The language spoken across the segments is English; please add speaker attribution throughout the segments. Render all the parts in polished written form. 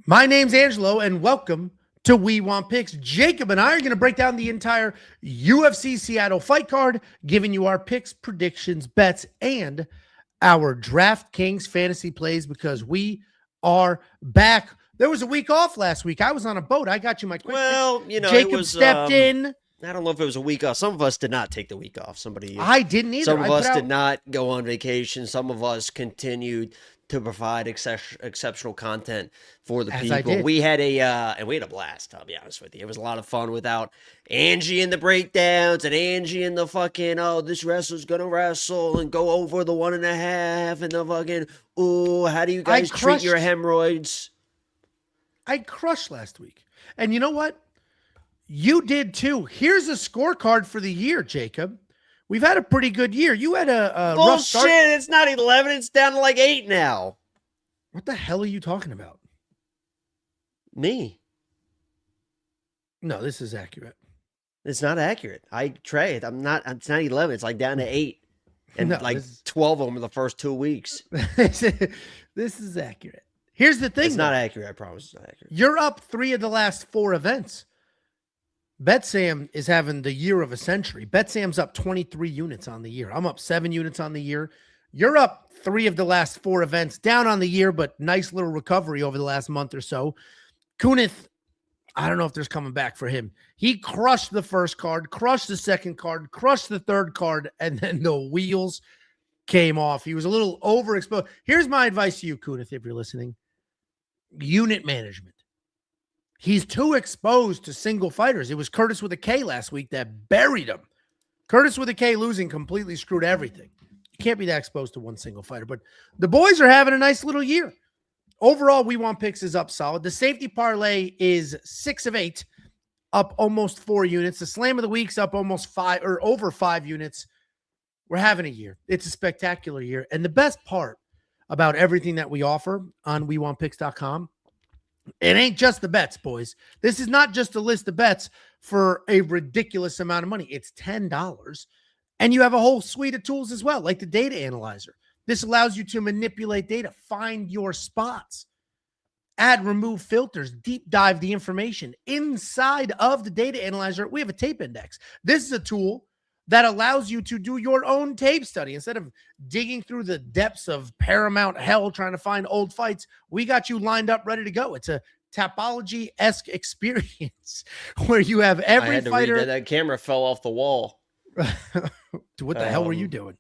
Speaker 1: My name's Angelo, and welcome to We Want Picks. Jacob and I are going to break down the entire UFC Seattle fight card, giving you our picks, predictions, bets, and our DraftKings Fantasy Plays because we are back. There was a week off last week. I was on a boat. I got you my quick picks. Jacob stepped in.
Speaker 2: I don't know if it was a week off. Some of us did not take the week off.
Speaker 1: I didn't either.
Speaker 2: Some of us did not go on vacation. Some of us continued to provide exceptional content for the people. We had a blast, I'll be honest with you. It was a lot of fun without Angie in the breakdowns and Angie in the fucking, this wrestler's gonna wrestle and go over the 1.5 and the fucking, how do you guys treat your hemorrhoids?
Speaker 1: I crushed last week. And you know what? You did too. Here's a scorecard for the year, Jacob. We've had a pretty good year. You had a rough start.
Speaker 2: Bullshit, it's not 11. It's down to like 8 now.
Speaker 1: What the hell are you talking about?
Speaker 2: Me.
Speaker 1: No, this is accurate.
Speaker 2: It's not accurate. I trade. It's not 11. It's like down to 8. And
Speaker 1: no,
Speaker 2: 12 of them in the first 2 weeks.
Speaker 1: This is accurate. Here's the thing.
Speaker 2: It's not accurate. I promise it's not accurate.
Speaker 1: You're up 3 of the last 4 events. BetSam is having the year of a century. BetSam's up 23 units on the year. I'm up 7 units on the year. You're up 3 of the last 4 events, down on the year, but nice little recovery over the last month or so. Kunith, I don't know if there's coming back for him. He crushed the first card, crushed the second card, crushed the third card, and then the wheels came off. He was a little overexposed. Here's my advice to you, Kunith, if you're listening. Unit management. He's too exposed to single fighters. It was Curtis with a K last week that buried him. Curtis with a K losing completely screwed everything. You can't be that exposed to one single fighter. But the boys are having a nice little year. Overall, We Want Picks is up solid. The safety parlay is 6 of 8, up almost 4 units. The slam of the week's up almost 5 or over 5 units. We're having a year. It's a spectacular year. And the best part about everything that we offer on WeWantPicks.com, it ain't just the bets, boys. This is not just a list of bets for a ridiculous amount of money. It's $10. And you have a whole suite of tools as well, like the data analyzer. This allows you to manipulate data, find your spots, add, remove filters, deep dive the information. Inside of the data analyzer, we have a tape index. This is a tool that allows you to do your own tape study. Instead of digging through the depths of Paramount hell trying to find old fights, we got you lined up, ready to go. It's a Tapology-esque experience where you have every fighter.
Speaker 2: That camera fell off the wall.
Speaker 1: What the hell were you doing?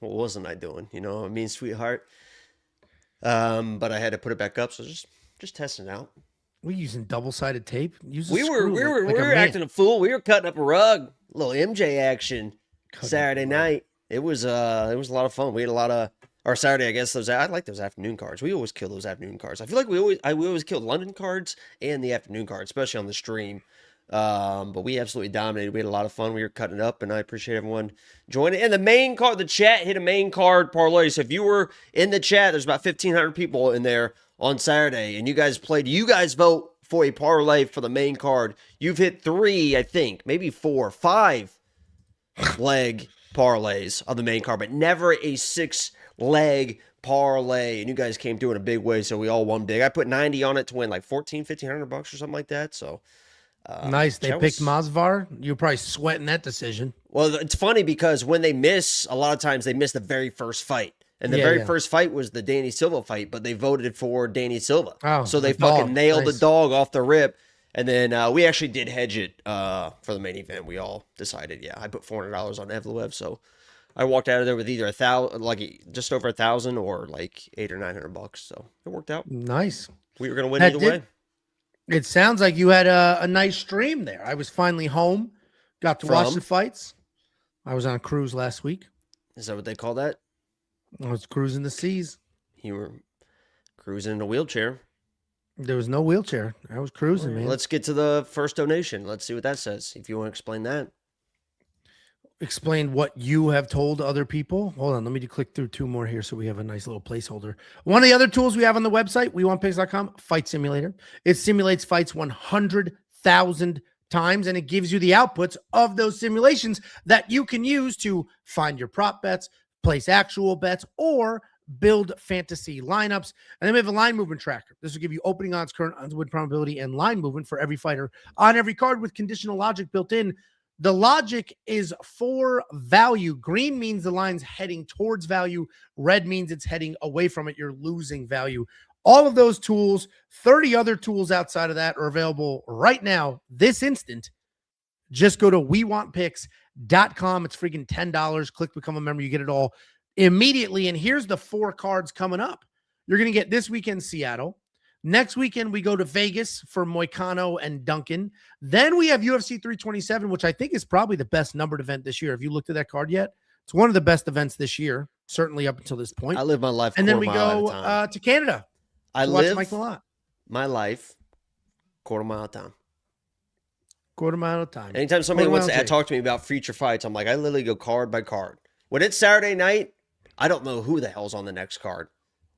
Speaker 2: What wasn't I doing? You know, I mean, sweetheart. But I had to put it back up, so just testing it out.
Speaker 1: We're using double-sided tape.
Speaker 2: We were acting a fool. We were cutting up a rug. A little MJ action Saturday night. It was a lot of fun. We had a lot of Saturday, I guess. I like those afternoon cards. We always kill those afternoon cards. I feel like we always kill London cards and the afternoon cards, especially on the stream. But we absolutely dominated. We had a lot of fun. We were cutting it up, and I appreciate everyone joining. And the main card, the chat hit a main card parlay. So if you were in the chat, there's about 1,500 people in there on Saturday, and you guys vote for a parlay for the main card. You've hit 3, I think, maybe 4, 5 leg parlays of the main card, but never a 6-leg parlay. And you guys came through in a big way, so we all won big. I put 90 on it to win like $1,500 or something like that. So
Speaker 1: nice. They picked Masvidal. You're probably sweating that decision.
Speaker 2: Well, it's funny because when they miss, a lot of times they miss the very first fight. And the first fight was the Danny Silva fight, but they voted for Danny Silva.
Speaker 1: Oh,
Speaker 2: so they fucking nailed the dog off the rip. And then we actually did hedge it for the main event. We all decided, I put $400 on Evloev. So I walked out of there with either just over 1,000 or like $800 or $900. So it worked out.
Speaker 1: Nice.
Speaker 2: We were going to win either way.
Speaker 1: It sounds like you had a nice stream there. I was finally home, got to watch the fights. I was on a cruise last week.
Speaker 2: Is that what they call that?
Speaker 1: I was cruising the seas.
Speaker 2: You were cruising in a wheelchair.
Speaker 1: There was no wheelchair. I was cruising, man.
Speaker 2: Let's get to the first donation. Let's see what that says. If you want to explain that.
Speaker 1: Explain what you have told other people. Hold on. Let me click through 2 more here so we have a nice little placeholder. One of the other tools we have on the website, WeWantPicks.com, Fight Simulator. It simulates fights 100,000 times, and it gives you the outputs of those simulations that you can use to find your prop bets, place actual bets, or build fantasy lineups. And then we have a line movement tracker. This will give you opening odds, current odds, win probability, and line movement for every fighter on every card with conditional logic built in. The logic is for value. Green means the line's heading towards value. Red means it's heading away from it. You're losing value. All of those tools, 30 other tools outside of that are available right now, this instant. Just go to wewantpicks.com. It's freaking $10. Click become a member. You get it all immediately. And here's the 4 cards coming up. You're going to get this weekend Seattle. Next weekend, we go to Vegas for Moicano and Duncan. Then we have UFC 327, which I think is probably the best numbered event this year. Have you looked at that card yet? It's one of the best events this year, certainly up until this point.
Speaker 2: I live my life.
Speaker 1: And then we go to Canada.
Speaker 2: I live my life quarter mile at a time.
Speaker 1: Quarter mile at a time.
Speaker 2: Anytime somebody wants to talk to me about future fights, I'm like, I literally go card by card. When it's Saturday night, I don't know who the hell's on the next card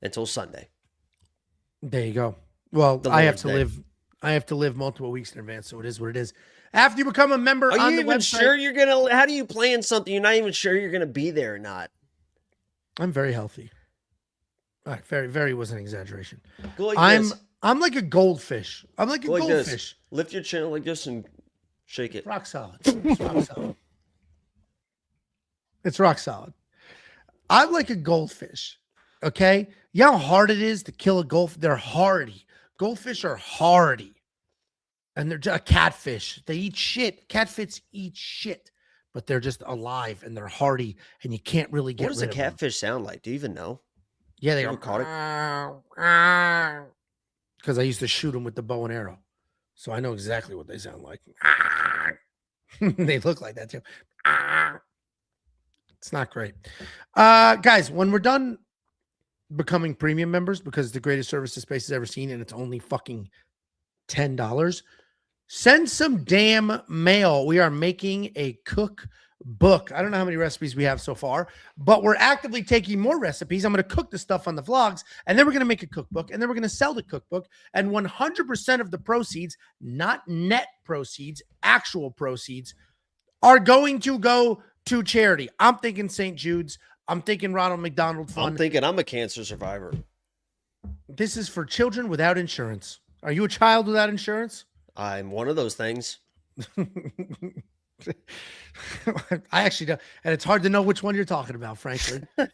Speaker 2: until Sunday.
Speaker 1: There you go. Well, I have to live multiple weeks in advance, so it is what it is. After you become a member on the website,
Speaker 2: sure you're gonna? How do you plan something? You're not even sure you're gonna be there or not.
Speaker 1: I'm very healthy. All right, very was an exaggeration.
Speaker 2: Go like this.
Speaker 1: I'm like a goldfish. I'm like a goldfish.
Speaker 2: This. Lift your chin like this and shake it.
Speaker 1: Rock solid. It's rock solid. It's rock solid. I'm like a goldfish. Okay? You know how hard it is to kill a goldfish? They're hardy. Goldfish are hardy. And they're just a catfish. They eat shit. Catfish eat shit. But they're just alive and they're hardy and you can't really get rid of them.
Speaker 2: What does a catfish sound like? Do you even know?
Speaker 1: Yeah, they are. Because I used to shoot them with the bow and arrow. So I know exactly what they sound like. They look like that too. It's not great. Guys, when we're done becoming premium members, because the greatest service the space has ever seen, and it's only fucking $10, send some damn mail. We are making a cookbook. I don't know how many recipes we have so far, but we're actively taking more recipes. I'm going to cook the stuff on the vlogs, and then we're going to make a cookbook, and then we're going to sell the cookbook. And 100% of the proceeds, not net proceeds, actual proceeds, are going to go to charity. I'm thinking St. Jude's. I'm thinking Ronald McDonald Fund.
Speaker 2: I'm thinking I'm a cancer survivor.
Speaker 1: This is for children without insurance. Are you a child without insurance?
Speaker 2: I'm one of those things.
Speaker 1: I actually don't. And it's hard to know which one you're talking about, frankly. But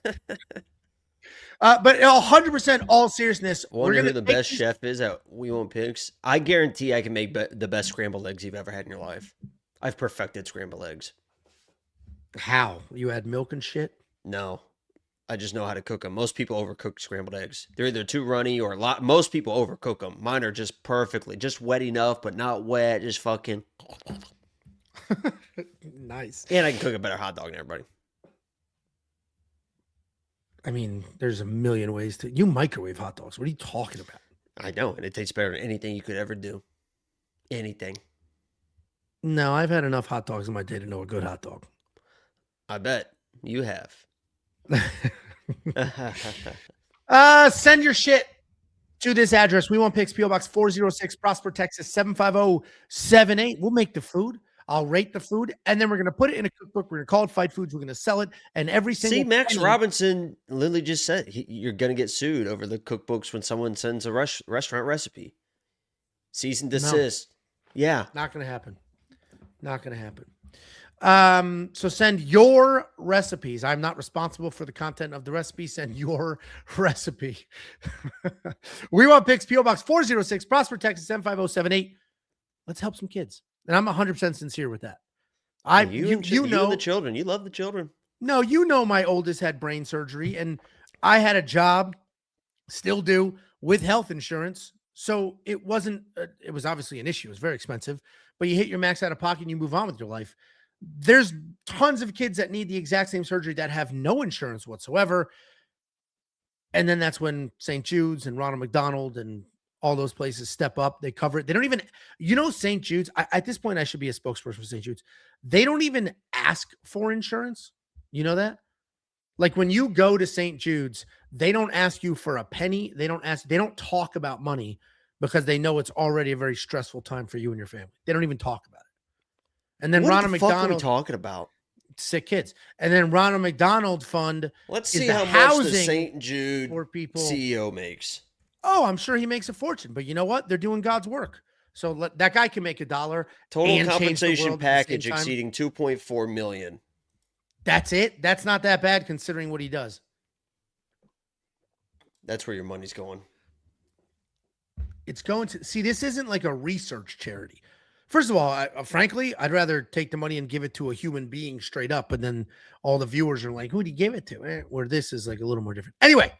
Speaker 1: 100% all seriousness.
Speaker 2: Wonder who the best chef is at We Want Picks. I guarantee I can make the best scrambled eggs you've ever had in your life. I've perfected scrambled eggs.
Speaker 1: How? You add milk and shit?
Speaker 2: No, I just know how to cook them. Most people overcook scrambled eggs. They're either too runny or most people overcook them. Mine are just perfectly, just wet enough, but not wet. Just fucking
Speaker 1: nice.
Speaker 2: And I can cook a better hot dog than everybody.
Speaker 1: I mean, there's a million ways to. You microwave hot dogs. What are you talking about?
Speaker 2: I know, and it tastes better than anything you could ever do. Anything.
Speaker 1: No, I've had enough hot dogs in my day to know a good hot dog.
Speaker 2: I bet you have.
Speaker 1: Send your shit to this address. We Want Picks, PO Box 406, Prosper, Texas 75078. We'll make the food. I'll rate the food, and then we're going to put it in a cookbook. We're going to call it Fight Foods. We're going to sell it, and every single
Speaker 2: Max Robinson literally just said you're going to get sued over the cookbooks when someone sends a restaurant recipe. Cease and desist. No. Yeah.
Speaker 1: Not going to happen. Not going to happen. So send your recipes. I'm not responsible for the content of the recipe. Send your recipe. We Want Picks, PO Box 406, Prosper, Texas 75078. Let's help some kids. And I'm 100% sincere with that. You know the
Speaker 2: children. You love the children.
Speaker 1: No, you know my oldest had brain surgery, and I had a job, still do, with health insurance. So it wasn't. It was obviously an issue. It was very expensive, but you hit your max out of pocket and you move on with your life. There's tons of kids that need the exact same surgery that have no insurance whatsoever. And then that's when St. Jude's and Ronald McDonald and all those places step up. They cover it. They don't even, St. Jude's, at this point, I should be a spokesperson for St. Jude's. They don't even ask for insurance. You know that? Like when you go to St. Jude's, they don't ask you for a penny. They don't talk about money because they know it's already a very stressful time for you and your family. They don't even talk about it. And then Ronald McDonald,
Speaker 2: what are we talking about?
Speaker 1: sick kids. And then Ronald McDonald Fund.
Speaker 2: Let's
Speaker 1: is
Speaker 2: see
Speaker 1: the
Speaker 2: how much the
Speaker 1: housing
Speaker 2: St. Jude
Speaker 1: for people.
Speaker 2: CEO makes.
Speaker 1: Oh, I'm sure he makes a fortune, but you know what? They're doing God's work. So that guy can make $1.
Speaker 2: Total compensation package exceeding $2.4 million.
Speaker 1: That's it. That's not that bad considering what he does.
Speaker 2: That's where your money's going.
Speaker 1: It's going to see. This isn't like a research charity. First of all, frankly, I'd rather take the money and give it to a human being straight up, but then all the viewers are like, "Who do you give it to?" Where this is like a little more different. Anyway.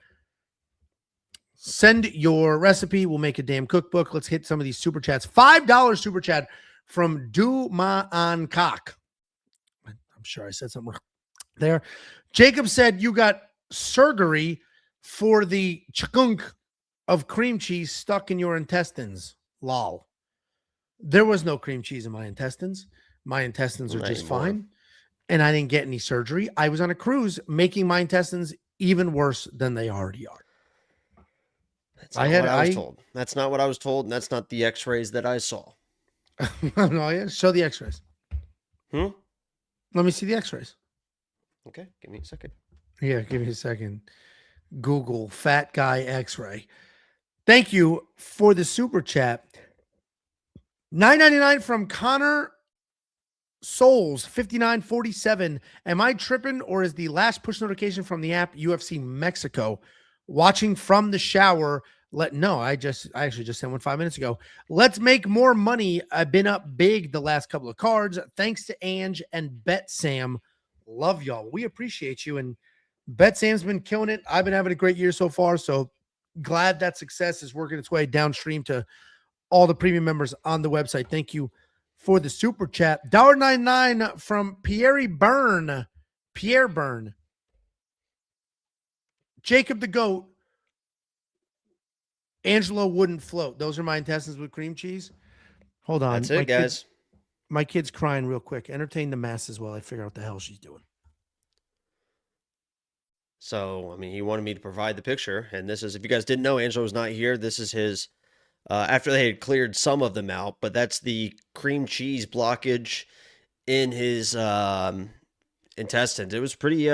Speaker 1: Send your recipe. We'll make a damn cookbook. Let's hit some of these super chats. $5 super chat from Du Cock. I'm sure I said something there. Jacob said you got surgery for the chunk of cream cheese stuck in your intestines. Lol. There was no cream cheese in my intestines. My intestines are just fine. And I didn't get any surgery. I was on a cruise making my intestines even worse than they already are.
Speaker 2: That's not what I was told. That's not what I was told, and that's not the x-rays that I saw.
Speaker 1: No, yeah. Show the x-rays. Let me see the x-rays.
Speaker 2: Okay, give me a second.
Speaker 1: Yeah, give me a second. Google fat guy x-ray. Thank you for the super chat. $9.99 from Connor Souls, 5947. Am I tripping, or is the last push notification from the app UFC Mexico? Watching from the shower. I actually just sent one 5 minutes ago. Let's make more money. I've been up big the last couple of cards. Thanks to Ange and Bet Sam. Love y'all. We appreciate you. And Bet Sam's been killing it. I've been having a great year so far. So glad that success is working its way downstream to all the premium members on the website. Thank you for the super chat. $1.99 from Pierre Byrne. Jacob the Goat. Angelo wouldn't float. Those are my intestines with cream cheese. Hold on.
Speaker 2: That's it, guys.
Speaker 1: My kid's crying real quick. Entertain the masses while I figure out what the hell she's doing.
Speaker 2: So, I mean, he wanted me to provide the picture. And this is, if you guys didn't know, Angelo was not here. This is his, after they had cleared some of them out. But that's the cream cheese blockage in his intestines. It was pretty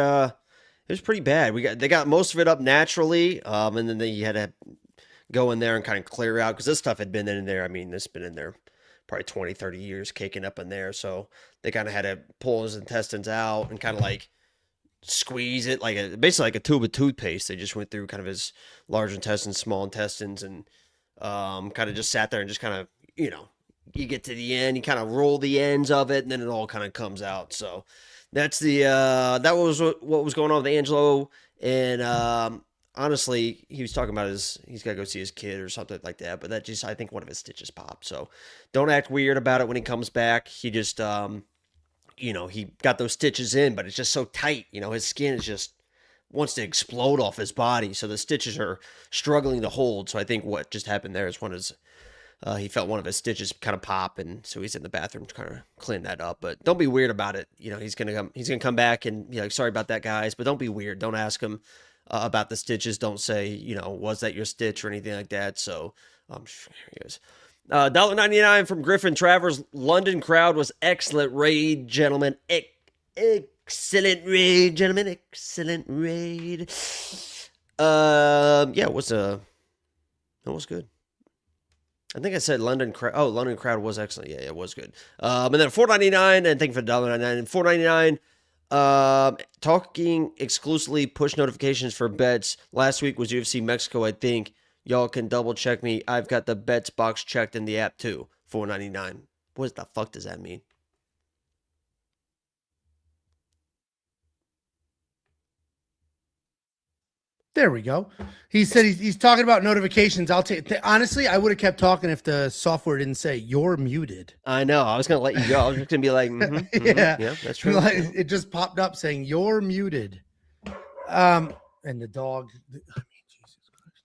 Speaker 2: bad. They got most of it up naturally, and then they had to go in there and kind of clear out because this stuff had been in there. I mean, this has been in there probably 20, 30 years, caking up in there. So they kind of had to pull his intestines out and kind of like squeeze it basically like a tube of toothpaste. They just went through kind of his large intestines, small intestines, and kind of just sat there and just kind of, you get to the end, you kind of roll the ends of it, and then it all kind of comes out. So that's that was what was going on with Angelo. And honestly, he was talking about he's got to go see his kid or something like that. But I think one of his stitches popped. So don't act weird about it when he comes back. He just, he got those stitches in, but it's just so tight. His skin is just wants to explode off his body. So the stitches are struggling to hold. So I think what just happened there is he felt one of his stitches kind of pop, and so he's in the bathroom to kind of clean that up. But don't be weird about it. He's gonna come back and sorry about that, guys. But don't be weird. Don't ask him about the stitches. Don't say was that your stitch or anything like that. So here he goes. $1.99 from Griffin Travers. London crowd was excellent raid, gentlemen. Excellent raid, gentlemen. Excellent raid. It was good. I think I said London crowd. Oh, London crowd was excellent. Yeah, it was good. And then $4.99, and thank you for $1.99 and $4.99. Talking exclusively push notifications for bets. Last week was UFC Mexico, I think. Y'all can double check me. I've got the bets box checked in the app too. $4.99. What the fuck does that mean?
Speaker 1: There we go. He said he's talking about notifications. Honestly, I would have kept talking if the software didn't say you're muted.
Speaker 2: I know. I was going to let you go. I was just going to be like, yeah, that's true.
Speaker 1: It just popped up saying you're muted. And the dog. Jesus Christ.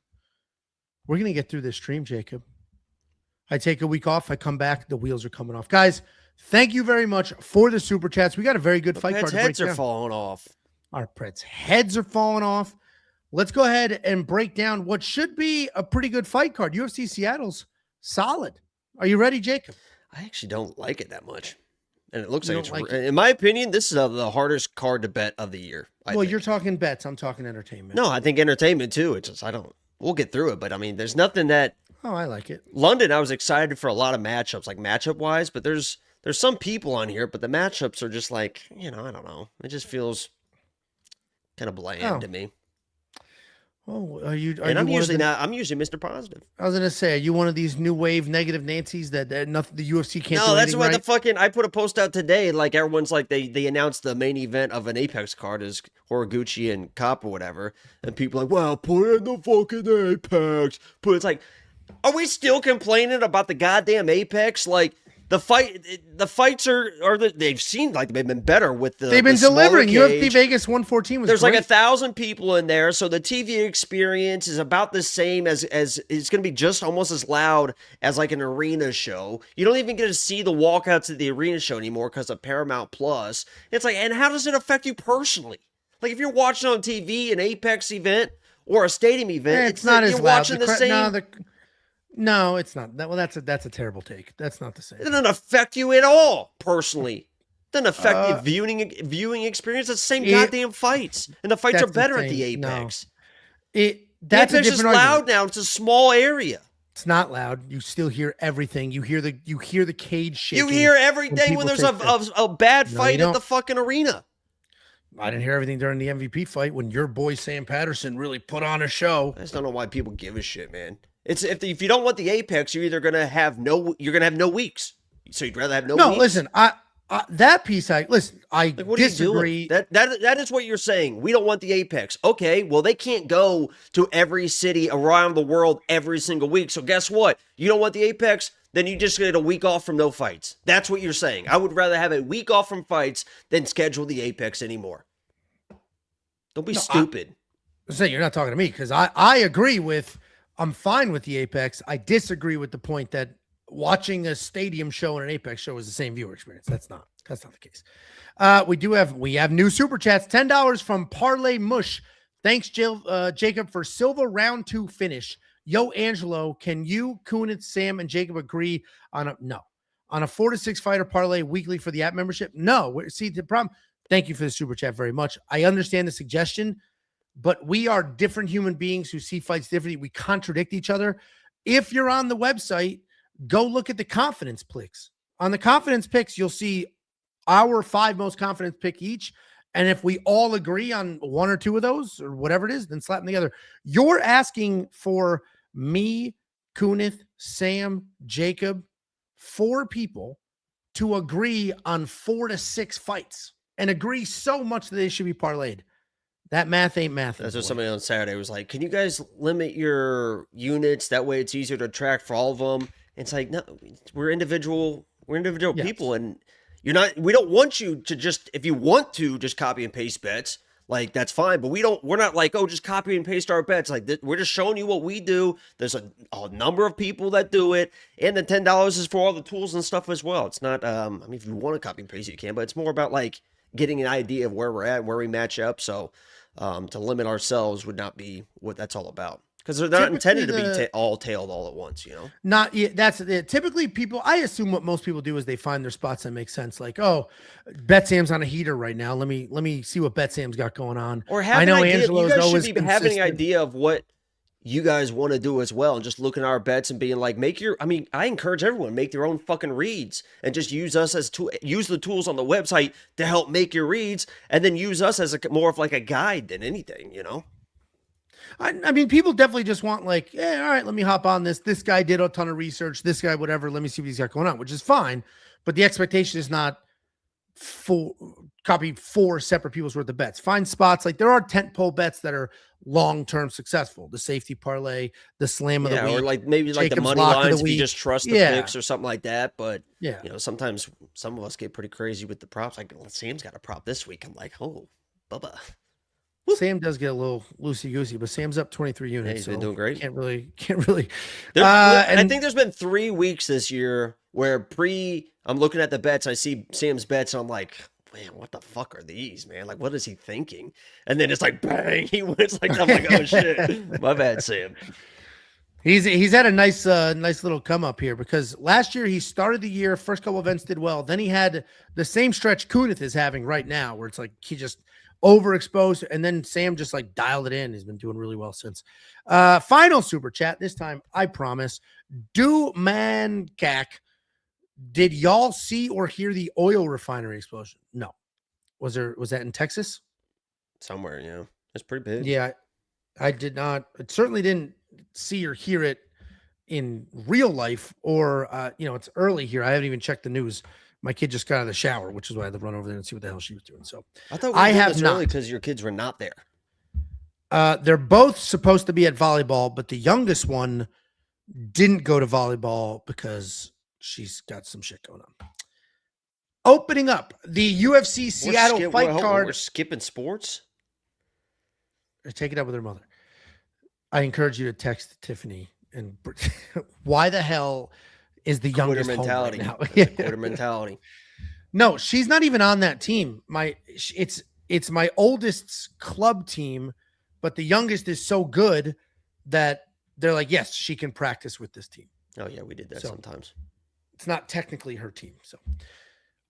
Speaker 1: We're going to get through this stream, Jacob. I take a week off. I come back. The wheels are coming off. Guys, thank you very much for the super chats. We got a very good fight card.
Speaker 2: Heads are falling off.
Speaker 1: Our Preds heads are falling off. Let's go ahead and break down what should be a pretty good fight card. UFC Seattle's solid. Are you ready, Jacob?
Speaker 2: I actually don't like it that much. And it looks like it's, in my opinion, this is the hardest card to bet of the year.
Speaker 1: Well, you're talking bets. I'm talking entertainment.
Speaker 2: No, I think entertainment too. It's just, we'll get through it. But I mean, there's nothing that.
Speaker 1: Oh, I like it.
Speaker 2: London, I was excited for a lot of matchups, like matchup wise, but there's some people on here, but the matchups are just like, I don't know. It just feels kind of bland to me.
Speaker 1: Oh,
Speaker 2: I'm usually Mr. Positive.
Speaker 1: I was gonna say, are you one of these new wave negative Nancys that nothing the UFC can't?
Speaker 2: No, that's why I put a post out today. Like everyone's like they announced the main event of an Apex card is Horiguchi and Cop or whatever, and people are like, well, put in the fucking Apex. But it's like, are we still complaining about the goddamn Apex? Like. The fights they've seemed like they've been better with the.
Speaker 1: They've been delivering. UFC Vegas 114 was.
Speaker 2: There's
Speaker 1: great.
Speaker 2: Like 1,000 people in there, so the TV experience is about the same as it's going to be just almost as loud as like an arena show. You don't even get to see the walkouts at the arena show anymore because of Paramount Plus. It's like, and how does it affect you personally? Like if you're watching on TV an Apex event or a stadium event,
Speaker 1: it's not
Speaker 2: like
Speaker 1: as
Speaker 2: you're
Speaker 1: loud.
Speaker 2: watching the same.
Speaker 1: No, it's not. Well, that's a terrible take. That's not the same.
Speaker 2: It doesn't affect you at all, personally. It doesn't affect the viewing experience. It's the same goddamn fights. And the fights are better at the Apex.
Speaker 1: No.
Speaker 2: The Apex is loud now. It's a small area.
Speaker 1: It's not loud. You still hear everything. You hear the cage shaking.
Speaker 2: You hear every day when there's a bad fight at the fucking arena.
Speaker 1: I didn't hear everything during the MVP fight when your boy Sam Patterson really put on a show.
Speaker 2: I just don't know why people give a shit, man. It's if you don't want the Apex, you're either gonna have no weeks. So you'd rather have no weeks.
Speaker 1: No, listen, that piece I disagree.
Speaker 2: That is what you're saying. We don't want the Apex. Okay, well they can't go to every city around the world every single week. So guess what? You don't want the Apex, then you just get a week off from no fights. That's what you're saying. I would rather have a week off from fights than schedule the Apex anymore. Don't be stupid.
Speaker 1: You're not talking to me because I agree with. I'm fine with the Apex. I disagree with the point that watching a stadium show and an Apex show is the same viewer experience. That's not the case. We have new super chats. $10 from Parlay Mush. Thanks, Jacob, for Silva round 2 finish. Yo, Angelo, can you, Kunitz, Sam, and Jacob agree on a 4 to 6 fighter parlay weekly for the app membership? No. See the problem. Thank you for the super chat very much. I understand the suggestion. But we are different human beings who see fights differently. We contradict each other. If you're on the website, go look at the confidence picks. On the confidence picks, you'll see our 5 most confident pick each. And if we all agree on 1 or 2 of those or whatever it is, then slap them together. You're asking for me, Kunith, Sam, Jacob, 4 people to agree on 4 to 6 fights and agree so much that they should be parlayed. That math ain't math.
Speaker 2: That's what somebody on Saturday was like, can you guys limit your units? That way it's easier to track for all of them. And it's like, no, we're individual people. And we don't want you to just, if you want to just copy and paste bets, like that's fine. But we're not like, oh, just copy and paste our bets. Like we're just showing you what we do. There's a number of people that do it. And the $10 is for all the tools and stuff as well. It's not, if you want to copy and paste, you can, but it's more about like getting an idea of where we're at, where we match up. So, to limit ourselves would not be what that's all about because they're not intended to be all tailed all at once,
Speaker 1: Not that's it. Typically, people. I assume what most people do is they find their spots that make sense. Like, oh, Bet-Sam's on a heater right now. Let me see what Bet-Sam's got going on.
Speaker 2: Or have Angelo is always should be having an idea of what you guys want to do as well, and just looking at our bets and being like, I encourage everyone make their own fucking reads and just use us use the tools on the website to help make your reads, and then use us as more of like a guide than anything,
Speaker 1: I mean, people definitely just want like, all right, let me hop on this. This guy did a ton of research. This guy, whatever. Let me see what he's got going on, which is fine. But the expectation is not copy 4 separate people's worth of bets. Find spots. Like there are tentpole bets that are long-term successful. The safety parlay, the slam of the week.
Speaker 2: Or like maybe like the money lines if you just trust the picks or something like that. But sometimes some of us get pretty crazy with the props. Like Sam's got a prop this week. I'm like, oh, Bubba.
Speaker 1: Sam does get a little loosey-goosey, but Sam's up 23 units.
Speaker 2: Yeah, he's been doing great.
Speaker 1: Can't really.
Speaker 2: I think there's been 3 weeks this year where I'm looking at the bets. I see Sam's bets. And I'm like, man, what the fuck are these, man? Like, what is he thinking? And then it's like, bang, he wins. Like, I'm like, oh shit, my bad, Sam.
Speaker 1: He's had a nice little come up here, because last year he started the year, first couple events did well. Then he had the same stretch Kunith is having right now, where it's like he just overexposed, and then Sam just like dialed it in. He's been doing really well since. Final super chat this time, I promise. Do man cack. Did y'all see or hear the oil refinery explosion? No. Was that in Texas?
Speaker 2: Somewhere, yeah. It's pretty big.
Speaker 1: Yeah, I did not. It certainly didn't see or hear it in real life, or it's early here. I haven't even checked the news. My kid just got out of the shower, which is why I had to run over there and see what the hell she was doing. So
Speaker 2: I thought we did this early because your kids were not there.
Speaker 1: They're both supposed to be at volleyball, but the youngest one didn't go to volleyball because she's got some shit going on. Opening up the UFC Seattle fight card.
Speaker 2: We're skipping sports?
Speaker 1: Take it up with her mother. I encourage you to text Tiffany and why the hell is the youngest
Speaker 2: mentality
Speaker 1: home right now?
Speaker 2: Quarter mentality.
Speaker 1: No, she's not even on that team. It's my oldest's club team, but the youngest is so good that they're like, yes, she can practice with this team.
Speaker 2: Oh yeah, we did that sometimes. It's
Speaker 1: not technically her team. So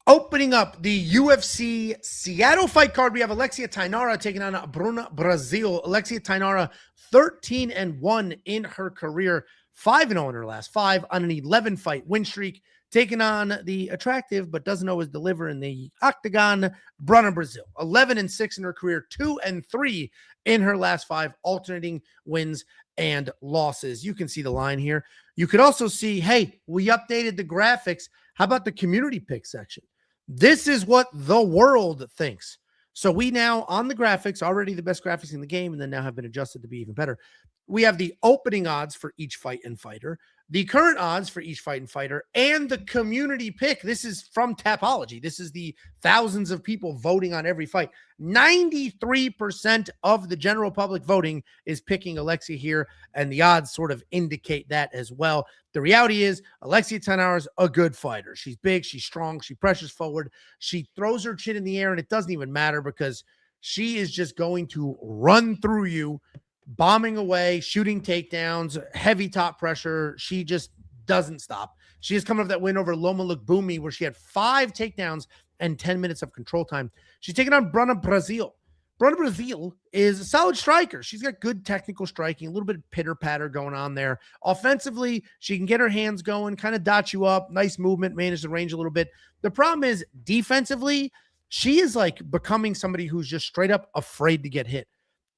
Speaker 1: opening up the UFC Seattle fight card, we have Alexia Thainara taking on Bruna, Brasil. Alexia Thainara, 13-1 in her career, 5-0 in her last 5 on an 11-fight win streak, taking on the attractive but doesn't always deliver in the octagon, Bruna, Brasil. 11-6 in her career, 2-3 in her last 5, alternating wins and losses. You can see the line here. You could also see, hey, we updated the graphics. How about the community pick section? This is what the world thinks. So we now, on the graphics, already the best graphics in the game, and then now have been adjusted to be even better. We have the opening odds for each fight and fighter, the current odds for each fight and fighter, and the community pick. This is from Tapology. This is the thousands of people voting on every fight. 93% of the general public voting is picking Alexia here, and the odds sort of indicate that as well. The reality is Alexia Thainara is a good fighter. She's big, she's strong, she pressures forward, she throws her chin in the air, and it doesn't even matter because she is just going to run through you, bombing away, shooting takedowns, heavy top pressure. She just doesn't stop. She is coming off that win over Loma Lukbumi, where she had 5 takedowns and 10 minutes of control time. She's taking on Bruna, Brasil. Bruna, Brasil is a solid striker. She's got good technical striking, a little bit of pitter-patter going on there. Offensively, she can get her hands going, kind of dot you up, nice movement, manage the range a little bit. The problem is defensively, she is like becoming somebody who's just straight up afraid to get hit.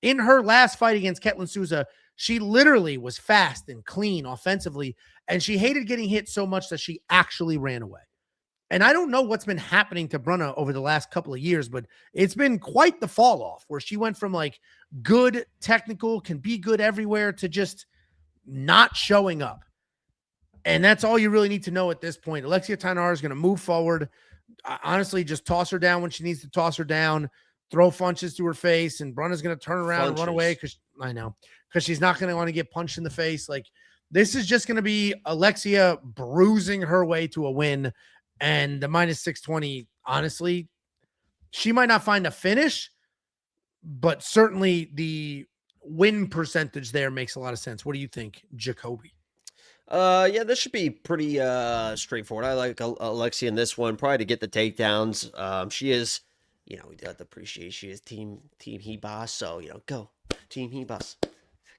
Speaker 1: In her last fight against Ketlin Souza, she literally was fast and clean offensively, and she hated getting hit so much that she actually ran away. And I don't know what's been happening to Bruna over the last couple of years, but it's been quite the fall off, where she went from like good technical, can be good everywhere, to just not showing up. And that's all you really need to know at this point. Alexia Thainara is going to move forward. Honestly, just toss her down when she needs to toss her down, throw punches to her face, and Bruna's going to turn around and run away because she's not going to want to get punched in the face. Like, this is just going to be Alexia bruising her way to a win. And the minus 620, honestly, she might not find a finish, but certainly the win percentage there makes a lot of sense. What do you think, Jacoby?
Speaker 2: Yeah, this should be pretty straightforward. I like Alexia in this one, probably to get the takedowns. She is, we do have to appreciate she is team he boss. So, go team he boss,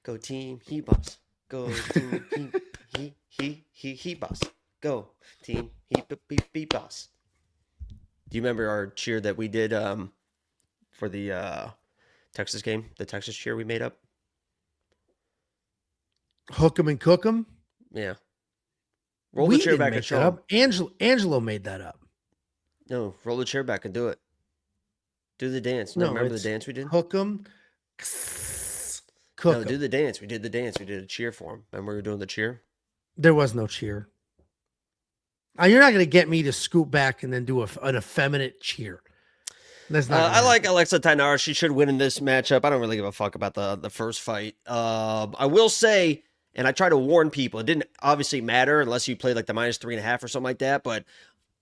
Speaker 2: go team he boss, go team he boss, go team he boss. Do you remember our cheer that we did for the Texas game, the Texas cheer we made up?
Speaker 1: Hook 'em and cook 'em.
Speaker 2: Yeah. Roll the chair back and show
Speaker 1: up. Angelo made that up.
Speaker 2: No, roll the chair back and do it. Do the dance. No, remember the dance we did?
Speaker 1: Hook 'em. Cook 'em.
Speaker 2: Do the dance. We did the dance. We did a cheer for him. Remember we were doing the cheer?
Speaker 1: There was no cheer. You're not going to get me to scoot back and then do an effeminate cheer. That's not.
Speaker 2: I like Alexia Thainara. She should win in this matchup. I don't really give a fuck about the first fight. I will say, and I try to warn people, it didn't obviously matter unless you played like the minus 3.5 or something like that. But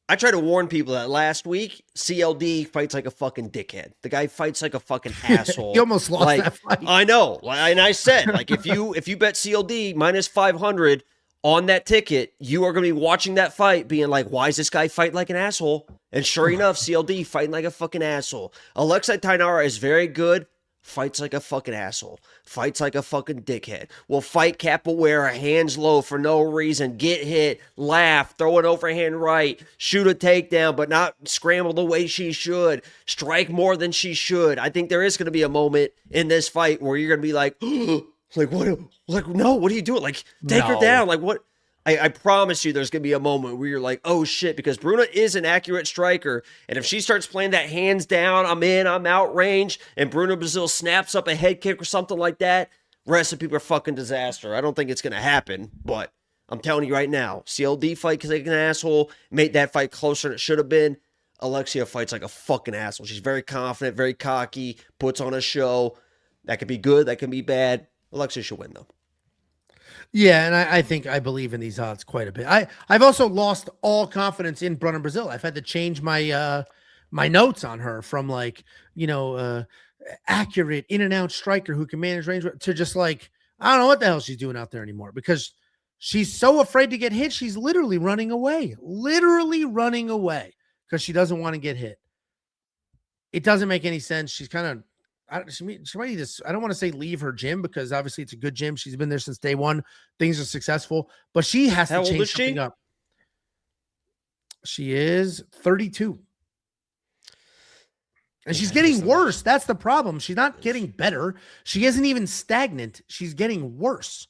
Speaker 2: I try to warn people that last week, CLD fights like a fucking dickhead. The guy fights like a fucking asshole.
Speaker 1: He almost lost that fight.
Speaker 2: I know. And I said, like, if you bet CLD minus 500 on that ticket, you are going to be watching that fight being like, why is this guy fighting like an asshole? And sure enough, CLD fighting like a fucking asshole. Alexia Thainara is very good. Fights like a fucking asshole. Fights like a fucking dickhead. Will fight capoeira, hands low for no reason. Get hit, laugh, throw an overhand right, shoot a takedown, but not scramble the way she should. Strike more than she should. I think there is going to be a moment in this fight where you're going to be like, like, what? Like, no, what are you doing? Like, take her down. Like, what? I promise you there's going to be a moment where you're like, oh shit, because Bruna is an accurate striker. And if she starts playing that hands down, I'm in, I'm out range, and Bruno Brazil snaps up a head kick or something like that, recipe for fucking disaster. I don't think it's going to happen, but I'm telling you right now, CLD fight because like an asshole, made that fight closer than it should have been. Alexia fights like a fucking asshole. She's very confident, very cocky, puts on a show. That could be good, that can be bad. Alexia should win though.
Speaker 1: Yeah, and I believe in these odds quite a bit. I've also lost all confidence in Bruna Brazil. I've had to change my my notes on her from like, accurate in and out striker who can manage range to just like, I don't know what the hell she's doing out there anymore because she's so afraid to get hit. She's literally running away because she doesn't want to get hit. It doesn't make any sense. She's kind of, she might need to, I don't want to say leave her gym because obviously it's a good gym. She's been there since day one. Things are successful, but she has to change something up. She is 32. And she's getting worse. That's the problem. She's not getting better. She isn't even stagnant. She's getting worse.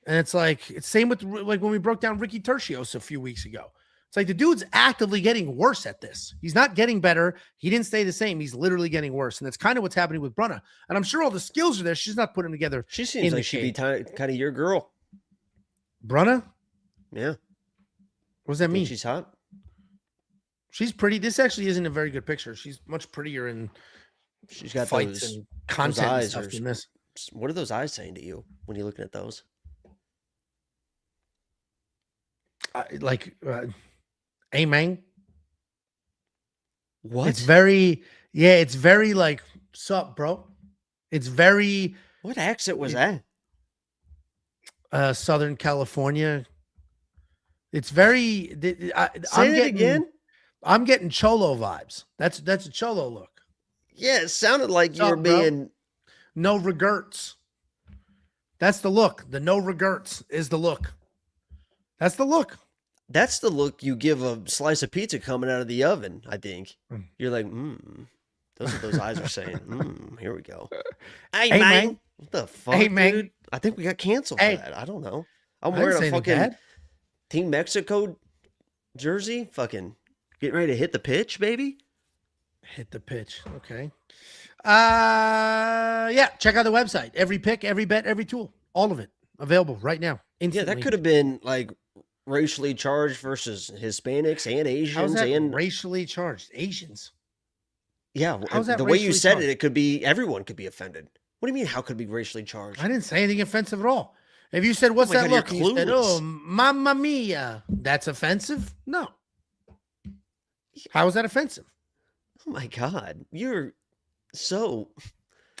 Speaker 1: And it's like, it's same with like when we broke down Ricky Tercios a few weeks ago. It's like the dude's actively getting worse at this. He's not getting better. He didn't stay the same. He's literally getting worse. And that's kind of what's happening with Bruna. And I'm sure all the skills are there. She's not putting them together.
Speaker 2: She seems like she'd be kind of your girl.
Speaker 1: Bruna?
Speaker 2: Yeah.
Speaker 1: What does that mean?
Speaker 2: She's hot.
Speaker 1: She's pretty. This actually isn't a very good picture. She's much prettier in
Speaker 2: she's got
Speaker 1: fights
Speaker 2: those,
Speaker 1: and content
Speaker 2: those eyes
Speaker 1: and stuff than this.
Speaker 2: What are those eyes saying to you when you're looking at those?
Speaker 1: Amen.
Speaker 2: What?
Speaker 1: It's very like, sup, bro? It's very.
Speaker 2: What accent was that?
Speaker 1: Southern California. It's very.
Speaker 2: Say it again.
Speaker 1: I'm getting cholo vibes. That's a cholo look.
Speaker 2: Yeah, it sounded like you were being.
Speaker 1: Bro? No regrets. That's the look. The no regrets is the look. That's the look.
Speaker 2: That's the look you give a slice of pizza coming out of the oven, I think. You're like, Those are those eyes are saying, here we go. Hey, man. What the fuck, dude? I think we got canceled for that. I don't know. I'm wearing a fucking Team Mexico jersey. Fucking getting ready to hit the pitch, baby.
Speaker 1: Hit the pitch. Okay. Yeah, check out the website. Every pick, every bet, every tool. All of it available right now. Instantly.
Speaker 2: Yeah, that could have been like racially charged versus Hispanics and Asians.
Speaker 1: How's that
Speaker 2: and
Speaker 1: racially charged? Asians.
Speaker 2: Yeah, the way you said it could be everyone could be offended. What do you mean? How could it be racially charged?
Speaker 1: I didn't say anything offensive at all. If you said, "What's that look?" You said, "Oh, mamma mia," that's offensive. No. How is that offensive?
Speaker 2: Oh my God, you're so.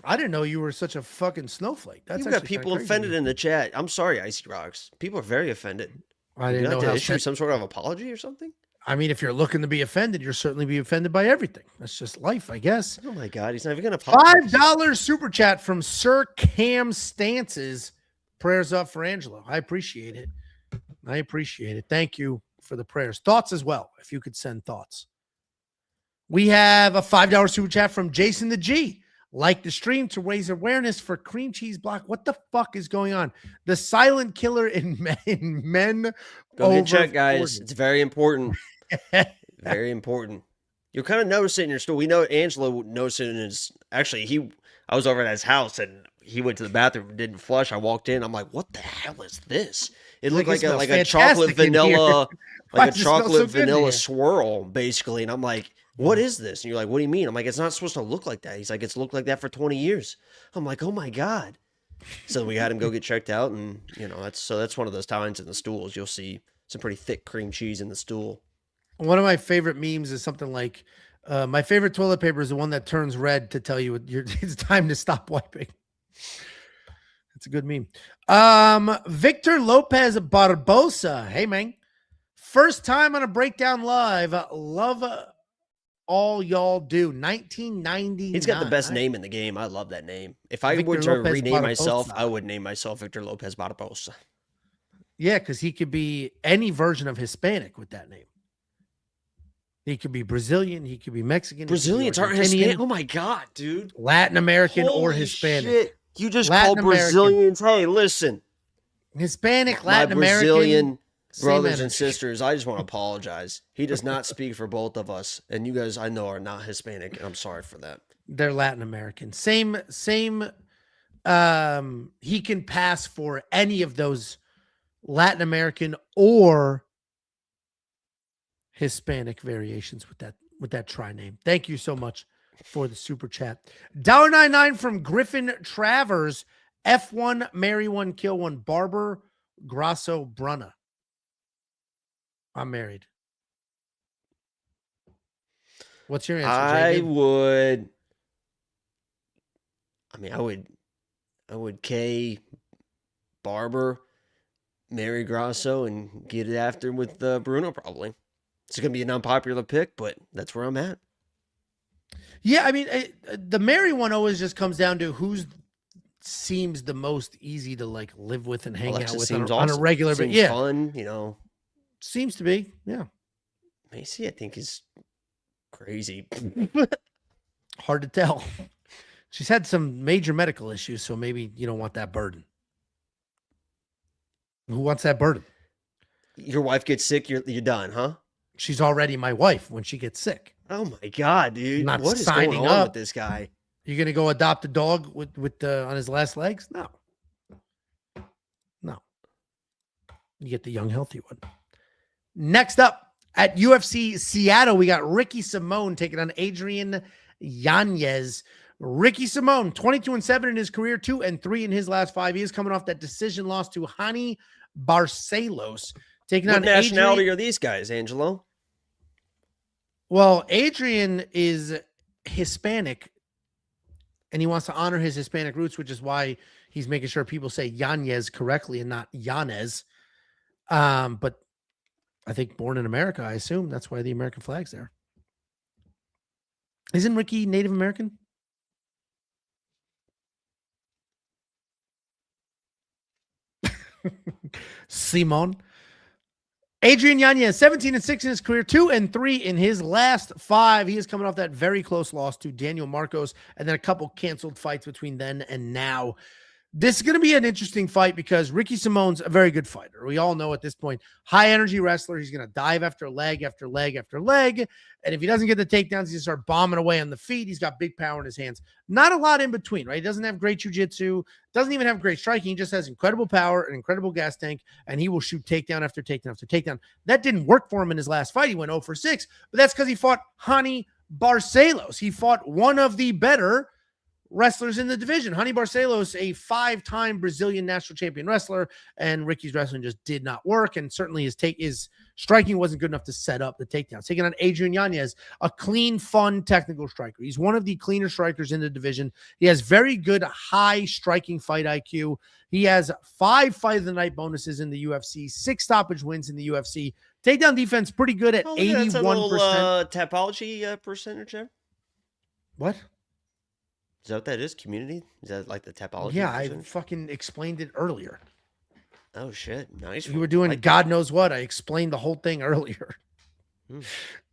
Speaker 1: I didn't know you were such a fucking snowflake. That's
Speaker 2: you got people offended in the chat. I'm sorry, Icy Rocks. People are very offended.
Speaker 1: I didn't know
Speaker 2: to issue some sort of apology or something.
Speaker 1: I mean, if you're looking to be offended, you're certainly be offended by everything. That's just life, I guess.
Speaker 2: Oh my God, he's not even going to apologize.
Speaker 1: $5 super chat from Sir Cam Stances. Prayers up for Angelo. I appreciate it. Thank you for the prayers. Thoughts as well, if you could send thoughts. We have a $5 super chat from Jason the G. Like the stream to raise awareness for cream cheese block. What the fuck is going on? The silent killer in men.
Speaker 2: Go get checked, guys. 40. It's very important. Very important. You'll kind of notice it in your store. We know Angelo noticed it in his. Actually, I was over at his house and he went to the bathroom and didn't flush. I walked in. I'm like, what the hell is this? It looked like a chocolate vanilla, like a chocolate vanilla swirl, basically. And I'm like, what is this? And you're like, what do you mean? I'm like, it's not supposed to look like that. He's like, it's looked like that for 20 years. I'm like, oh my God. So we had him go get checked out. And, that's one of those times in the stools. You'll see some pretty thick cream cheese in the stool.
Speaker 1: One of my favorite memes is something like, my favorite toilet paper is the one that turns red to tell you it's time to stop wiping. It's a good meme. Victor Lopes Barbosa. Hey, man. First time on a breakdown live. Love all y'all do. 1999.
Speaker 2: He's got the best name in the game. I love that name. If I
Speaker 1: Victor
Speaker 2: were to
Speaker 1: Lopes
Speaker 2: rename myself,
Speaker 1: Barbosa.
Speaker 2: I would name myself Victor Lopes Barbosa.
Speaker 1: Yeah, because he could be any version of Hispanic with that name. He could be Brazilian. He could be Mexican.
Speaker 2: Brazilians aren't Hispanic. Oh my God, dude.
Speaker 1: Latin American
Speaker 2: Holy
Speaker 1: or Hispanic.
Speaker 2: Shit. You just
Speaker 1: Latin
Speaker 2: called Brazilians. Hey, listen.
Speaker 1: Hispanic, Latin
Speaker 2: My Brazilian
Speaker 1: American.
Speaker 2: brothers and sisters, I just want to apologize. He does not speak for both of us. And you guys, I know, are not Hispanic. And I'm sorry for that.
Speaker 1: They're Latin American. Same. He can pass for any of those Latin American or Hispanic variations with that try name. Thank you so much for the super chat. $1.99 from Griffin Travers. F1, marry one, kill one. Barber, Grasso, Bruna. I'm married. What's your answer,
Speaker 2: I
Speaker 1: Jacob?
Speaker 2: would K Barber, marry Grasso, and get it after with Bruno probably. It's going to be a non-popular pick, but that's where I'm at.
Speaker 1: Yeah, I mean, the marry one always just comes down to who's seems the most easy to like live with and hang
Speaker 2: Alexia
Speaker 1: out with
Speaker 2: seems
Speaker 1: on a
Speaker 2: awesome.
Speaker 1: regular
Speaker 2: Seems
Speaker 1: basis. Yeah,
Speaker 2: fun, you know.
Speaker 1: seems to be. Yeah,
Speaker 2: Macy, I think, is crazy.
Speaker 1: hard to tell. She's had some major medical issues, so maybe you don't want that burden. Who wants that burden?
Speaker 2: Your wife gets sick, you're done, huh?
Speaker 1: She's already my wife when she gets sick.
Speaker 2: Oh my God, dude!
Speaker 1: Not
Speaker 2: What is
Speaker 1: signing
Speaker 2: going on
Speaker 1: up.
Speaker 2: with this guy?
Speaker 1: You're gonna go adopt a dog with on his last legs? No. You get the young, healthy one. Next up at UFC Seattle, we got Ricky Simón taking on Adrian Yanez. Ricky Simón, 22-7 in his career, 2-3 in his last 5 years, coming off that decision loss to Hani Barcelos. Taking
Speaker 2: What
Speaker 1: on
Speaker 2: nationality
Speaker 1: Adrian.
Speaker 2: are these guys, Angelo?
Speaker 1: Well, Adrian is Hispanic, and he wants to honor his Hispanic roots, which is why he's making sure people say Yanez correctly and not Yanez. But I think born in America, I assume that's why the American flag's there. Isn't Ricky Native American? Simón. Adrian Yanez, 17-6 in his career, 2-3 in his last 5. He is coming off that very close loss to Daniel Marcos and then a couple canceled fights between then and now. This is going to be an interesting fight because Ricky Simón's a very good fighter. We all know at this point, high energy wrestler. He's going to dive after leg after leg after leg. And if he doesn't get the takedowns, he's going to start bombing away on the feet. He's got big power in his hands. Not a lot in between, right? He doesn't have great jiu-jitsu, doesn't even have great striking. He just has incredible power, an incredible gas tank, and he will shoot takedown after takedown after takedown. That didn't work for him in his last fight. He went 0-6, but that's because he fought Hani Barcelos. He fought one of the better wrestlers in the division. Hani Barcelos, a 5-time Brazilian national champion wrestler, and Ricky's wrestling just did not work, and certainly his striking wasn't good enough to set up the takedowns. Taking on Adrian Yanez, a clean, fun, technical striker. He's one of the cleaner strikers in the division. He has very good high striking fight IQ. He has 5 fight of the night bonuses in the UFC, 6 stoppage wins in the UFC. Takedown defense pretty good at 81%.
Speaker 2: That's a little Tapology percentage there.
Speaker 1: What?
Speaker 2: Is that what that is? Community? Is that like the Tapology?
Speaker 1: Yeah,
Speaker 2: percentage?
Speaker 1: I fucking explained it earlier.
Speaker 2: Oh shit! Nice.
Speaker 1: We were doing God knows what. I explained the whole thing earlier.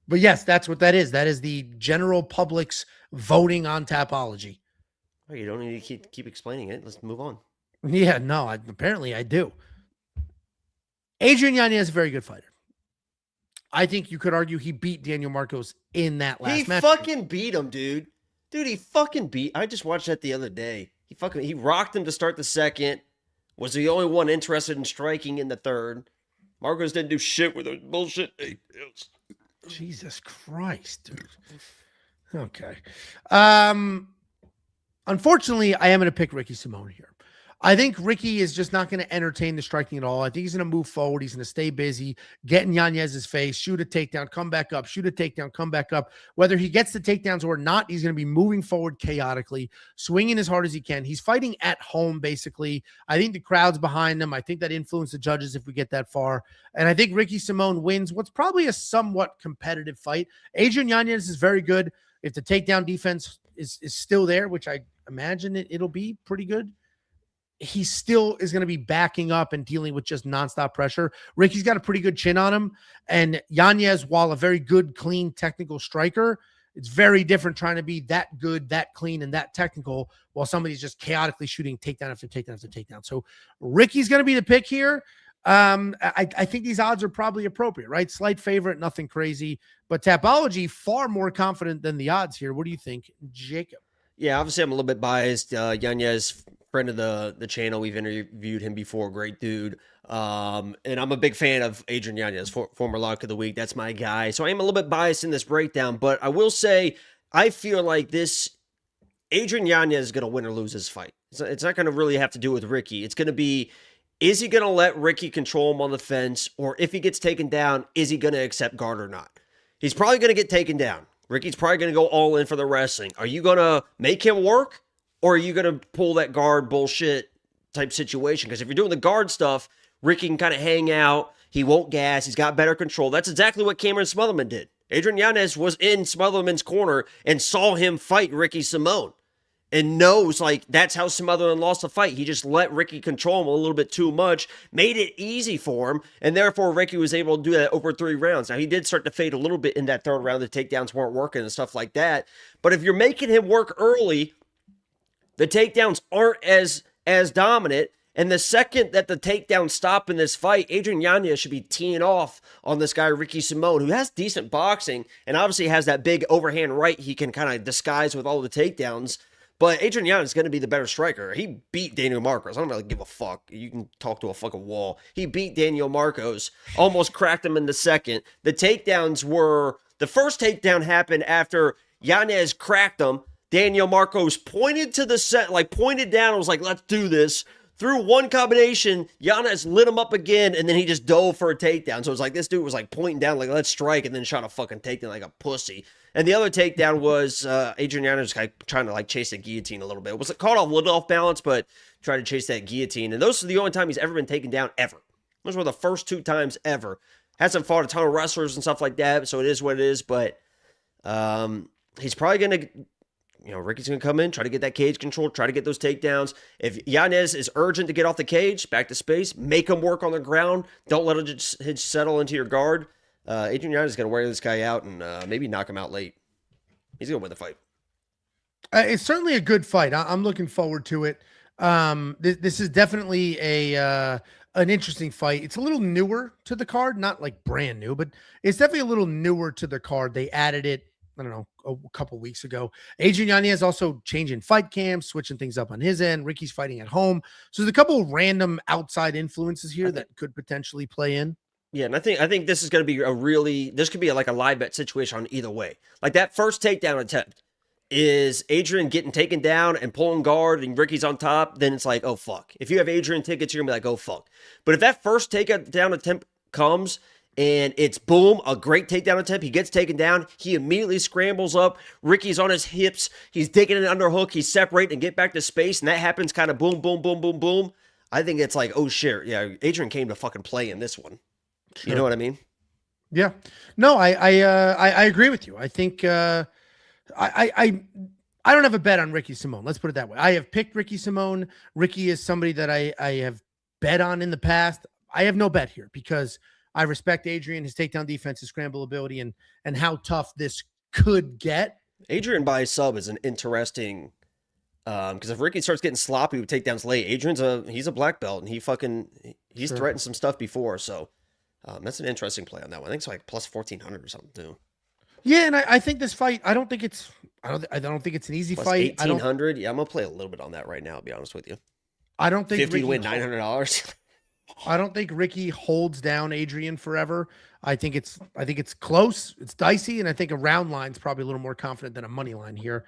Speaker 1: But yes, that's what that is. That is the general public's voting on Tapology.
Speaker 2: Oh, you don't need to keep explaining it. Let's move on.
Speaker 1: Yeah, no, apparently I do. Adrian Yanez is a very good fighter. I think you could argue he beat Daniel Marcos in that last match.
Speaker 2: He fucking beat him, dude. Dude, he fucking beat. I just watched that the other day. He rocked him to start the second. Was the only one interested in striking in the third. Marcos didn't do shit with those bullshit.
Speaker 1: Jesus Christ, dude. Okay. Unfortunately, I am going to pick Ricky Simón here. I think Ricky is just not going to entertain the striking at all. I think he's going to move forward. He's going to stay busy, get in Yanez's face, shoot a takedown, come back up, shoot a takedown, come back up. Whether he gets the takedowns or not, he's going to be moving forward chaotically, swinging as hard as he can. He's fighting at home, basically. I think the crowd's behind him. I think that influences the judges if we get that far. And I think Ricky Simón wins what's probably a somewhat competitive fight. Adrian Yanez is very good. If the takedown defense is still there, which I imagine it'll be pretty good, he still is going to be backing up and dealing with just nonstop pressure. Ricky's got a pretty good chin on him. And Yanez, while a very good, clean, technical striker, it's very different trying to be that good, that clean, and that technical while somebody's just chaotically shooting takedown after takedown after takedown. So Ricky's going to be the pick here. I think these odds are probably appropriate, right? Slight favorite, nothing crazy. But Tapology, far more confident than the odds here. What do you think, Jacob?
Speaker 2: Yeah, obviously I'm a little bit biased. Yanez, friend of the channel, we've interviewed him before, great dude. And I'm a big fan of Adrian Yanez, former Lock of the Week. That's my guy. So I am a little bit biased in this breakdown, but I will say I feel like this Adrian Yanez is going to win or lose this fight. It's not going to really have to do with Ricky. It's going to be, is he going to let Ricky control him on the fence? Or if he gets taken down, is he going to accept guard or not? He's probably going to get taken down. Ricky's probably going to go all in for the wrestling. Are you going to make him work? Or are you going to pull that guard bullshit type situation? Because if you're doing the guard stuff, Ricky can kind of hang out. He won't gas. He's got better control. That's exactly what Cameron Smotherman did. Adrian Yanez was in Smotherman's corner and saw him fight Ricky Simón and knows, like, that's how Smotherman lost the fight. He just let Ricky control him a little bit too much, made it easy for him, and therefore Ricky was able to do that over 3 rounds. Now, he did start to fade a little bit in that 3rd round. The takedowns weren't working and stuff like that. But if you're making him work early, the takedowns aren't as dominant. And the second that the takedowns stop in this fight, Adrian Yanez should be teeing off on this guy, Ricky Simón, who has decent boxing and obviously has that big overhand right he can kind of disguise with all the takedowns. But Adrian Yanez is going to be the better striker. He beat Daniel Marcos. I don't really give a fuck. You can talk to a fucking wall. He beat Daniel Marcos, almost cracked him in the second. The takedowns were, the first takedown happened after Yanez cracked him. Daniel Marcos pointed to the set, like pointed down and was like, let's do this. Through one combination, Yanez lit him up again, and then he just dove for a takedown. So it was like this dude was like pointing down, like, let's strike, and then shot a fucking takedown like a pussy. And the other takedown was Adrian Yanez trying to like chase the guillotine a little bit. It was caught off a little off balance, but tried to chase that guillotine. And those are the only time he's ever been taken down ever. Those were the first 2 times ever. Hasn't fought a ton of wrestlers and stuff like that, so it is what it is. But he's probably going to, Ricky's going to come in, try to get that cage control, try to get those takedowns. If Yanez is urgent to get off the cage, back to space, make him work on the ground. Don't let him just settle into your guard. Adrian Yanez is going to wear this guy out and maybe knock him out late. He's going to win the fight.
Speaker 1: It's certainly a good fight. I'm looking forward to it. This is definitely an interesting fight. It's a little newer to the card, not like brand new, but it's definitely a little newer to the card. They added it, I don't know, a couple weeks ago. Adrian Yanez also changing fight camps, switching things up on his end. Ricky's fighting at home. So there's a couple of random outside influences here that could potentially play in.
Speaker 2: Yeah, and I think this is going to be this could be like a live bet situation on either way. Like that first takedown attempt is Adrian getting taken down and pulling guard and Ricky's on top, then it's like, oh, fuck. If you have Adrian tickets, you're going to be like, oh, fuck. But if that first takedown attempt comes and it's boom, a great takedown attempt, he gets taken down, he immediately scrambles up, Ricky's on his hips, he's digging an underhook, he's separating and get back to space, and that happens kind of boom, boom, boom, boom, boom. I think it's like, oh, shit, yeah, Adrian came to fucking play in this one. Sure. You know what I mean?
Speaker 1: Yeah. No, I agree with you. I think I don't have a bet on Ricky Simón. Let's put it that way. I have picked Ricky Simón. Ricky is somebody that I have bet on in the past. I have no bet here because I respect Adrian, his takedown defense, his scramble ability, and how tough this could get.
Speaker 2: Adrian by sub is an interesting because if Ricky starts getting sloppy with takedowns late, he's a black belt and he's sure. Threatened some stuff before, so. That's an interesting play on that one. I think it's like plus 1,400 or something too.
Speaker 1: Yeah, and I think this fight, I don't think it's an easy
Speaker 2: plus
Speaker 1: fight.
Speaker 2: 1,800. Yeah, I'm gonna play a little bit on that right now. I'll be honest with you.
Speaker 1: I don't think
Speaker 2: 50 to win $900.
Speaker 1: I don't think Ricky holds down Adrian forever. I think it's close. It's dicey, and I think a round line's probably a little more confident than a money line here.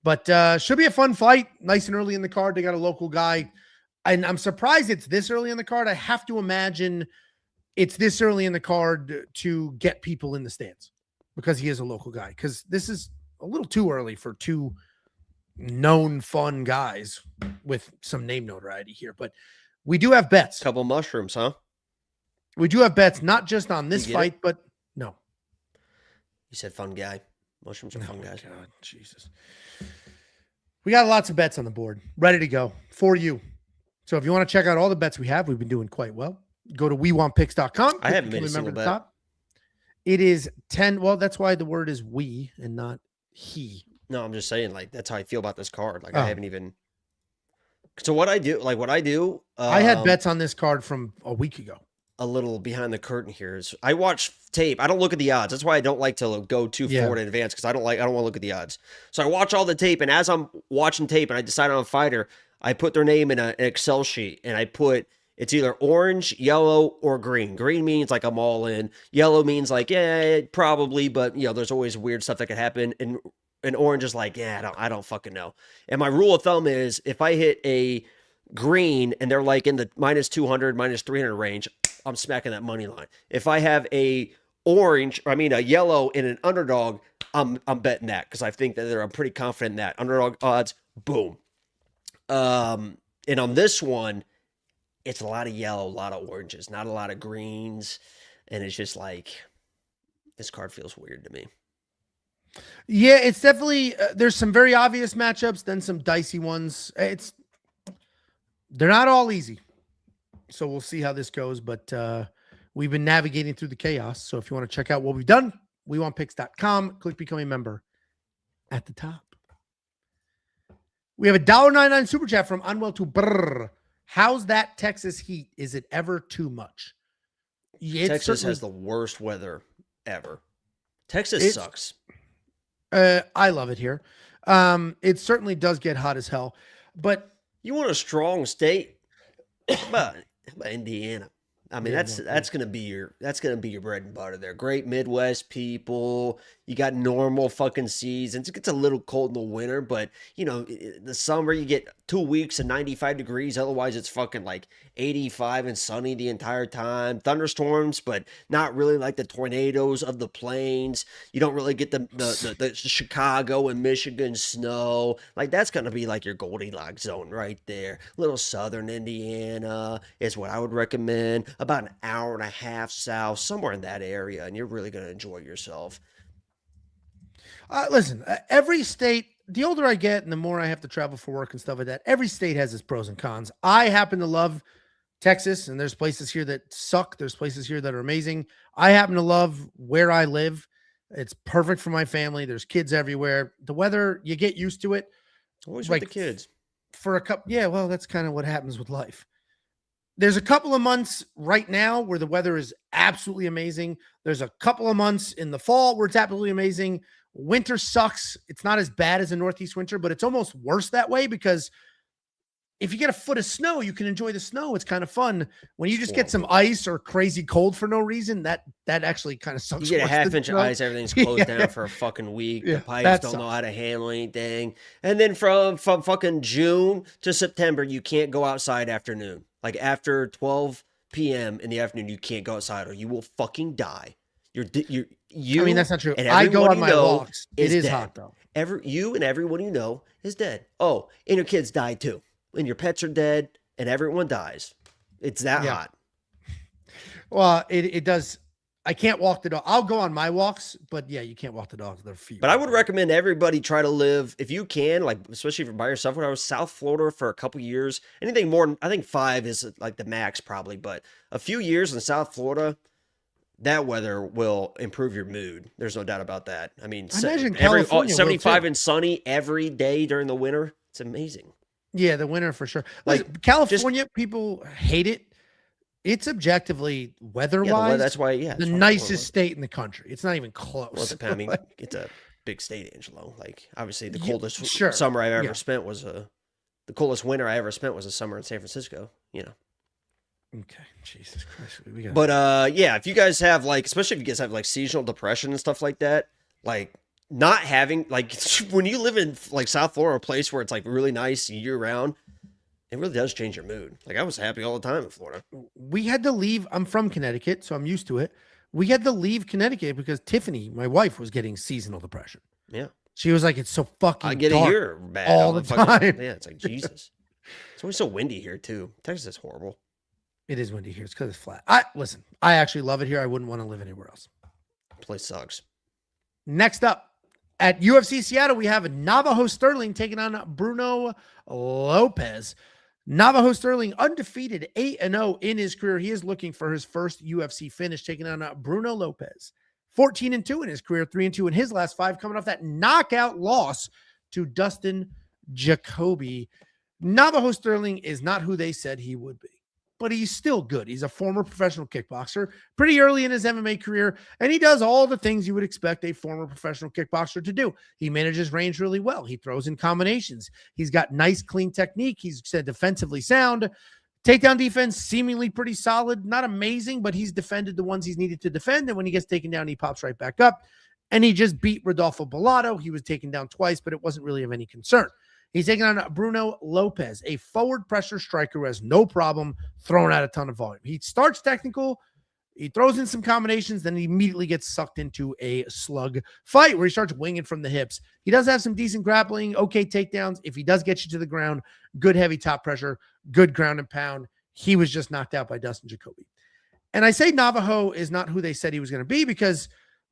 Speaker 1: But should be a fun fight. Nice and early in the card. They got a local guy and I'm surprised it's this early in the card. I have to imagine it's this early in the card to get people in the stands because he is a local guy. Because this is a little too early for two known fun guys with some name notoriety here. But we do have bets.
Speaker 2: Couple mushrooms, huh?
Speaker 1: We do have bets, not just on this fight, but no.
Speaker 2: You said fun guy. Mushrooms are fun guys.
Speaker 1: God, Jesus. We got lots of bets on the board, ready to go for you. So if you want to check out all the bets we have, we've been doing quite well. Go to wewantpicks.com.
Speaker 2: I haven't made a single bet.
Speaker 1: Top. It is 10. Well, that's why the word is we and not he.
Speaker 2: No, I'm just saying, like, that's how I feel about this card. Like, I haven't even. So what I do.
Speaker 1: I had bets on this card from a week ago.
Speaker 2: A little behind the curtain here is I watch tape. I don't look at the odds. That's why I don't like to go too forward in advance because I don't want to look at the odds. So I watch all the tape, and as I'm watching tape and I decide on a fighter, I put their name in an Excel sheet, and I put it's either orange, yellow, or green. Green means like I'm all in. Yellow means like probably, but there's always weird stuff that could happen. And orange is like I don't fucking know. And my rule of thumb is if I hit a green and they're like in the minus 200, minus 300 range, I'm smacking that money line. If I have a yellow in an underdog, I'm betting that because I think that I'm pretty confident in that. Underdog odds, boom. And on this one, it's a lot of yellow, a lot of oranges, not a lot of greens. And it's just like, this card feels weird to me.
Speaker 1: Yeah, it's definitely, there's some very obvious matchups, then some dicey ones. They're not all easy. So we'll see how this goes, but we've been navigating through the chaos. So if you want to check out what we've done, wewantpicks.com, click become a member at the top. We have a $1.99 super chat from ONeill to Brr. How's that Texas heat? Is it ever too much?
Speaker 2: Texas has the worst weather ever. Texas sucks.
Speaker 1: I love it here. It certainly does get hot as hell, but
Speaker 2: you want a strong state? How about Indiana? I mean, that's gonna be your bread and butter there. Great Midwest people. You got normal fucking seasons. It gets a little cold in the winter, but the summer you get 2 weeks of 95 degrees. Otherwise, it's fucking like 85 and sunny the entire time. Thunderstorms, but not really like the tornadoes of the plains. You don't really get the Chicago and Michigan snow. Like that's gonna be like your Goldilocks zone right there. Little southern Indiana is what I would recommend. About an hour and a half south, somewhere in that area, and you're really gonna enjoy yourself.
Speaker 1: Listen, every state, the older I get and the more I have to travel for work and stuff like that, every state has its pros and cons. I happen to love Texas, and there's places here that suck. There's places here that are amazing. I happen to love where I live. It's perfect for my family. There's kids everywhere. The weather, you get used to it.
Speaker 2: Always with the kids.
Speaker 1: For a couple, well, that's kind of what happens with life. There's a couple of months right now where the weather is absolutely amazing. There's a couple of months in the fall where it's absolutely amazing. Winter sucks. It's not as bad as a Northeast winter, but it's almost worse that way because if you get a foot of snow, you can enjoy the snow. It's kind of fun. When you just get some ice or crazy cold for no reason, that actually kind of sucks.
Speaker 2: You get a half-inch of ice, everything's closed down for a fucking week. The pipes don't know how to handle anything. And then from fucking June to September, you can't go outside afternoon. Like after 12 p.m. in the afternoon, you can't go outside or you will fucking die. I
Speaker 1: mean, that's not true. I go on my walks. It is hot though.
Speaker 2: You and everyone you know is dead. Oh, and your kids die too. And your pets are dead and everyone dies. It's that hot.
Speaker 1: Well, it does. I can't walk the dog. I'll go on my walks, but you can't walk the dogs with their feet.
Speaker 2: But I would recommend everybody try to live, if you can, like, especially if you're by yourself. When I was South Florida for a couple years, anything more, I think 5 is like the max probably, but a few years in South Florida, that weather will improve your mood. There's no doubt about that. I mean,
Speaker 1: I imagine California
Speaker 2: 75 and sunny every day during the winter. It's amazing.
Speaker 1: Yeah, the winter for sure. Like California, people hate it. It's objectively weather-wise.
Speaker 2: That's why,
Speaker 1: the nicest state in the country. It's not even close.
Speaker 2: Well, I mean, it's a big state, Angelo. Like, obviously, the coldest summer I've ever spent was the coldest winter I ever spent was a summer in San Francisco.
Speaker 1: Okay, Jesus Christ.
Speaker 2: But if you guys have especially if you guys have seasonal depression and stuff like that, not having when you live in South Florida, a place where it's really nice year round. It really does change your mood. Like, I was happy all the time in Florida.
Speaker 1: We had to leave. I'm from Connecticut, so I'm used to it. We had to leave Connecticut because Tiffany, my wife, was getting seasonal depression.
Speaker 2: Yeah.
Speaker 1: She was like, it's so fucking
Speaker 2: I get it here bad
Speaker 1: all the time.
Speaker 2: Yeah, it's like, Jesus. It's always so windy here, too. Texas is horrible.
Speaker 1: It is windy here. It's because it's flat. Listen, I actually love it here. I wouldn't want to live anywhere else.
Speaker 2: Place sucks.
Speaker 1: Next up, at UFC Seattle, we have Navajo Stirling taking on Bruno Lopes. Navajo Stirling undefeated 8-0 in his career. He is looking for his first UFC finish, taking on Bruno Lopes. 14-2 in his career, 3-2 in his last 5, coming off that knockout loss to Dustin Jacoby. Navajo Stirling is not who they said he would be, but he's still good. He's a former professional kickboxer, pretty early in his MMA career, and he does all the things you would expect a former professional kickboxer to do. He manages range really well. He throws in combinations. He's got nice, clean technique. He's defensively sound. Takedown defense, seemingly pretty solid. Not amazing, but he's defended the ones he's needed to defend, and when he gets taken down, he pops right back up. And he just beat Rodolfo Bellato. He was taken down twice, but it wasn't really of any concern. He's taking on Bruno Lopes, a forward pressure striker who has no problem throwing out a ton of volume. He starts technical, he throws in some combinations, then he immediately gets sucked into a slug fight where he starts winging from the hips. He does have some decent grappling, okay takedowns. If he does get you to the ground, good heavy top pressure, good ground and pound. He was just knocked out by Dustin Jacoby. And I say Navajo is not who they said he was going to be because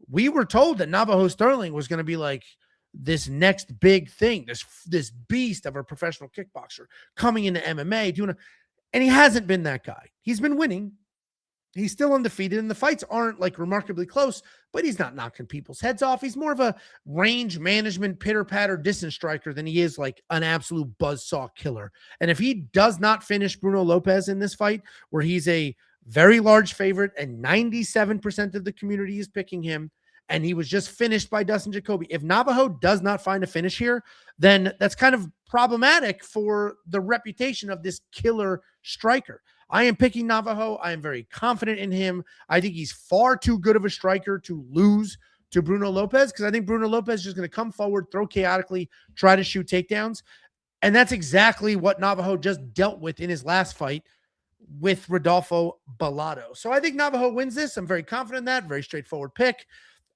Speaker 1: we were told that Navajo Stirling was going to be like this next big thing, this beast of a professional kickboxer coming into MMA, and he hasn't been that guy. He's been winning. He's still undefeated, and the fights aren't like remarkably close, but he's not knocking people's heads off. He's more of a range management, pitter-patter distance striker than he is like an absolute buzzsaw killer. And if he does not finish Bruno Lopes in this fight, where he's a very large favorite and 97% of the community is picking him, and he was just finished by Dustin Jacoby. If Navajo does not find a finish here, then that's kind of problematic for the reputation of this killer striker. I am picking Navajo. I am very confident in him. I think he's far too good of a striker to lose to Bruno Lopes because I think Bruno Lopes is just going to come forward, throw chaotically, try to shoot takedowns. And that's exactly what Navajo just dealt with in his last fight with Rodolfo Bellato. So I think Navajo wins this. I'm very confident in that. Very straightforward pick.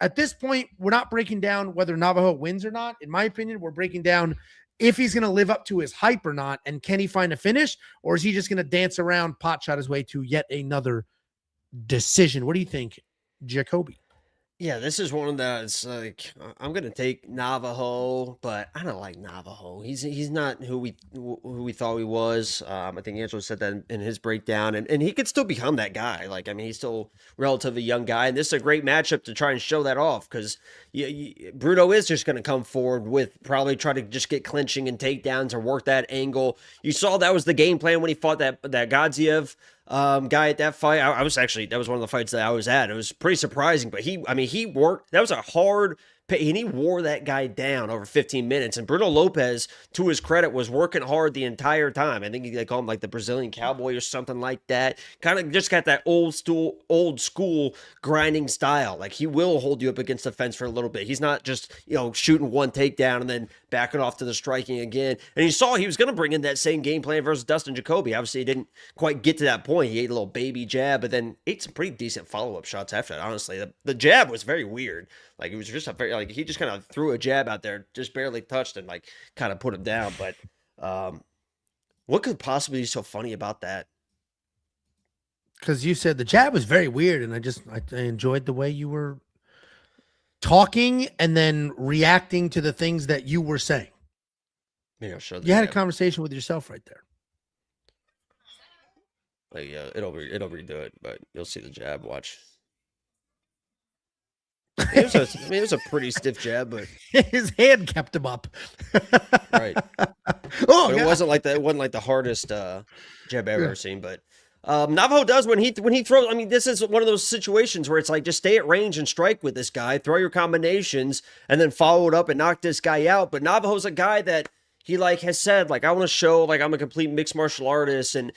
Speaker 1: At this point, we're not breaking down whether Navajo wins or not. In my opinion, we're breaking down if he's going to live up to his hype or not, and can he find a finish, or is he just going to dance around, pot shot his way to yet another decision? What do you think, Jacoby?
Speaker 2: Yeah, this is one of those, like, I'm going to take Navajo, but I don't like Navajo. He's not who we thought he was. I think Angelo said that in his breakdown, and he could still become that guy. Like, I mean, he's still relatively young guy, and this is a great matchup to try and show that off, because Bruno is just going to come forward with probably try to just get clinching and takedowns or work that angle. You saw that was the game plan when he fought that Gadziev guy at that fight. I was actually, that was one of the fights that I was at. It was pretty surprising, but he worked. That was a hard pay, and he wore that guy down over 15 minutes. And Bruno Lopes, to his credit, was working hard the entire time. I think they call him like the Brazilian cowboy or something like that. Kind of just got that old school grinding style. Like, he will hold you up against the fence for a little bit. He's not just, shooting one takedown and then backing off to the striking again. And you saw he was going to bring in that same game plan versus Dustin Jacoby. Obviously, he didn't quite get to that point. He ate a little baby jab, but then ate some pretty decent follow-up shots after that, honestly. The jab was very weird. Like, it was just he just kind of threw a jab out there, just barely touched and, like, kind of put him down. But what could possibly be so funny about that?
Speaker 1: Because you said the jab was very weird, and I enjoyed the way you were talking and then reacting to the things that you were saying.
Speaker 2: Yeah, sure.
Speaker 1: You had a conversation with yourself right there.
Speaker 2: Like, yeah, it'll redo it, but you'll see the jab. Watch. It was a pretty stiff jab, but
Speaker 1: his hand kept him up.
Speaker 2: Right. It wasn't like the hardest jab I've ever seen, but Navajo does when he throws. I mean, this is one of those situations where it's like, just stay at range and strike with this guy, throw your combinations, and then follow it up and knock this guy out. But Navajo's a guy that he has said, I want to show I'm a complete mixed martial artist, and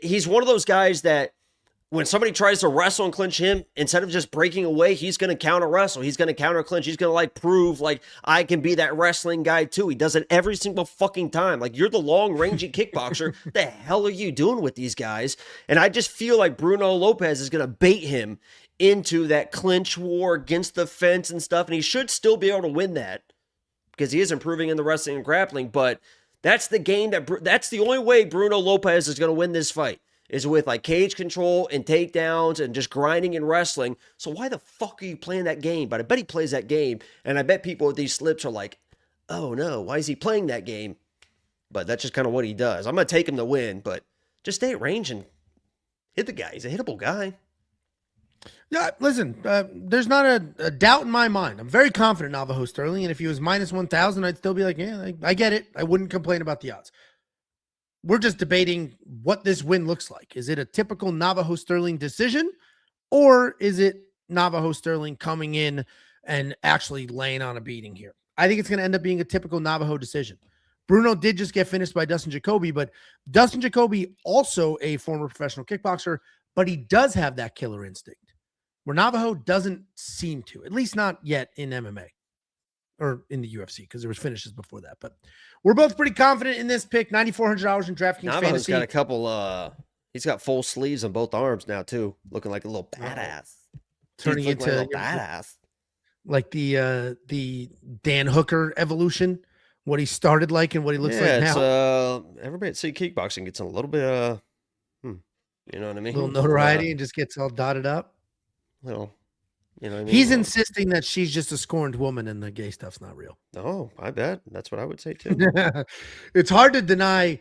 Speaker 2: he's one of those guys that when somebody tries to wrestle and clinch him, instead of just breaking away, he's going to counter wrestle. He's going to counter clinch. He's going to like prove like I can be that wrestling guy too. He does it every single fucking time. Like you're the long rangey kickboxer. The hell are you doing with these guys? And I just feel like Bruno Lopes is going to bait him into that clinch war against the fence and stuff. And he should still be able to win that because he is improving in the wrestling and grappling. But that's the game that's the only way Bruno Lopes is going to win this fight. Is with like cage control and takedowns and just grinding and wrestling. So why the fuck are you playing that game? But I bet he plays that game. And I bet people with these slips are like, oh no, why is he playing that game? But that's just kind of what he does. I'm going to take him to win, but just stay at range and hit the guy. He's a hittable guy.
Speaker 1: Yeah, listen, there's not a doubt in my mind. I'm very confident in Navajo Stirling. And if he was minus 1,000, I'd still be like, yeah, I get it. I wouldn't complain about the odds. We're just debating what this win looks like. Is it a typical Navajo Stirling decision, or is it Navajo Stirling coming in and actually laying on a beating here? I think it's going to end up being a typical Navajo decision. Bruno did just get finished by Dustin Jacoby, but Dustin Jacoby, also a former professional kickboxer, but he does have that killer instinct where Navajo doesn't seem to, at least not yet in MMA. Or in the UFC, because there was finishes before that. But we're both pretty confident in this pick. $9,400 in DraftKings
Speaker 2: Navajo's
Speaker 1: Fantasy.
Speaker 2: got a couple, he's got full sleeves on both arms now, too. Looking like a little badass.
Speaker 1: Turning into
Speaker 2: like a little badass.
Speaker 1: Like the Dan Hooker evolution. What he started like and what he looks like now.
Speaker 2: Everybody at City Kickboxing gets a little bit, you know what I mean?
Speaker 1: A little notoriety and just gets all dotted up.
Speaker 2: Little. You know what I mean?
Speaker 1: He's insisting that she's just a scorned woman and the gay stuff's not real.
Speaker 2: Oh, I bet. That's what I would say too.
Speaker 1: It's hard to deny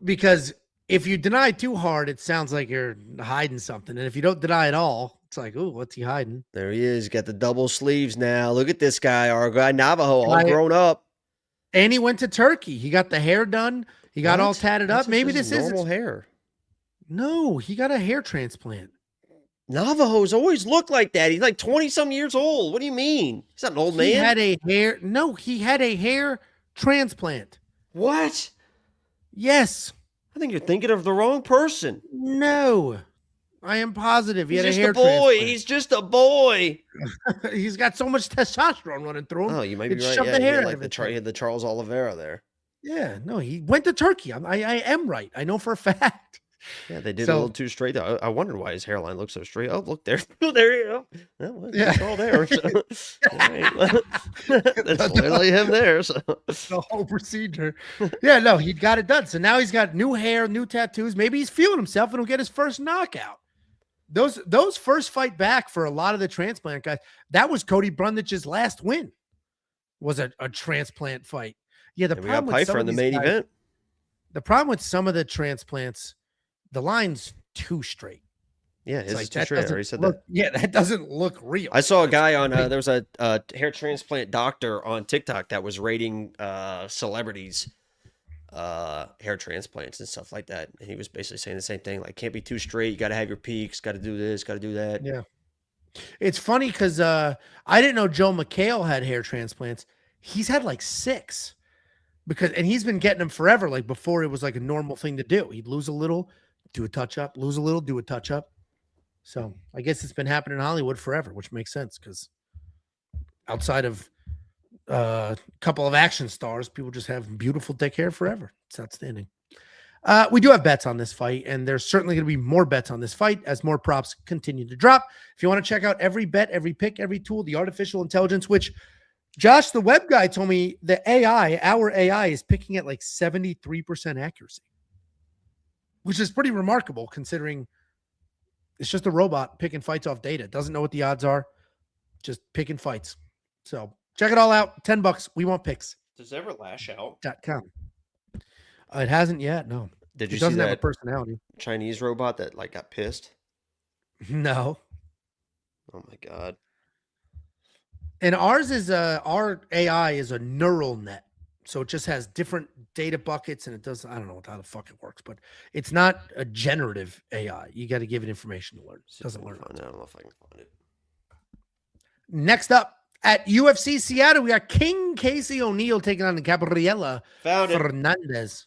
Speaker 1: because if you deny too hard, it sounds like you're hiding something. And if you don't deny at all, it's like, oh, what's he hiding?
Speaker 2: There he is. Got the double sleeves now. Look at this guy, our guy Navajo, all grown up.
Speaker 1: And he went to Turkey. He got the hair done. He got all tatted up. Maybe this is
Speaker 2: normal hair.
Speaker 1: No, he got a hair transplant.
Speaker 2: Navajos always look like that. He's like 20-some years old. What do you mean? He's not an old man.
Speaker 1: He had a hair transplant.
Speaker 2: What?
Speaker 1: Yes.
Speaker 2: I think you're thinking of the wrong person.
Speaker 1: No. I am positive he had a hair
Speaker 2: transplant. He's just a boy.
Speaker 1: He's got so much testosterone running through him.
Speaker 2: Oh, you might be right.
Speaker 1: Shoved the hair
Speaker 2: like the Charles Oliveira there.
Speaker 1: Yeah, no, he went to Turkey. I am right. I know for a fact.
Speaker 2: Yeah, they did a little too straight. I wondered why his hairline looked so straight. Oh, look there. There you go. Well, it's all there. So. That's literally him there. So.
Speaker 1: The whole procedure. Yeah, no, he got it done. So now he's got new hair, new tattoos. Maybe he's feeling himself and he'll get his first knockout. Those first fight back for a lot of the transplant guys, that was Cody Brundich's last win, was a transplant fight. Yeah, the problem with
Speaker 2: Pyfer in the main event.
Speaker 1: The problem with some of the transplants, the line's too straight.
Speaker 2: Yeah, it's like, too straight. I already said that.
Speaker 1: Yeah, that doesn't look real.
Speaker 2: I saw a guy on there was a hair transplant doctor on TikTok that was rating celebrities hair transplants and stuff like that, and he was basically saying the same thing, like, can't be too straight, you got to have your peaks, got to do this, got to do that.
Speaker 1: Yeah, it's funny because I didn't know Joe McHale had hair transplants. He's had like 6 and he's been getting them forever. Like before, it was like a normal thing to do. He'd lose a little, do a touch up, lose a little, do a touch up. So I guess it's been happening in Hollywood forever, which makes sense because outside of a couple of action stars, people just have beautiful thick hair forever. It's outstanding. We do have bets on this fight, and there's certainly going to be more bets on this fight as more props continue to drop. If you want to check out every bet, every pick, every tool, the artificial intelligence, which Josh, the web guy, told me the our AI is picking at like 73% accuracy, which is pretty remarkable considering it's just a robot picking fights off data. Doesn't know what the odds are, just picking fights. So check it all out. $10. We want picks.
Speaker 2: Does it ever lash out?
Speaker 1: .com. It hasn't yet. No.
Speaker 2: Did you
Speaker 1: see
Speaker 2: doesn't
Speaker 1: that
Speaker 2: have a
Speaker 1: personality?
Speaker 2: Chinese robot that like got pissed?
Speaker 1: No.
Speaker 2: Oh my God.
Speaker 1: And ours is our AI is a neural net. So it just has different data buckets and it does, I don't know how the fuck it works, but it's not a generative AI. You got to give it information to learn. It doesn't learn.
Speaker 2: I don't know if I can find it.
Speaker 1: Next up at UFC Seattle, we got King Casey ONeill taking on the Gabriella Fernandes.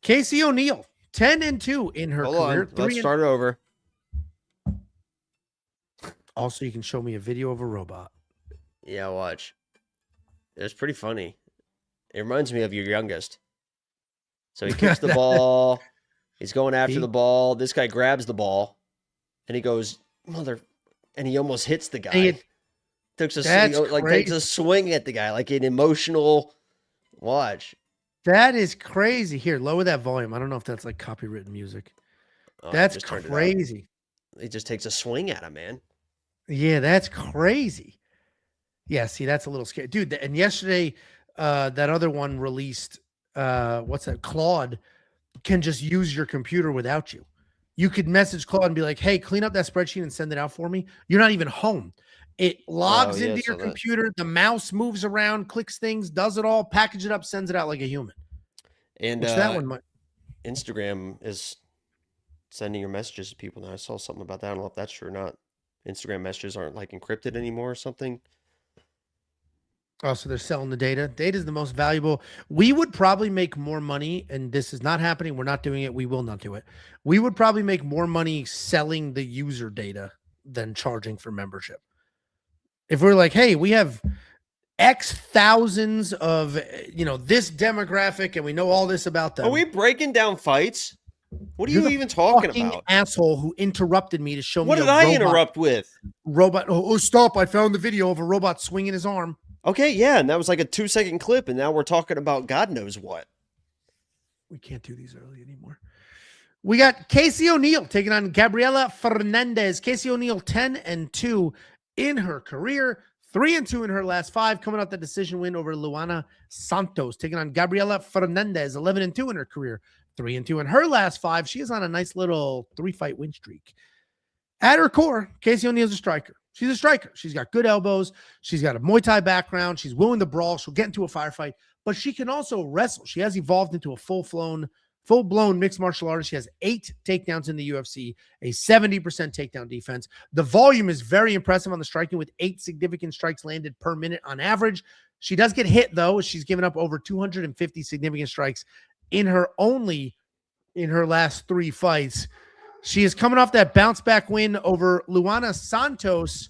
Speaker 1: Casey ONeill, 10-2 in her career.
Speaker 2: Let's start over.
Speaker 1: Also, you can show me a video of a robot.
Speaker 2: Yeah, watch. It's pretty funny. It reminds me of your youngest. So he kicks the ball. He's going after the ball. This guy grabs the ball, and he goes, and he almost hits the guy. Takes a swing at the guy, like an emotional watch.
Speaker 1: That is crazy. Here, lower that volume. I don't know if that's like copywritten music. That's crazy.
Speaker 2: He just takes a swing at him, man.
Speaker 1: Yeah, that's crazy. Yeah, see, that's a little scary. Dude, and yesterday, that other one released, what's that? Claude can just use your computer without you. You could message Claude and be like, hey, clean up that spreadsheet and send it out for me. You're not even home. It logs into your computer. The mouse moves around, clicks things, does it all, package it up, sends it out like a human.
Speaker 2: And
Speaker 1: that one might...
Speaker 2: Instagram is sending your messages to people now. I saw something about that. I don't know if that's true or not. Instagram messages aren't like encrypted anymore or something.
Speaker 1: Oh, so they're selling the data. Data is the most valuable. We would probably make more money, and this is not happening. We're not doing it. We will not do it. We would probably make more money selling the user data than charging for membership. If we're like, hey, we have X thousands of, this demographic, and we know all this about them.
Speaker 2: Are we breaking down fights? What are you even talking about?
Speaker 1: Asshole who interrupted me to show me.
Speaker 2: What did I interrupt with?
Speaker 1: Robot. Oh, stop. I found the video of a robot swinging his arm.
Speaker 2: Okay, yeah, and that was like a 2-second clip, and now we're talking about God knows what.
Speaker 1: We can't do these early anymore. We got Casey ONeill taking on Gabriella Fernandes. Casey ONeill 10-2 in her career, 3-2 in her last 5, coming out the decision win over Luana Santos, taking on Gabriella Fernandes, 11-2 in her career, 3-2 in her last 5. She is on a nice little 3-fight win streak. At her core, Casey ONeill is a striker. She's a striker. She's got good elbows. She's got a Muay Thai background. She's willing to brawl. She'll get into a firefight, but she can also wrestle. She has evolved into a full-blown mixed martial artist. She has 8 takedowns in the UFC, a 70% takedown defense. The volume is very impressive on the striking with 8 significant strikes landed per minute on average. She does get hit, though. She's given up over 250 significant strikes in her last 3 fights. She is coming off that bounce back win over Luana Santos,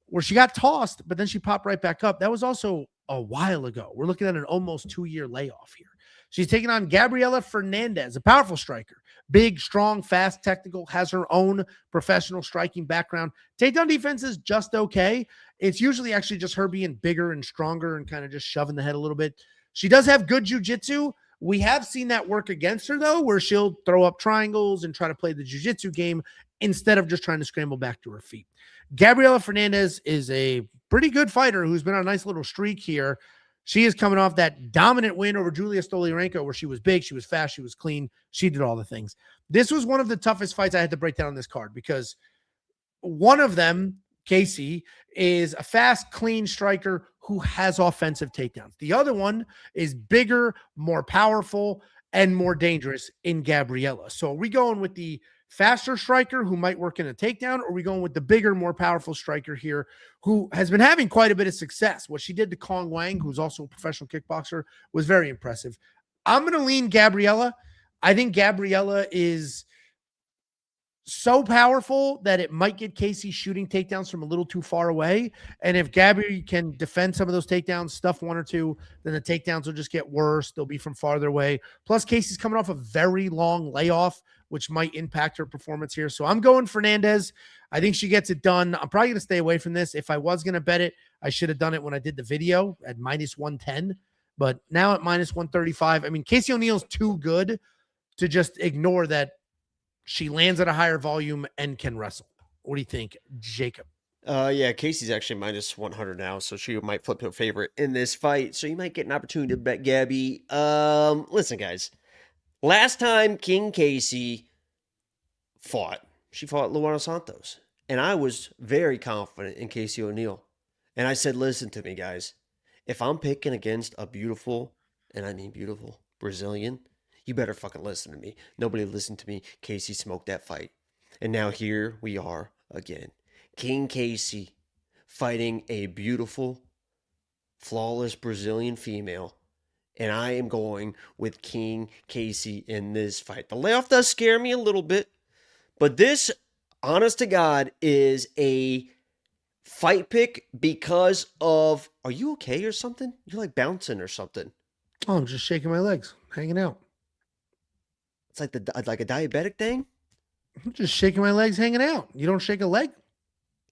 Speaker 1: where she got tossed, but then she popped right back up. That was also a while ago. We're looking at an almost 2-year layoff here. She's taking on Gabriella Fernandes, a powerful striker. Big, strong, fast, technical, has her own professional striking background. Takedown defense is just okay. It's usually actually just her being bigger and stronger and kind of just shoving the head a little bit. She does have good jiu-jitsu. We have seen that work against her, though, where she'll throw up triangles and try to play the jiu-jitsu game instead of just trying to scramble back to her feet. Gabriella Fernandes is a pretty good fighter who's been on a nice little streak here. She is coming off that dominant win over Julia Stoliarenko, where she was big, she was fast, she was clean, she did all the things. This was one of the toughest fights I had to break down on this card because one of them, Casey, is a fast, clean striker who has offensive takedowns. The other one is bigger, more powerful, and more dangerous in Gabriella. So are we going with the faster striker who might work in a takedown, or are we going with the bigger, more powerful striker here who has been having quite a bit of success? What she did to Kong Wang, who's also a professional kickboxer, was very impressive. I'm going to lean Gabriella. I think Gabriella is so powerful that it might get Casey shooting takedowns from a little too far away. And if Gabby can defend some of those takedowns, stuff 1 or 2, then the takedowns will just get worse. They'll be from farther away. Plus, Casey's coming off a very long layoff, which might impact her performance here. So I'm going Fernandes. I think she gets it done. I'm probably going to stay away from this. If I was going to bet it, I should have done it when I did the video at -110. But now at -135, I mean, Casey ONeill's too good to just ignore that she lands at a higher volume and can wrestle. What do you think, Jacob?
Speaker 2: Yeah, Casey's actually -100 now, so she might flip to a favorite in this fight. So you might get an opportunity to bet Gabby. Listen, guys. Last time King Casey fought, she fought Luana Santos. And I was very confident in Casey ONeill. And I said, listen to me, guys. If I'm picking against a beautiful, and I mean beautiful, Brazilian, you better fucking listen to me. Nobody listened to me. Casey smoked that fight. And now here we are again. King Casey fighting a beautiful, flawless Brazilian female. And I am going with King Casey in this fight. The layoff does scare me a little bit. But this, honest to God, is a fight pick because of, are you okay or something? You're like bouncing or something.
Speaker 1: Oh, I'm just shaking my legs, hanging out.
Speaker 2: It's like a diabetic thing.
Speaker 1: I'm just shaking my legs, hanging out. You don't shake a leg?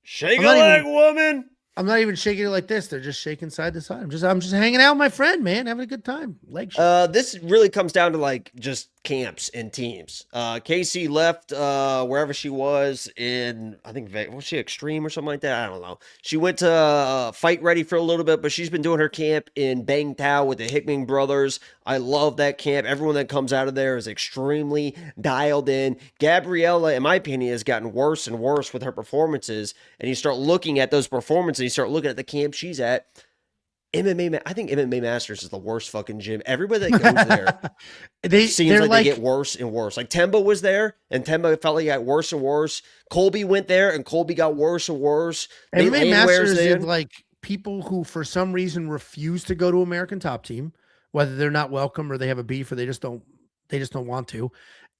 Speaker 2: Shake a leg, woman.
Speaker 1: I'm not even shaking it like this. They're just shaking side to side. I'm just hanging out with my friend, man, having a good time. Leg shake.
Speaker 2: This really comes down to like just camps and teams. Casey left wherever she was in, I think, was she Extreme or something like that? I don't know. She went to Fight Ready for a little bit, but she's been doing her camp in Bang Tao with the Hickman brothers. I love that camp. Everyone that comes out of there is extremely dialed in. Gabriella, in my opinion, has gotten worse and worse with her performances. And you start looking at those performances, you start looking at the camp she's at. I think MMA Masters is the worst fucking gym. Everybody that goes there seems like they get worse and worse. Like Temba was there, and Temba felt like he got worse and worse. Colby went there, and Colby got worse and worse.
Speaker 1: MMA Masters is like people who, for some reason, refuse to go to American Top Team, whether they're not welcome or they have a beef or they just don't want to,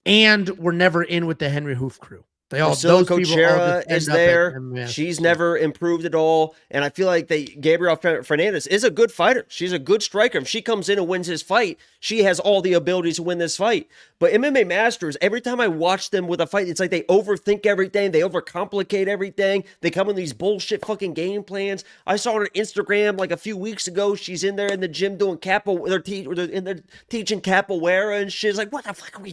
Speaker 1: and we're never in with the Henry Hoof crew. Those
Speaker 2: Coachera is there. She's never improved at all. And I feel like Gabrielle Fernandes is a good fighter. She's a good striker. If she comes in and wins his fight, she has all the abilities to win this fight. But MMA Masters, every time I watch them with a fight, it's like they overthink everything. They overcomplicate everything. They come in these bullshit fucking game plans. I saw her on Instagram like a few weeks ago. She's in there in the gym doing they're teaching capoeira and shit. It's like, what the fuck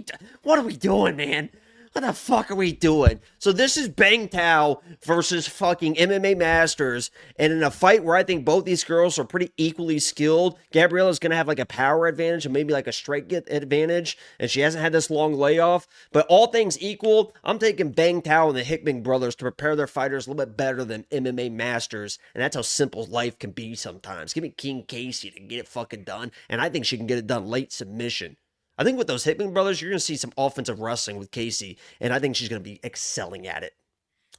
Speaker 2: what are we doing, man? What the fuck are we doing? So this is Bang Tao versus fucking MMA Masters. And in a fight where I think both these girls are pretty equally skilled, Gabriella's going to have like a power advantage and maybe like a strike advantage. And she hasn't had this long layoff. But all things equal, I'm taking Bang Tao and the Hickman brothers to prepare their fighters a little bit better than MMA Masters. And that's how simple life can be sometimes. Give me King Casey to get it fucking done. And I think she can get it done late submission. I think with those Hickman brothers, you're going to see some offensive wrestling with Casey, and I think she's going to be excelling at it.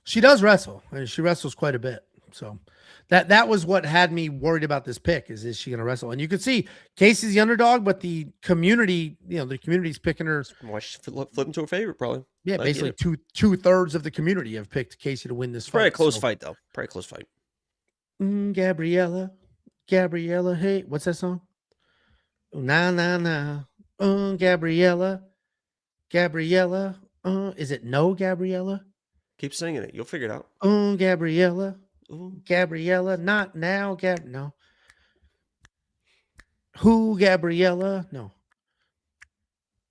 Speaker 1: She does wrestle, and she wrestles quite a bit. So that was what had me worried about this pick, is she going to wrestle? And you can see Casey's the underdog, but the community, the community's picking her.
Speaker 2: Why she flip into a favorite, probably.
Speaker 1: Yeah, basically two-thirds of the community have picked Casey to win this fight.
Speaker 2: Probably a close fight, though. Probably a close fight.
Speaker 1: Gabriella, hey, what's that song? Nah. Gabriella, is it no Gabriella?
Speaker 2: Keep singing it. You'll figure it out.
Speaker 1: Gabriella, Gabriella, not now, no. Who, Gabriella? No.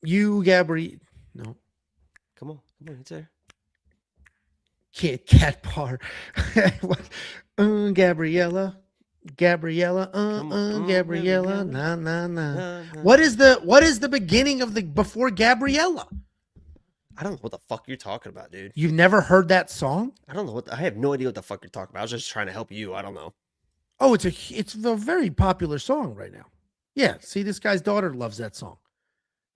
Speaker 1: You, Gabriella? No.
Speaker 2: Come on, it's there.
Speaker 1: Cat bar. Gabriella. Gabriella, nah. What is the beginning of the before Gabriella?
Speaker 2: I don't know what the fuck you're talking about, dude.
Speaker 1: You've never heard that song?
Speaker 2: I don't know I have no idea what the fuck you're talking about. I was just trying to help you. I don't know.
Speaker 1: Oh, it's a very popular song right now. Yeah, see, this guy's daughter loves that song.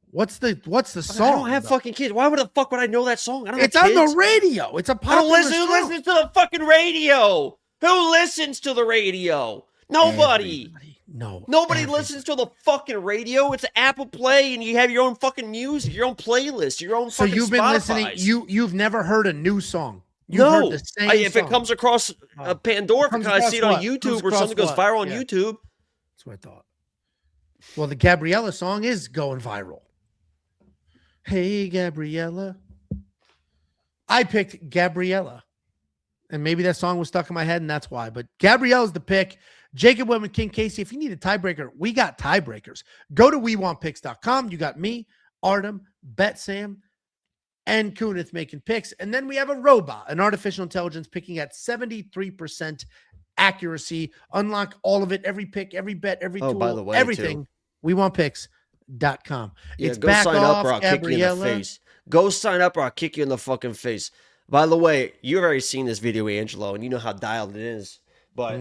Speaker 1: What's the song?
Speaker 2: I don't have fucking kids. Why would the fuck would I know that song?
Speaker 1: It's on the radio. It's a popular song.
Speaker 2: Who listens to the fucking radio? Who listens to the radio? Nobody. Nobody listens to the fucking radio. It's Apple Play, and you have your own fucking music, your own playlist, your own fucking Spotify. So you've been listening.
Speaker 1: You've never heard a new song. You've heard the same
Speaker 2: if
Speaker 1: song.
Speaker 2: It comes across Pandora, because I see it on YouTube or something goes viral on YouTube.
Speaker 1: That's what I thought. Well, the Gabriella song is going viral. Hey, Gabriella. I picked Gabriella. And maybe that song was stuck in my head, and that's why. But Gabriella's the pick. Jacob went with King Casey. If you need a tiebreaker, we got tiebreakers. Go to WeWantPicks.com. You got me, Artem, Bet Sam, and Kunith making picks. And then we have a robot, an artificial intelligence, picking at 73% accuracy. Unlock all of it, every pick, every bet, every tool,
Speaker 2: by the way,
Speaker 1: everything. WeWantPicks.com.
Speaker 2: Yeah,
Speaker 1: it's
Speaker 2: go
Speaker 1: back
Speaker 2: sign
Speaker 1: off,
Speaker 2: up or I'll
Speaker 1: Gabriella.
Speaker 2: kick you in the face. Go sign up or I'll kick you in the fucking face. By the way, you've already seen this video, Angelo, and you know how dialed it is. But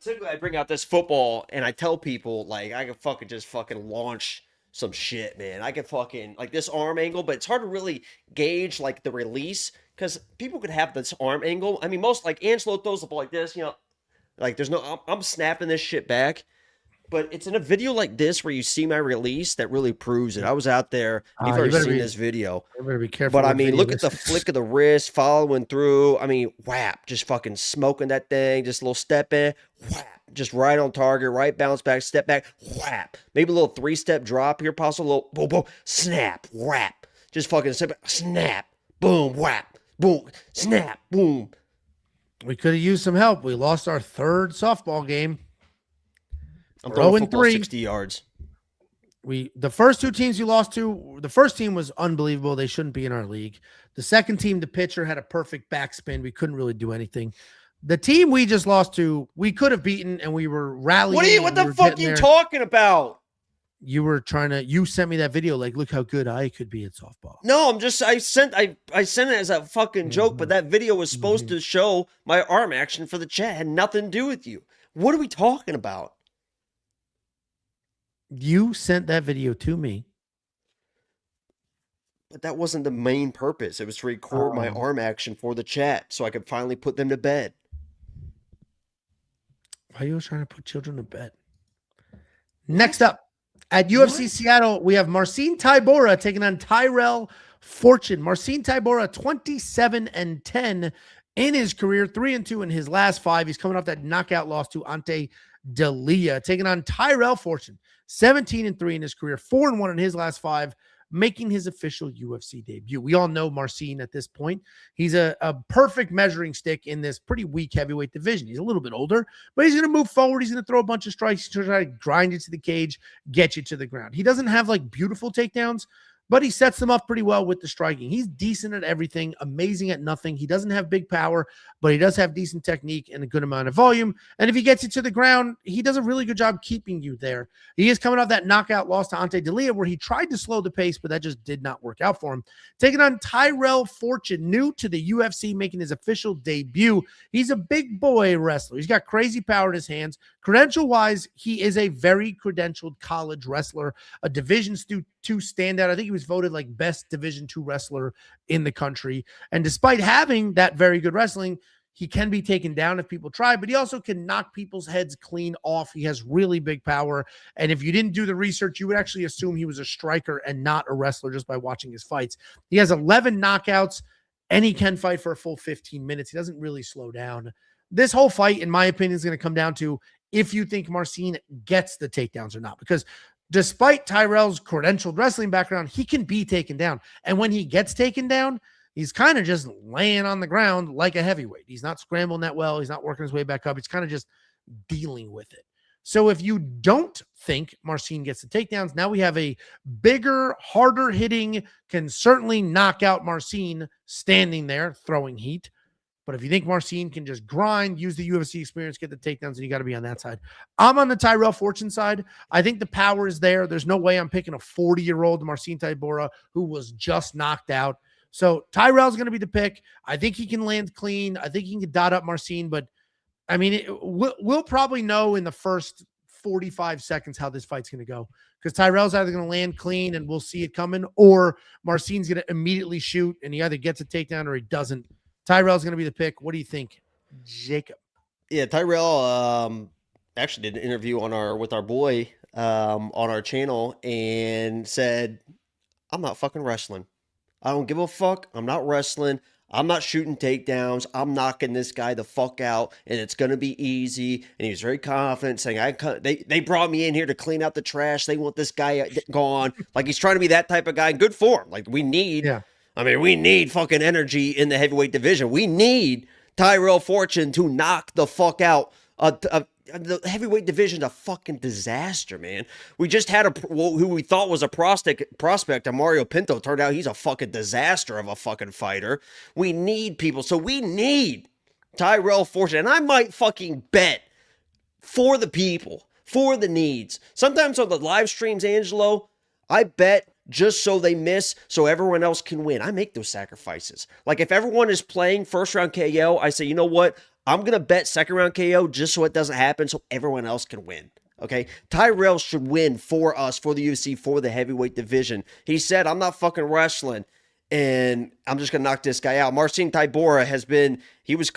Speaker 2: typically I bring out this football and I tell people, like, I can fucking launch some shit, man. I can fucking, like, this arm angle, but it's hard to really gauge, like, the release, because people could have this arm angle. I mean, most, like, Angelo throws the ball like this, like, there's no, I'm snapping this shit back. But it's in a video like this where you see my release that really proves it. I was out there. You've already seen this video.
Speaker 1: You better be careful.
Speaker 2: But I mean, look at the flick of the wrist, following through. I mean, whap, just fucking smoking that thing. Just a little step in, whap, just right on target, right bounce back, step back, whap. Maybe a little 3-step drop here, possible. A little boom, boom, snap, whap. Just fucking step back, snap, boom, whap, boom, snap, boom.
Speaker 1: We could have used some help. We lost our 3rd softball game.
Speaker 2: I'm throwing football 60 yards.
Speaker 1: The first 2 teams you lost to, the first team was unbelievable. They shouldn't be in our league. The second team, the pitcher had a perfect backspin. We couldn't really do anything. The team we just lost to, we could have beaten, and we were rallying.
Speaker 2: What the fuck are you talking about?
Speaker 1: You sent me that video, like, look how good I could be at softball.
Speaker 2: No, I sent it as a fucking joke, but that video was supposed to show my arm action for the chat. It had nothing to do with you. What are we talking about?
Speaker 1: You sent that video to me.
Speaker 2: But that wasn't the main purpose. It was to record my arm action for the chat so I could finally put them to bed.
Speaker 1: Why are you trying to put children to bed? Next up, at UFC Seattle, we have Marcin Tybura taking on Tyrell Fortune. Marcin Tybura, 27-10 in his career, 3-2 in his last 5. He's coming off that knockout loss to Ante Delia, taking on Tyrell Fortune, 17-3 in his career, 4-1 in his last 5, making his official UFC debut. We all know Marcin at this point. He's a perfect measuring stick in this pretty weak heavyweight division. He's a little bit older, but he's going to move forward. He's going to throw a bunch of strikes to try to grind you to the cage, get you to the ground. He doesn't have like beautiful takedowns, but he sets them up pretty well with the striking. He's decent at everything, amazing at nothing. He doesn't have big power, but he does have decent technique and a good amount of volume. And if he gets you to the ground, he does a really good job keeping you there. He is coming off that knockout loss to Ante Delia, where he tried to slow the pace, but that just did not work out for him. Taking on Tyrell Fortune, new to the UFC, making his official debut. He's a big boy wrestler. He's got crazy power in his hands. Credential-wise, he is a very credentialed college wrestler, a Division II standout. I think he was voted like best Division II wrestler in the country. And despite having that very good wrestling, he can be taken down if people try, but he also can knock people's heads clean off. He has really big power. And if you didn't do the research, you would actually assume he was a striker and not a wrestler just by watching his fights. He has 11 knockouts, and he can fight for a full 15 minutes. He doesn't really slow down. This whole fight, in my opinion, is going to come down to if you think Marcin gets the takedowns or not, because despite Tyrell's credentialed wrestling background, he can be taken down. And when he gets taken down, he's kind of just laying on the ground like a heavyweight. He's not scrambling that well. He's not working his way back up. He's kind of just dealing with it. So if you don't think Marcin gets the takedowns, now we have a bigger, harder hitting, can certainly knock out Marcin standing there throwing heat. But if you think Marcin can just grind, use the UFC experience, get the takedowns, then you got to be on that side. I'm on the Tyrell Fortune side. I think the power is there. There's no way I'm picking a 40-year-old Marcin Tybura who was just knocked out. So Tyrell's going to be the pick. I think he can land clean. I think he can dot up Marcin. But, I mean, we'll probably know in the first 45 seconds how this fight's going to go. Because Tyrell's either going to land clean and we'll see it coming, or Marcin's going to immediately shoot and he either gets a takedown or he doesn't. Tyrell's going to be the pick. What do you think, Jacob?
Speaker 2: Yeah, Tyrell actually did an interview with our boy on our channel and said, I'm not fucking wrestling. I don't give a fuck. I'm not wrestling. I'm not shooting takedowns. I'm knocking this guy the fuck out, and it's going to be easy. And he was very confident, saying, they brought me in here to clean out the trash. They want this guy gone. Like, he's trying to be that type of guy in good form. Like, we need... Yeah. I mean, we need fucking energy in the heavyweight division. We need Tyrell Fortune to knock the fuck out. The heavyweight division's a fucking disaster, man. We just had who we thought was a prospect, Mario Pinto. Turned out he's a fucking disaster of a fucking fighter. We need people. So we need Tyrell Fortune. And I might fucking bet for the people, for the needs. Sometimes on the live streams, Angelo, I bet just so they miss, so everyone else can win. I make those sacrifices. Like, if everyone is playing first round KO, I say, you know what? I'm going to bet second round KO just so it doesn't happen, so everyone else can win. Okay? Tyrell should win for us, for the UFC, for the heavyweight division. He said, I'm not fucking wrestling. and I'm just gonna knock this guy out. Marcin Tybura he was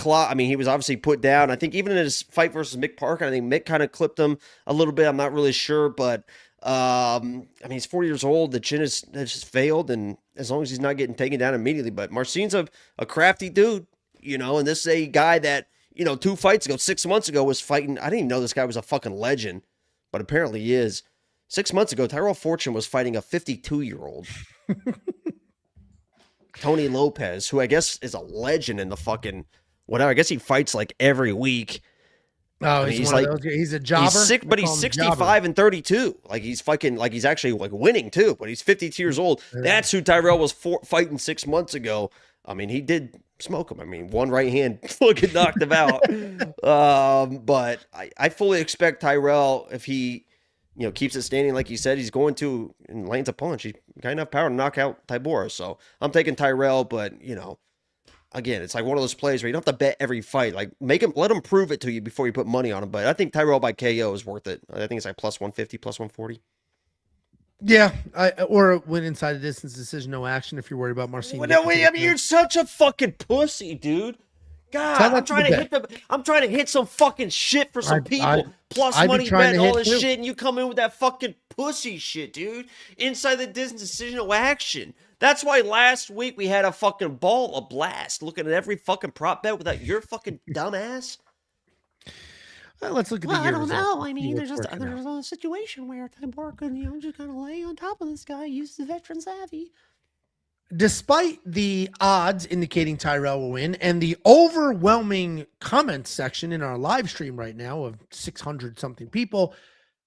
Speaker 2: obviously put down. I think even in his fight versus Mick Parker, I think Mick kind of clipped him a little bit. I'm not really sure, but he's 40 years old. The chin has just failed, and as long as he's not getting taken down immediately, but Marcin's a crafty dude, and this is a guy that, 2 fights ago, 6 months ago, was fighting. I didn't even know this guy was a fucking legend, but apparently he is. 6 months ago, Tyrell Fortune was fighting a 52-year-old. Tony Lopes, who I guess is a legend in the fucking whatever. I guess he fights like every week.
Speaker 1: Oh, he's one of those. He's a jobber.
Speaker 2: But he's 65 and 32. Like he's fucking, like he's actually like winning too. But he's 52 years old. Yeah. That's who Tyrell was fighting 6 months ago. I mean, he did smoke him. I mean, one right hand fucking knocked him out. But I fully expect Tyrell, if he keeps it standing like you said, he's going to, and lands a punch. He's got enough power to knock out Tybura. So I'm taking Tyrell, but, again, it's like one of those plays where you don't have to bet every fight. Like, let him prove it to you before you put money on him. But I think Tyrell by KO is worth it. I think it's like plus 150, plus 140.
Speaker 1: Yeah, or win inside the distance decision, no action if you're worried about Marcin.
Speaker 2: You're such a fucking pussy, dude. God, I'm trying to hit some fucking shit for some people. Plus money bet all this shit, and you come in with that fucking pussy shit, dude. Inside the distance decision, no action. That's why last week we had a fucking blast looking at every fucking prop bet without your fucking dumbass.
Speaker 1: Well, let's look at the year.
Speaker 3: I don't know. I mean, there's a situation where Tybura could, just kind of lay on top of this guy, use the veteran savvy.
Speaker 1: Despite the odds indicating Tyrell will win and the overwhelming comment section in our live stream right now of 600 something people,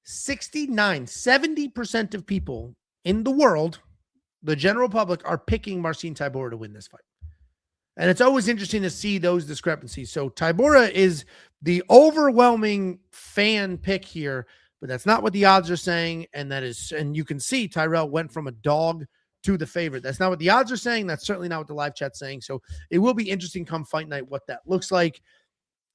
Speaker 1: 70% of people in the world, the general public, are picking Marcin Tybura to win this fight. And it's always interesting to see those discrepancies. So Tybura is the overwhelming fan pick here, but that's not what the odds are saying. And you can see Tyrell went from a dog to the favorite. That's not what the odds are saying. That's certainly not what the live chat's saying. So it will be interesting come fight night what that looks like.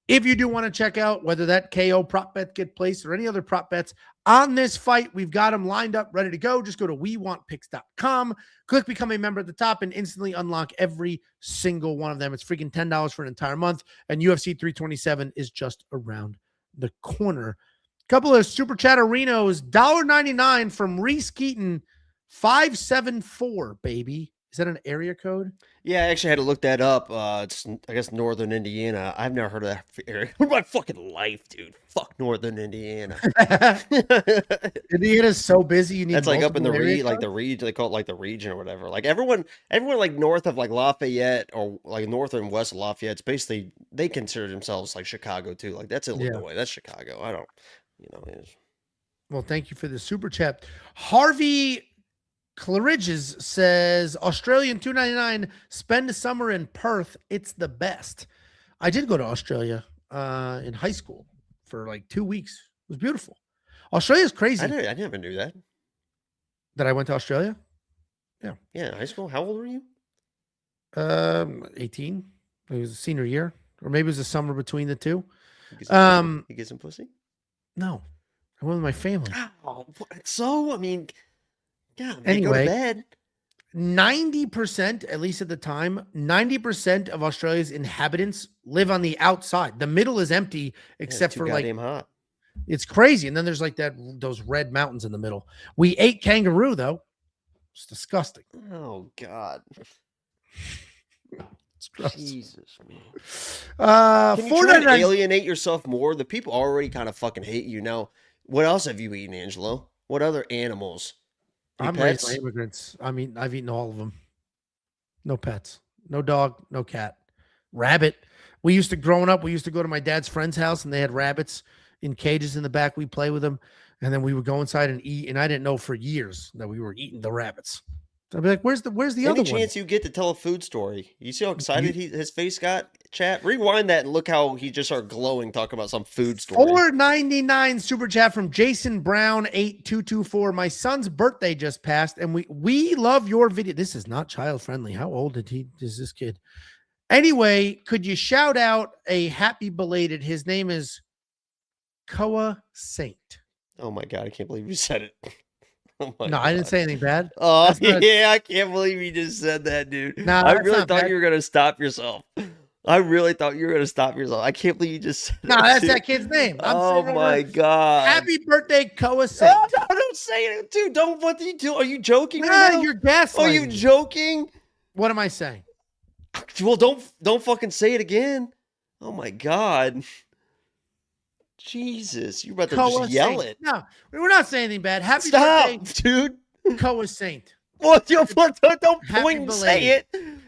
Speaker 1: If you do want to check out whether that KO prop bet get placed or any other prop bets on this fight, we've got them lined up, ready to go. Just go to wewantpicks.com, click become a member at the top, and instantly unlock every single one of them. It's freaking $10 for an entire month, and UFC 327 is just around the corner. Couple of super chatterinos, $1.99 from Reese Keaton, 574, baby. Is that an area code?
Speaker 2: Yeah, I actually had to look that up. It's, I guess, Northern Indiana. I've never heard of that area. In my fucking life, dude. Fuck Northern Indiana.
Speaker 1: Indiana's so busy. You need
Speaker 2: that's like up in the region, like the region. They call it like the region or whatever. Like everyone like north of like Lafayette or like north and west of Lafayette. It's basically they consider themselves like Chicago too. Like that's Illinois. Yeah. That's Chicago. I don't.
Speaker 1: Well, thank you for the super chat, Harvey. Claridges says, Australian $2.99, spend the summer in Perth. It's the best. I did go to Australia in high school for like 2 weeks. It was beautiful. Australia's crazy.
Speaker 2: I never knew that.
Speaker 1: That I went to Australia? Yeah.
Speaker 2: Yeah, high school. How old were you?
Speaker 1: 18. It was a senior year. Or maybe it was a summer between the two.
Speaker 2: You get some pussy?
Speaker 1: No. I went with my family.
Speaker 2: Oh, so, I mean... Yeah,
Speaker 1: anyway,
Speaker 2: go to bed.
Speaker 1: 90%, at least at the time, 90% of Australia's inhabitants live on the outside. The middle is empty, except for like
Speaker 2: hot.
Speaker 1: It's crazy. And then there's like those red mountains in the middle. We ate kangaroo though. It's disgusting.
Speaker 2: Oh God.
Speaker 1: It's gross.
Speaker 2: Jesus, man.
Speaker 1: Can you
Speaker 2: try to alienate yourself more? The people already kind of fucking hate you now. What else have you eaten, Angelo? What other animals?
Speaker 1: I'm raised by immigrants. I mean, I've eaten all of them. No pets, no dog, no cat, rabbit. Growing up, we used to go to my dad's friend's house and they had rabbits in cages in the back. We'd play with them. And then we would go inside and eat. And I didn't know for years that we were eating the rabbits. So I'd be like, where's the other one?
Speaker 2: Any chance you get to tell a food story? You see how excited his face got? Chat, rewind that and look how he just started glowing talking about some food story.
Speaker 1: $4.99 super chat from Jason Brown 8224. My son's birthday just passed, and we love your video. This is not child friendly. How old is this kid? Anyway, could you shout out a happy belated? His name is Koa Saint.
Speaker 2: Oh my God, I can't believe you said it. Oh
Speaker 1: No, I didn't say anything bad.
Speaker 2: Oh, yeah, I can't believe you just said that, dude.
Speaker 1: Nah,
Speaker 2: I
Speaker 1: that's
Speaker 2: really
Speaker 1: not
Speaker 2: thought
Speaker 1: bad.
Speaker 2: you were going to stop yourself. I really thought you were going to stop yourself. I can't believe you just said
Speaker 1: No,
Speaker 2: that,
Speaker 1: that's
Speaker 2: dude.
Speaker 1: that kid's name. I'm
Speaker 2: Oh,
Speaker 1: saying
Speaker 2: my God.
Speaker 1: Happy birthday, Koa Saint.
Speaker 2: Oh, no, don't say it, dude. Don't. What are you doing? Are you joking
Speaker 1: Nah,
Speaker 2: right now?
Speaker 1: you're gaslighting.
Speaker 2: Are you
Speaker 1: me.
Speaker 2: joking?
Speaker 1: What am I saying?
Speaker 2: Well, don't fucking say it again. Oh, my God. Jesus, you're about to
Speaker 1: Koa
Speaker 2: just yell
Speaker 1: Saint.
Speaker 2: it.
Speaker 1: No, we're not saying anything bad. Happy
Speaker 2: Stop,
Speaker 1: birthday,
Speaker 2: dude.
Speaker 1: Koa Saint.
Speaker 2: What? Don't
Speaker 1: Happy
Speaker 2: point and say it.
Speaker 1: belated.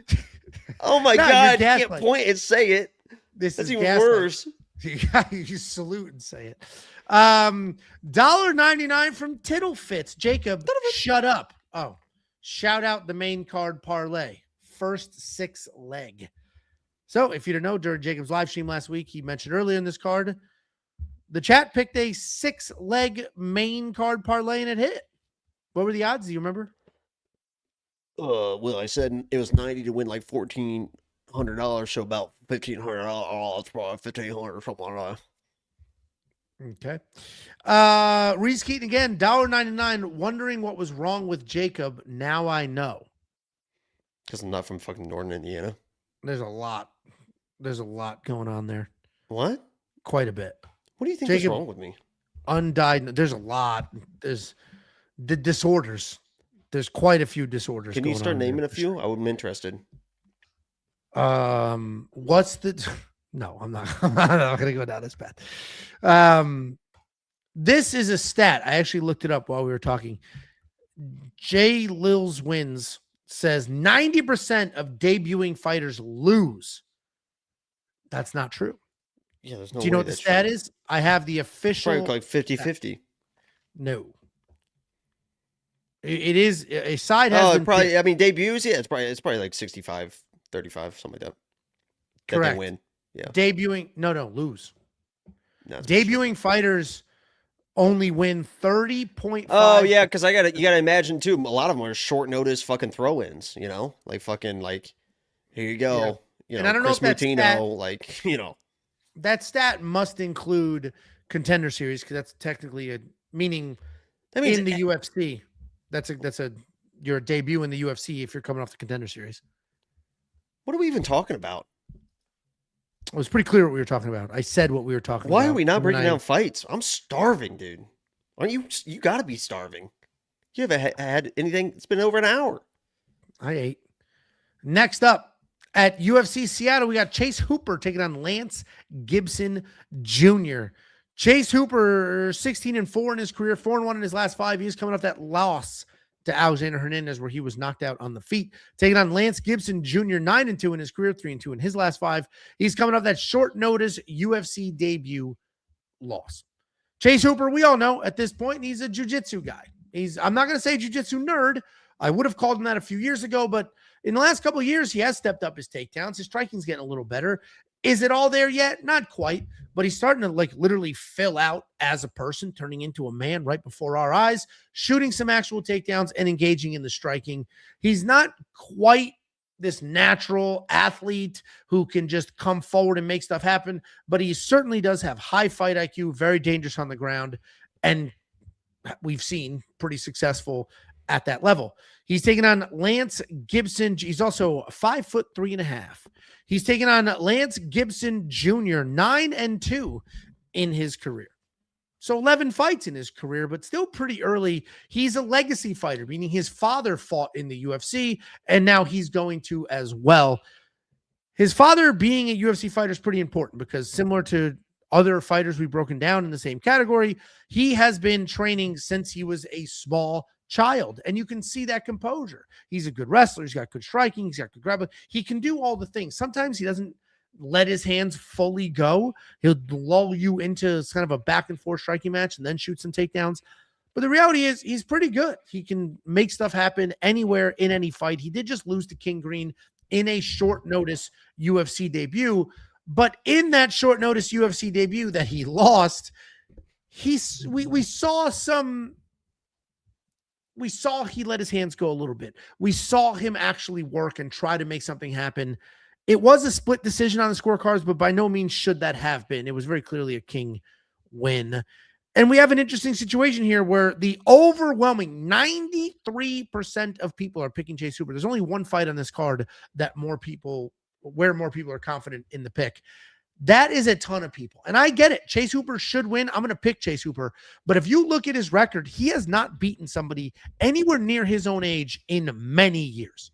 Speaker 2: Oh my
Speaker 1: No, you're
Speaker 2: God! You can't
Speaker 1: gaslighting.
Speaker 2: point and say it.
Speaker 1: This
Speaker 2: That's
Speaker 1: is
Speaker 2: even
Speaker 1: gaslighting.
Speaker 2: worse.
Speaker 1: You salute and say it. $1.99 from Tittlefits. Jacob, shut up. Oh, shout out the main card parlay. First 6 leg. So if you don't know, during Jacob's live stream last week, he mentioned earlier in this card, the chat picked a 6 leg main card parlay and it hit. What were the odds? Do you remember?
Speaker 2: Well, I said it was 90 to win like $1,400, so about $1,500. Oh, it's probably $1,500 or something like that.
Speaker 1: Okay. Reese Keaton again, $1.99. Wondering what was wrong with Jacob. Now I know.
Speaker 2: Because I'm not from fucking Northern Indiana.
Speaker 1: There's a lot. There's a lot going on there.
Speaker 2: What?
Speaker 1: Quite a bit.
Speaker 2: What do you think
Speaker 1: Jacob,
Speaker 2: is wrong with me?
Speaker 1: Undiagnosed. There's a lot. There's the disorders. There's quite a few disorders.
Speaker 2: Can you start naming a few? I would be interested.
Speaker 1: What's the? No, I'm not. I'm not going to go down this path. This is a stat. I actually looked it up while we were talking. Jay Lil's wins says 90% of debuting fighters lose. That's not true.
Speaker 2: Yeah, there's no.
Speaker 1: Do you know what the stat is? I have the official.
Speaker 2: Probably like 50-50.
Speaker 1: No. It is a side has been
Speaker 2: probably. I mean, debuts. Yeah, it's probably like 65-35, something like that.
Speaker 1: Correct.
Speaker 2: That they win. Yeah.
Speaker 1: Debuting. No, lose.
Speaker 2: No,
Speaker 1: Debuting fighters only win 30.5.
Speaker 2: Oh yeah, because you gotta imagine too. A lot of them are short notice fucking throw-ins. You know, like fucking like, here you go.
Speaker 1: Yeah.
Speaker 2: You
Speaker 1: And
Speaker 2: know,
Speaker 1: I don't know
Speaker 2: Chris
Speaker 1: if that
Speaker 2: Mutino,
Speaker 1: stat-
Speaker 2: like, you know.
Speaker 1: That stat must include contender series because that's technically a meaning
Speaker 2: That means
Speaker 1: in the UFC. That's a your debut in the UFC if you're coming off the contender series.
Speaker 2: What are we even talking about?
Speaker 1: It was pretty clear what we were talking about. I said what we were talking about.
Speaker 2: Why are we not breaking down fights? I'm starving, dude. Aren't you? You got to be starving. You haven't had anything. It's been over an hour.
Speaker 1: I ate. Next up at UFC Seattle, we got Chase Hooper taking on Lance Gibson Jr. Chase Hooper, 16-4 in his career, 4-1 in his last 5. He's coming off that loss to Alexander Hernandez where he was knocked out on the feet. Taking on Lance Gibson Jr., 9-2 in his career, 3-2 in his last 5. He's coming off that short notice UFC debut loss. Chase Hooper, we all know at this point, he's a jiu-jitsu guy. I'm not going to say jiu-jitsu nerd. I would have called him that a few years ago, but in the last couple of years, he has stepped up his takedowns. His striking's getting a little better. Is it all there yet? Not quite, but he's starting to like literally fill out as a person, turning into a man right before our eyes, shooting some actual takedowns and engaging in the striking. He's not quite this natural athlete who can just come forward and make stuff happen, but he certainly does have high fight IQ, very dangerous on the ground, and we've seen pretty successful at that level. He's taking on Lance Gibson. He's also 5'3.5". He's taking on Lance Gibson Jr., 9-2 in his career. So 11 fights in his career, but still pretty early. He's a legacy fighter, meaning his father fought in the UFC, and now he's going to as well. His father being a UFC fighter is pretty important because similar to other fighters we've broken down in the same category, he has been training since he was a small child, and you can see that composure. He's a good wrestler. He's got good striking. He's got good grappling. He can do all the things. Sometimes he doesn't let his hands fully go. He'll lull you into kind of a back and forth striking match and then shoot some takedowns. But the reality is he's pretty good. He can make stuff happen anywhere in any fight. He did just lose to King Green in a short notice UFC debut. But in that short notice UFC debut that he lost, we saw he let his hands go a little bit. We saw him actually work and try to make something happen. It was a split decision on the scorecards, but by no means should that have been. It was very clearly a King win. And we have an interesting situation here where the overwhelming 93% of people are picking Chase Hooper. There's only one fight on this card where more people are confident in the pick. That is a ton of people. And I get it. Chase Hooper should win. I'm going to pick Chase Hooper. But if you look at his record, he has not beaten somebody anywhere near his own age in many years.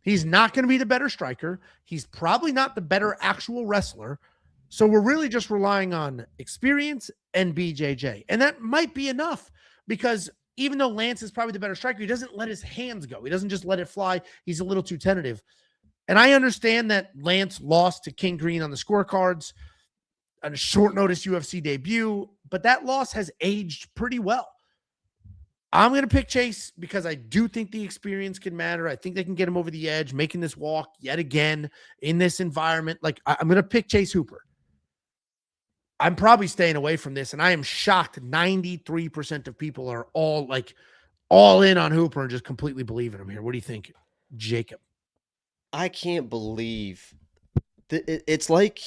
Speaker 1: He's not going to be the better striker. He's probably not the better actual wrestler. So we're really just relying on experience and BJJ. And that might be enough because even though Lance is probably the better striker, he doesn't let his hands go. He doesn't just let it fly. He's a little too tentative. And I understand that Lance lost to King Green on the scorecards on a short notice UFC debut, but that loss has aged pretty well. I'm going to pick Chase because I do think the experience can matter. I think they can get him over the edge, making this walk yet again in this environment. Like, I'm going to pick Chase Hooper. I'm probably staying away from this, and I am shocked 93% of people are all in on Hooper and just completely believe in him here. What do you think, Jacob?
Speaker 2: I can't believe it's like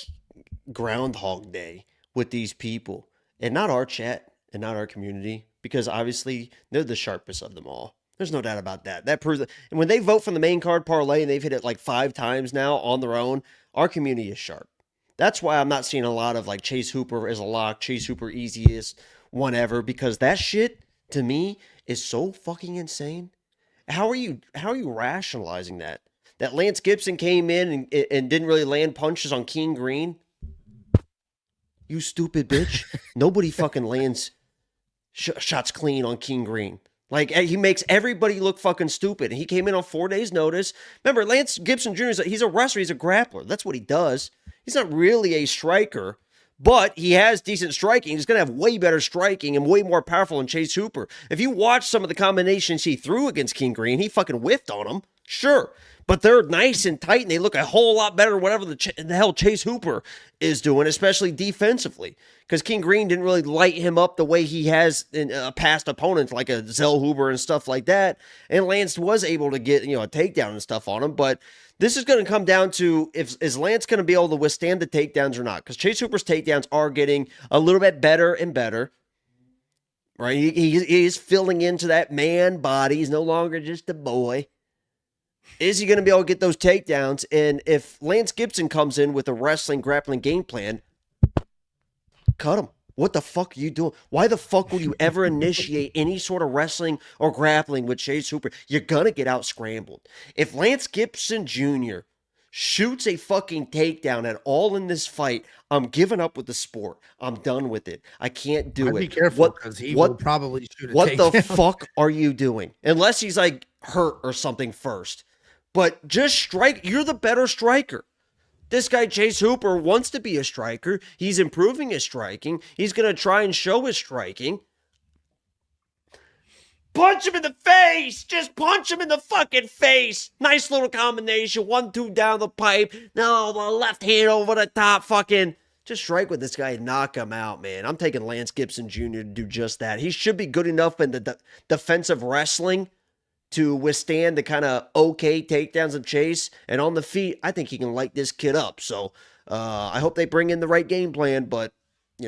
Speaker 2: Groundhog Day with these people, and not our chat and not our community, because obviously they're the sharpest of them all. There's no doubt about that. That proves that. And when they vote from the main card parlay and they've hit it like 5 times now on their own, our community is sharp. That's why I'm not seeing a lot of like Chase Hooper as a lock, Chase Hooper easiest one ever, because that shit to me is so fucking insane. How are you rationalizing that? That Lance Gibson came in and didn't really land punches on King Green? You stupid bitch. Nobody fucking lands shots clean on King Green. Like, he makes everybody look fucking stupid. And he came in on 4 days' notice. Remember, Lance Gibson Jr., he's a wrestler. He's a grappler. That's what he does. He's not really a striker, but he has decent striking. He's going to have way better striking and way more powerful than Chase Hooper. If you watch some of the combinations he threw against King Green, he fucking whiffed on him. Sure. But they're nice and tight, and they look a whole lot better than whatever the hell Chase Hooper is doing, especially defensively. Because King Green didn't really light him up the way he has in past opponents, like a Zell Huber and stuff like that. And Lance was able to get, a takedown and stuff on him. But this is going to come down to, is Lance going to be able to withstand the takedowns or not? Because Chase Hooper's takedowns are getting a little bit better and better. Right? He is filling into that man body. He's no longer just a boy. Is he going to be able to get those takedowns? And if Lance Gibson comes in with a wrestling, grappling game plan, cut him. What the fuck are you doing? Why the fuck would you ever initiate any sort of wrestling or grappling with Chase Hooper? You're going to get out scrambled. If Lance Gibson Jr. shoots a fucking takedown at all in this fight, I'm giving up with the sport. I'm done with it. I can't do it.
Speaker 1: Be careful because he will probably shoot a takedown.
Speaker 2: What the fuck are you doing? Unless he's like hurt or something first. But just strike. You're the better striker. This guy, Chase Hooper, wants to be a striker. He's improving his striking. He's going to try and show his striking. Punch him in the face. Just punch him in the fucking face. Nice little combination. 1-2 down the pipe. No, the left hand over the top. Fucking just strike with this guy and knock him out, man. I'm taking Lance Gibson Jr. to do just that. He should be good enough in the defensive wrestling to withstand the kind of okay takedowns of Chase. And on the feet, I think he can light this kid up. So I hope they bring in the right game plan. But,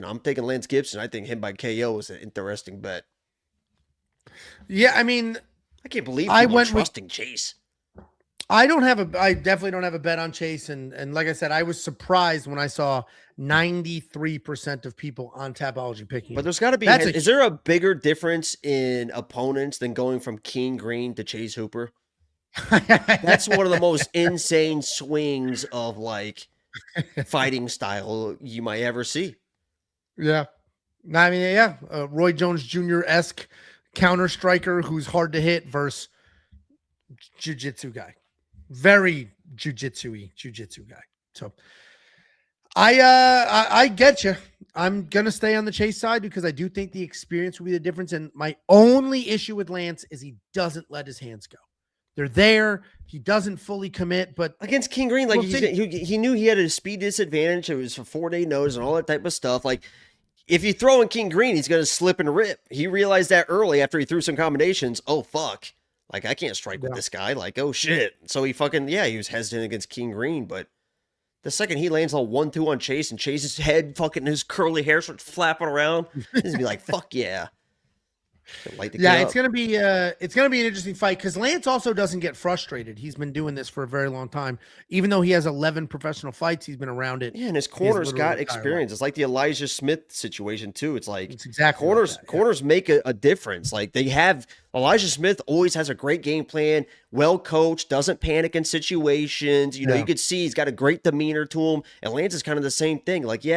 Speaker 2: I'm taking Lance Gibson. I think him by KO is an interesting bet.
Speaker 1: Yeah, I mean,
Speaker 2: I can't believe people are trusting Chase.
Speaker 1: I definitely don't have a bet on Chase. And like I said, I was surprised when I saw 93% of people on Tapology picking.
Speaker 2: But there's got to be, is there a bigger difference in opponents than going from King Green to Chase Hooper? That's one of the most insane swings of like fighting style you might ever see.
Speaker 1: Yeah. I mean, yeah. Roy Jones Jr.-esque counter striker who's hard to hit versus jiu-jitsu guy. Very jiu-jitsu-y jiu-jitsu guy. So I get you. I'm going to stay on the Chase side because I do think the experience will be the difference. And my only issue with Lance is he doesn't let his hands go. They're there. He doesn't fully commit, but
Speaker 2: against King Green, like he knew he had a speed disadvantage. It was a 4-day notice and all that type of stuff. Like if you throw in King Green, he's going to slip and rip. He realized that early after he threw some combinations. Oh, fuck. Like I can't strike with this guy. Like, oh shit. So he was hesitant against King Green, but The second he lands a 1-2 on Chase and Chase's head, fucking his curly hair starts flapping around, he's gonna be like, "Fuck yeah!"
Speaker 1: It's gonna be an interesting fight because Lance also doesn't get frustrated. He's been doing this for a very long time, even though he has 11 professional fights. He's been around it.
Speaker 2: Yeah, and his corners got experience. It's like the Elijah Smith situation too. It's like
Speaker 1: exactly
Speaker 2: corners make a difference. Like they have Elijah Smith always has a great game plan, well coached, doesn't panic in situations. You know, you could see he's got a great demeanor to him. And Lance is kind of the same thing. Like, he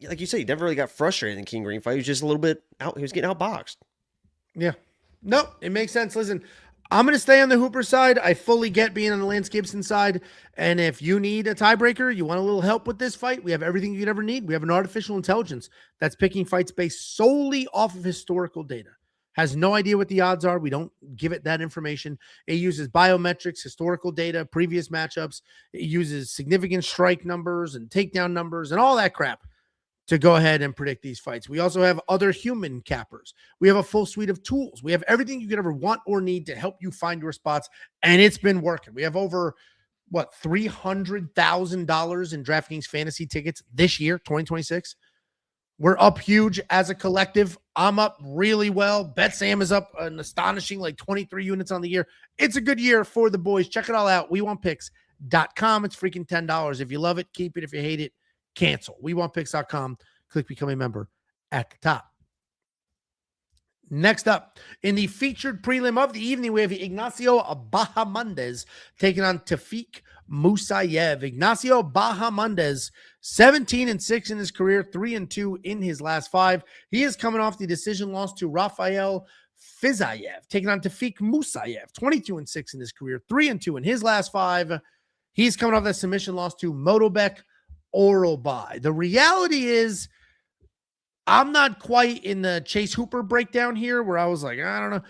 Speaker 2: like you said, he never really got frustrated in the King Green fight. He was just a little bit out. He was getting outboxed.
Speaker 1: Yeah. No, it makes sense. Listen, I'm going to stay on the Hooper side. I fully get being on the Lance Gibson side. And if you need a tiebreaker, you want a little help with this fight, we have everything you could ever need. We have an artificial intelligence that's picking fights based solely off of historical data. Has no idea what the odds are. We don't give it that information. It uses biometrics, historical data, previous matchups. It uses significant strike numbers and takedown numbers and all that crap to go ahead and predict these fights. We also have other human cappers. We have a full suite of tools. We have everything you could ever want or need to help you find your spots, and it's been working. We have over, $300,000 in DraftKings fantasy tickets this year, 2026. We're up huge as a collective. I'm up really well. Bet Sam is up an astonishing 23 units on the year. It's a good year for the boys. Check it all out. WeWantPicks.com. It's freaking $10. If you love it, keep it. If you hate it, cancel. WeWantPicks.com. Click become a member at the top. Next up, in the featured prelim of the evening, we have Ignacio Bahamondes taking on Tofiq Musayev. Ignacio Bahamondes, 17-6 in his career, 3-2 in his last 5. He is coming off the decision loss to Rafael Fizayev, taking on Tofiq Musayev, 22-6 in his career, 3-2 in his last 5. He's coming off that submission loss to Motobek Orolbai. The reality is, I'm not quite in the Chase Hooper breakdown here where I was like, I don't know.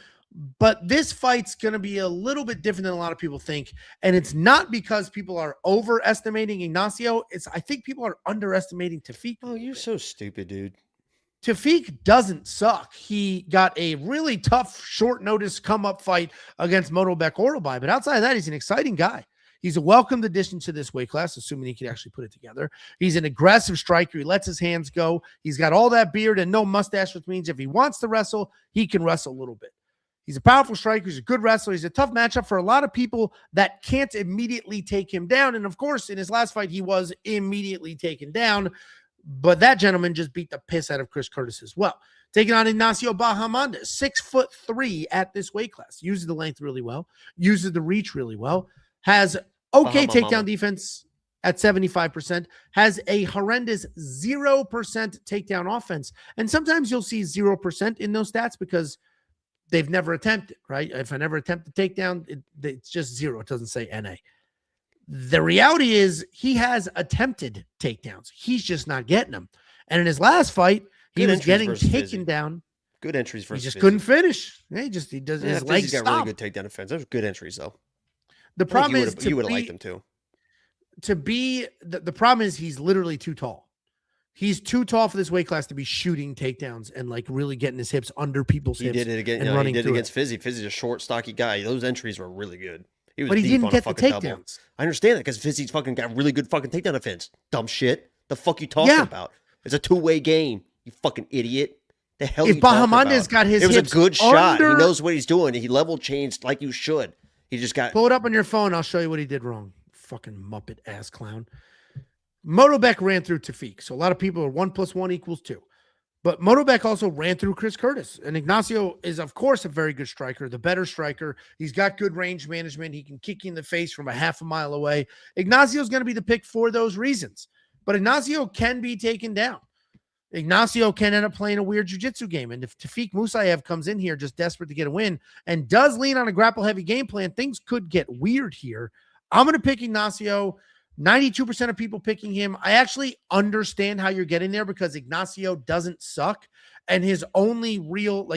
Speaker 1: But this fight's going to be a little bit different than a lot of people think. And it's not because people are overestimating Ignacio. I think people are underestimating Tofiq.
Speaker 2: Oh, you're so stupid, dude.
Speaker 1: Tofiq doesn't suck. He got a really tough, short notice come up fight against Motobek Orolbai. But outside of that, he's an exciting guy. He's a welcomed addition to this weight class, assuming he can actually put it together. He's an aggressive striker. He lets his hands go. He's got all that beard and no mustache, which means if he wants to wrestle, he can wrestle a little bit. He's a powerful striker. He's a good wrestler. He's a tough matchup for a lot of people that can't immediately take him down. And of course, in his last fight, he was immediately taken down. But that gentleman just beat the piss out of Chris Curtis as well. Taking on Ignacio Bahamondes, 6'3" at this weight class. Uses the length really well. Uses the reach really well. Has okay takedown defense at 75%, has a horrendous 0% takedown offense. And sometimes you'll see 0% in those stats because they've never attempted, right? If I never attempt a takedown, it's just 0. It doesn't say NA. The reality is he has attempted takedowns. He's just not getting them. And in his last fight, he was getting taken down.
Speaker 2: Good entries for
Speaker 1: He just couldn't finish. He does his legs
Speaker 2: got
Speaker 1: stop.
Speaker 2: really good takedown defense. Those are good entries, though.
Speaker 1: The problem is
Speaker 2: you would have liked them too.
Speaker 1: The problem is he's literally too tall. He's too tall for this weight class to be shooting takedowns and really getting his hips under people's hips.
Speaker 2: He did it again.
Speaker 1: And running
Speaker 2: he did it against
Speaker 1: it.
Speaker 2: Fizzy. Fizzy's a short, stocky guy. Those entries were really good.
Speaker 1: But he didn't get the takedowns.
Speaker 2: Double. I understand that because Fizzy's fucking got really good fucking takedown defense. Dumb shit. The fuck you talking about? It's a two-way game. You fucking idiot. The hell
Speaker 1: if
Speaker 2: you talking about?
Speaker 1: Bahamondes got his hips
Speaker 2: it was a good shot.
Speaker 1: He
Speaker 2: knows what he's doing. He level changed like you should. He just got...
Speaker 1: Pull it up on your phone. I'll show you what he did wrong. Fucking Muppet ass clown. Motobek ran through Tofiq. So a lot of people are 1 + 1 = 2. But Motobek also ran through Chris Curtis. And Ignacio is, of course, a very good striker, the better striker. He's got good range management. He can kick you in the face from a half a mile away. Ignacio's going to be the pick for those reasons. But Ignacio can be taken down. Ignacio can end up playing a weird jiu-jitsu game. And if Tofiq Musayev comes in here just desperate to get a win and does lean on a grapple-heavy game plan, things could get weird here. I'm going to pick Ignacio. 92% of people picking him. I actually understand how you're getting there because Ignacio doesn't suck. And his only real,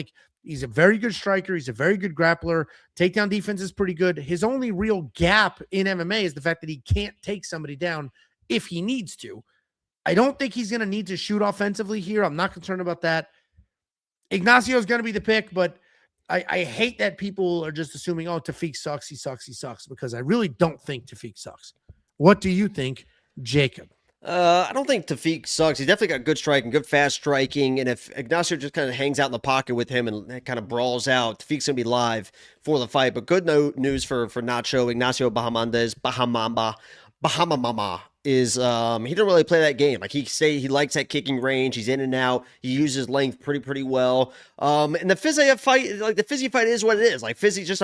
Speaker 1: he's a very good striker. He's a very good grappler. Takedown defense is pretty good. His only real gap in MMA is the fact that he can't take somebody down if he needs to. I don't think he's going to need to shoot offensively here. I'm not concerned about that. Ignacio is going to be the pick, but I hate that people are just assuming, oh, Tofiq sucks. He sucks, because I really don't think Tofiq sucks. What do you think, Jacob?
Speaker 2: I don't think Tofiq sucks. He's definitely got good striking, good fast striking. And if Ignacio just kind of hangs out in the pocket with him and kind of brawls out, Tofiq's going to be live for the fight. But good news for Nacho. Ignacio Bahamondes, Bahamama is he didn't really play that game. Like he likes that kicking range. He's in and out. He uses length pretty well. And the Fiziev fight, like the Fizzy fight is what it is. Like Fizzy's just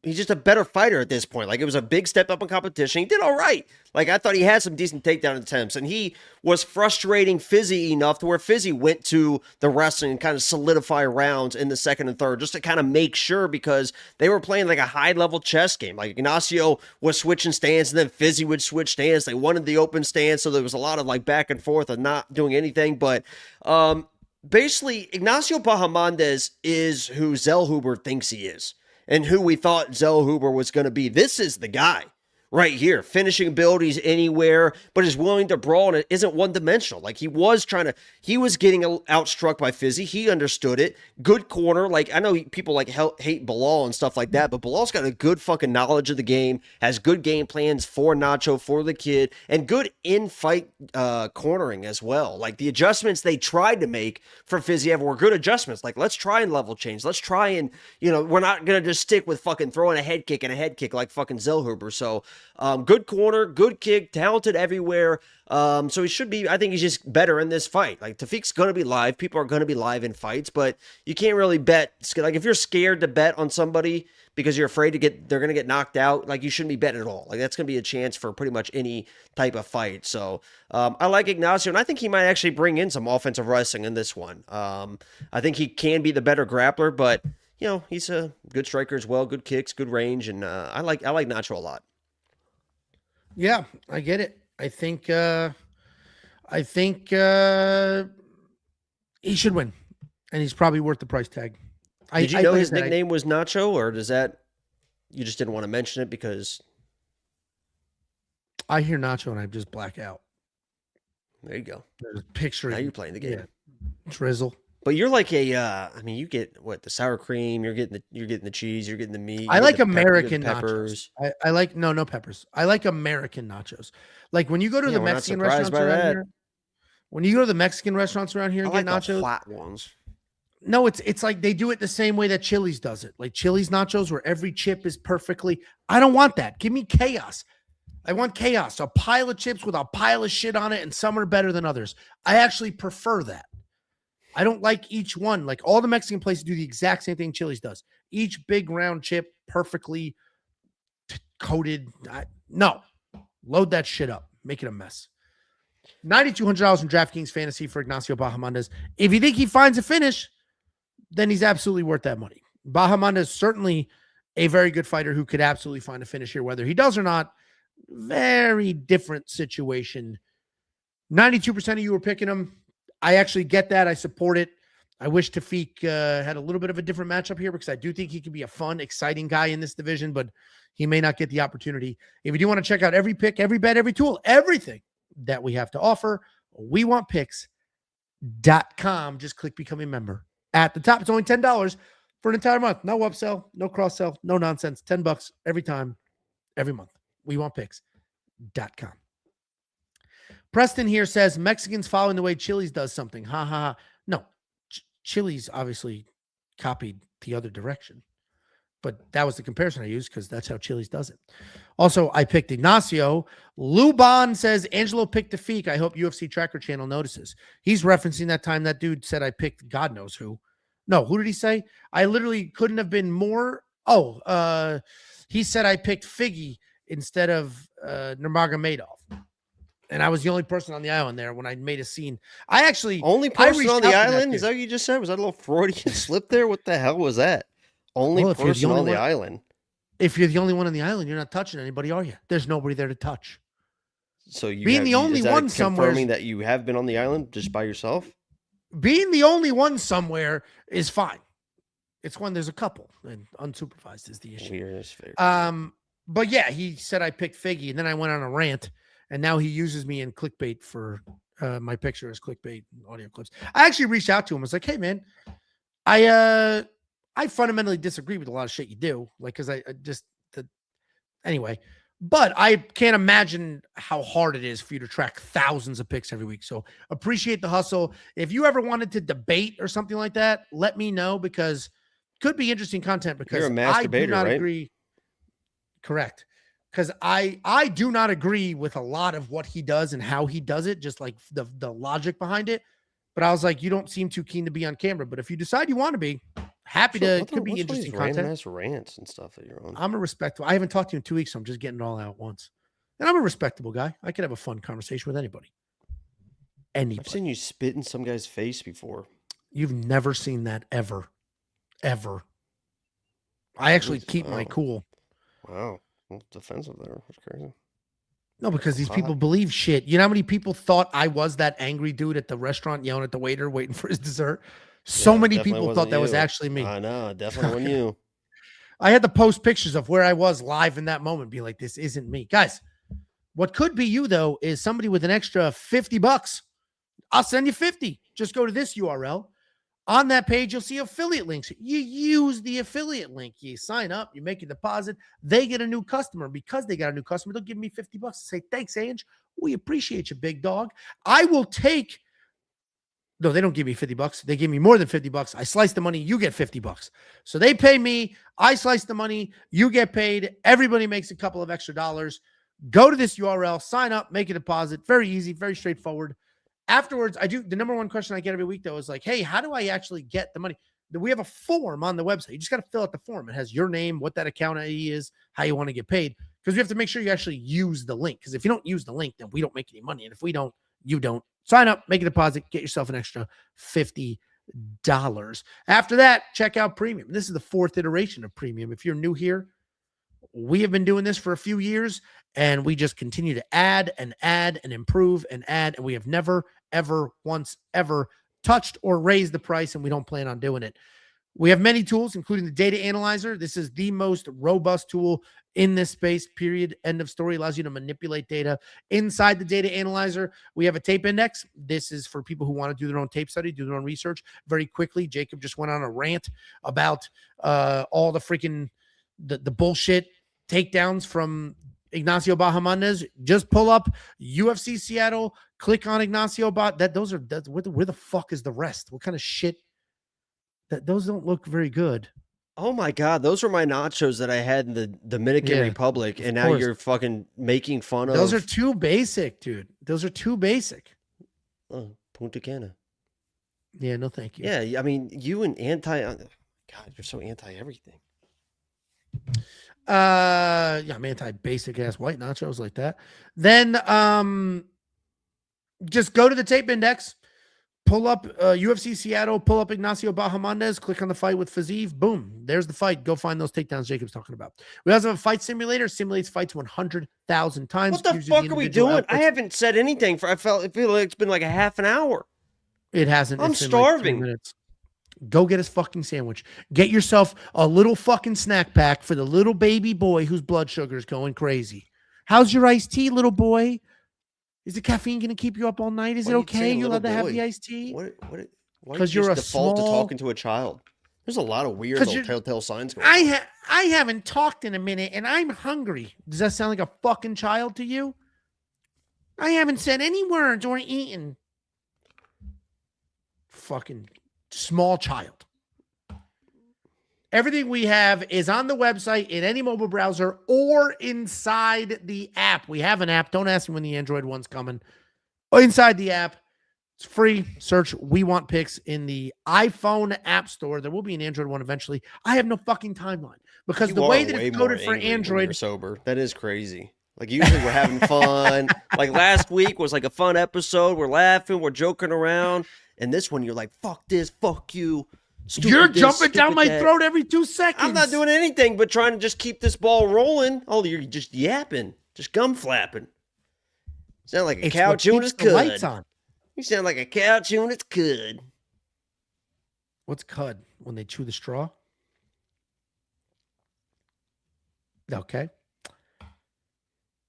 Speaker 2: he's just a better fighter at this point. Like, it was a big step up in competition. He did all right. Like, I thought he had some decent takedown attempts, and he was frustrating Fizzy enough to where Fizzy went to the wrestling and kind of solidify rounds in the second and third just to kind of make sure, because they were playing like a high-level chess game. Like, Ignacio was switching stance, and then Fizzy would switch stance. They wanted the open stance, so there was a lot of, like, back and forth and not doing anything. But, basically, Ignacio Bahamondes is who Zellhuber thinks he is, and who we thought Zellhuber was going to be. This is the guy right here. Finishing abilities anywhere, but is willing to brawl, and it isn't one-dimensional. Like, he was getting outstruck by Fizzy. He understood it. Good corner. Like, I know people like hate Bilal and stuff like that, but Bilal's got a good fucking knowledge of the game, has good game plans for Nacho, for the kid, and good in-fight cornering as well. Like, the adjustments they tried to make for Fiziev were good adjustments. Like, let's try and level change. Let's try and, we're not going to just stick with fucking throwing a head kick like fucking Zellhuber. So, good corner, good kick, talented everywhere. So he should be, I think he's just better in this fight. Like, Tofiq's going to be live. People are going to be live in fights, but you can't really bet. Like, if you're scared to bet on somebody because you're afraid they're going to get knocked out, like, you shouldn't be betting at all. Like, that's going to be a chance for pretty much any type of fight. So, I like Ignacio, and I think he might actually bring in some offensive wrestling in this one. I think he can be the better grappler, but, he's a good striker as well. Good kicks, good range, and I like Nacho a lot.
Speaker 1: Yeah, I get it. I think he should win, and he's probably worth the price tag.
Speaker 2: Did you know his nickname was Nacho, or you just didn't want to mention it because
Speaker 1: I hear Nacho and I just black out.
Speaker 2: There you go.
Speaker 1: There's a picture.
Speaker 2: Now you're playing the game.
Speaker 1: Yeah. Drizzle.
Speaker 2: But you're like you get what, the sour cream, you're getting the cheese, you're getting the meat.
Speaker 1: I like American
Speaker 2: peppers.
Speaker 1: Nachos. I like no peppers. I like American nachos. Like when you go to the Mexican restaurants around here. When you go to the Mexican restaurants around here and get nachos,
Speaker 2: the flat ones.
Speaker 1: No, it's like they do it the same way that Chili's does it. Like Chili's nachos, where every chip is perfectly. I don't want that. Give me chaos. I want chaos. A pile of chips with a pile of shit on it, and some are better than others. I actually prefer that. I don't like each one. Like, all the Mexican places do the exact same thing Chili's does. Each big round chip perfectly coated. No, load that shit up. Make it a mess. $9,200 in DraftKings Fantasy for Ignacio Bahamondes. If you think he finds a finish, then he's absolutely worth that money. Bahamondes is certainly a very good fighter who could absolutely find a finish here. Whether he does or not, very different situation. 92% of you were picking him. I actually get that. I support it. I wish Tofiq had a little bit of a different matchup here, because I do think he could be a fun, exciting guy in this division, but he may not get the opportunity. If you do want to check out every pick, every bet, every tool, everything that we have to offer, WeWantPicks.com. Just click Become a Member at the top. It's only $10 for an entire month. No upsell, no cross sell, no nonsense. $10 every time, every month. WeWantPicks.com. Preston here says Mexicans following the way Chili's does something. Ha ha ha. No, Chili's obviously copied the other direction, but that was the comparison I used because that's how Chili's does it. Also, I picked Ignacio. Luban says Angelo picked Tofiq. I hope UFC Tracker Channel notices. He's referencing that time that dude said I picked God knows who. No, who did he say? I literally couldn't have been more. He said I picked Figgy instead of Nurmagomedov. And I was the only person on the island there when I made a scene.
Speaker 2: Only person on the island? Is that what you just said? Was that a little Freudian slip there? What the hell was that? Only person on the island.
Speaker 1: If you're the only one on the island, you're not touching anybody, are you? There's nobody there to touch.
Speaker 2: So you
Speaker 1: being the only one somewhere,
Speaker 2: confirming that you have been on the island just by yourself?
Speaker 1: Being the only one somewhere is fine. It's when there's a couple, and unsupervised is the issue.
Speaker 2: Weird.
Speaker 1: But yeah, he said I picked Figgy, and then I went on a rant. And now he uses me in clickbait for my picture as clickbait audio clips. I actually reached out to him. I was like, hey, man, I fundamentally disagree with a lot of shit you do. Like, because anyway, But I can't imagine how hard it is for you to track thousands of picks every week. So appreciate the hustle. If you ever wanted to debate or something like that, let me know, because it could be interesting content, because
Speaker 2: You're a master
Speaker 1: I do
Speaker 2: debater,
Speaker 1: not
Speaker 2: right?
Speaker 1: agree. Correct. Because I do not agree with a lot of what he does and how he does it, just like the logic behind it. But I was like, you don't seem too keen to be on camera. But if you decide you want to be, happy to, could be interesting content.
Speaker 2: Random ass rants and stuff that you're on.
Speaker 1: I'm a respectable. I haven't talked to you in 2 weeks, so I'm just getting it all out at once. And I'm a respectable guy. I could have a fun conversation with anybody. Anybody.
Speaker 2: I've seen you spit in some guy's face before.
Speaker 1: You've never seen that ever. Ever. I actually keep my cool.
Speaker 2: Wow. Well, defensive there. That's crazy.
Speaker 1: No, because these people believe shit. You know how many people thought I was that angry dude at the restaurant yelling at the waiter waiting for his dessert? So many people thought that was actually me.
Speaker 2: I know. Definitely wasn't you.
Speaker 1: I had to post pictures of where I was live in that moment, be like, this isn't me. Guys, what could be you, though, is somebody with an extra $50. I'll send you 50. Just go to this URL. On that page, you'll see affiliate links. You use the affiliate link. You sign up. You make a deposit. They get a new customer. Because they got a new customer, they'll give me $50 to say, thanks, Ange. We appreciate you, big dog. I will take... No, they don't give me $50. They give me more than $50. I slice the money. You get $50. So they pay me. I slice the money. You get paid. Everybody makes a couple of extra dollars. Go to this URL, sign up, make a deposit. Very easy, very straightforward. Afterwards, the number one question I get every week, though, is like, hey, how do I actually get the money? We have a form on the website. You just got to fill out the form. It has your name, what that account ID is, how you want to get paid. Because we have to make sure you actually use the link. Because if you don't use the link, then we don't make any money. And if we don't, you don't. Sign up, make a deposit, get yourself an extra $50. After that, check out Premium. This is the 4th iteration of Premium. If you're new here, we have been doing this for a few years, and we just continue to add and improve and add. And we have never, ever, once, ever touched or raised the price, and we don't plan on doing it. We have many tools, including the data analyzer. This is the most robust tool in this space, period. End of story. Allows you to manipulate data inside the data analyzer. We have a tape index. This is for people who want to do their own tape study, do their own research very quickly. Jacob just went on a rant about all the freaking the bullshit takedowns from Ignacio Bahamondes. Just pull up UFC Seattle, click on Ignacio. Where the fuck is the rest? What kind of shit? Those don't look very good.
Speaker 2: Oh my God, those were my nachos that I had in the Dominican Republic, and now you're fucking making fun of.
Speaker 1: Those are too basic, dude. Those are too basic.
Speaker 2: Oh, Punta Cana.
Speaker 1: Yeah, no thank you.
Speaker 2: Yeah, I mean, you and God, you're so anti-everything.
Speaker 1: Yeah, I'm anti-basic ass white nachos like that. Then just go to the tape index. Pull up UFC Seattle, pull up Ignacio Bahamondes, click on the fight with Fiziev. Boom. There's the fight. Go find those takedowns Jacob's talking about. We also have a fight simulator. Simulates fights 100,000 times.
Speaker 2: What the fuck are we doing? I haven't said anything I feel like it's been like a half an hour.
Speaker 1: It hasn't.
Speaker 2: I'm starving.
Speaker 1: Like go get his fucking sandwich. Get yourself a little fucking snack pack for the little baby boy whose blood sugar is going crazy. How's your iced tea, little boy? Is the caffeine going to keep you up all night? Is it okay? You're allowed to have the iced tea?
Speaker 2: Because you're a default to talking to a child. There's a lot of weird little telltale signs going on.
Speaker 1: I haven't talked in a minute, and I'm hungry. Does that sound like a fucking child to you? I haven't said any words or eaten. Fucking small child. Everything we have is on the website, in any mobile browser, or inside the app. We have an app. Don't ask me when the Android one's coming. Inside the app. It's free. Search We Want Picks in the iPhone app store. There will be an Android one eventually. I have no fucking timeline. Because the way that it's coded for Android...
Speaker 2: You're sober. That is crazy. Like, usually we're having fun. Like, last week was like a fun episode. We're laughing. We're joking around. And this one, you're like, fuck this. Fuck you.
Speaker 1: You're jumping down my throat every 2 seconds.
Speaker 2: I'm not doing anything but trying to just keep this ball rolling. Oh, you're just yapping, just gum flapping. Sound like a cow chewing its cud.
Speaker 1: Lights on.
Speaker 2: You sound like a cow chewing its cud.
Speaker 1: What's cud? When they chew the straw? Okay.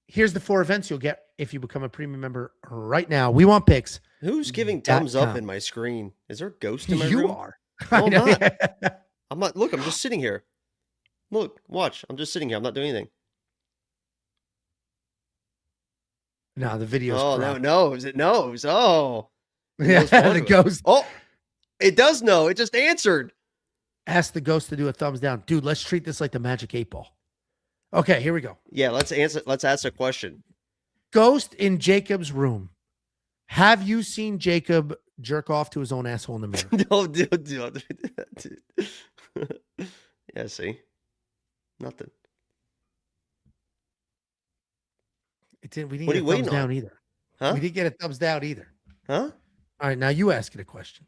Speaker 1: Here's the 4 events you'll get if you become a premium member right now. We Want Picks.
Speaker 2: Who's giving thumbs up in my screen? Is there a ghost in my room?
Speaker 1: You are.
Speaker 2: No, I'm not. I'm not. Look, I'm just sitting here. Look, watch. I'm just sitting here. I'm not doing anything.
Speaker 1: No, the video's
Speaker 2: Oh,
Speaker 1: cropped.
Speaker 2: no, it knows. It knows. Oh.
Speaker 1: Yeah, the ghost.
Speaker 2: Oh, it does know. It just answered.
Speaker 1: Ask the ghost to do a thumbs down. Dude, let's treat this like the Magic 8 Ball. Okay, here we go.
Speaker 2: Yeah, let's ask a question.
Speaker 1: Ghost in Jacob's room. Have you seen Jacob jerk off to his own asshole in the mirror?
Speaker 2: No, dude. Yeah, see? Nothing.
Speaker 1: We didn't
Speaker 2: What are
Speaker 1: get
Speaker 2: you
Speaker 1: a thumbs
Speaker 2: waiting
Speaker 1: down
Speaker 2: on?
Speaker 1: either.
Speaker 2: Huh?
Speaker 1: We didn't get a thumbs down either.
Speaker 2: Huh?
Speaker 1: All right, now you ask it a question.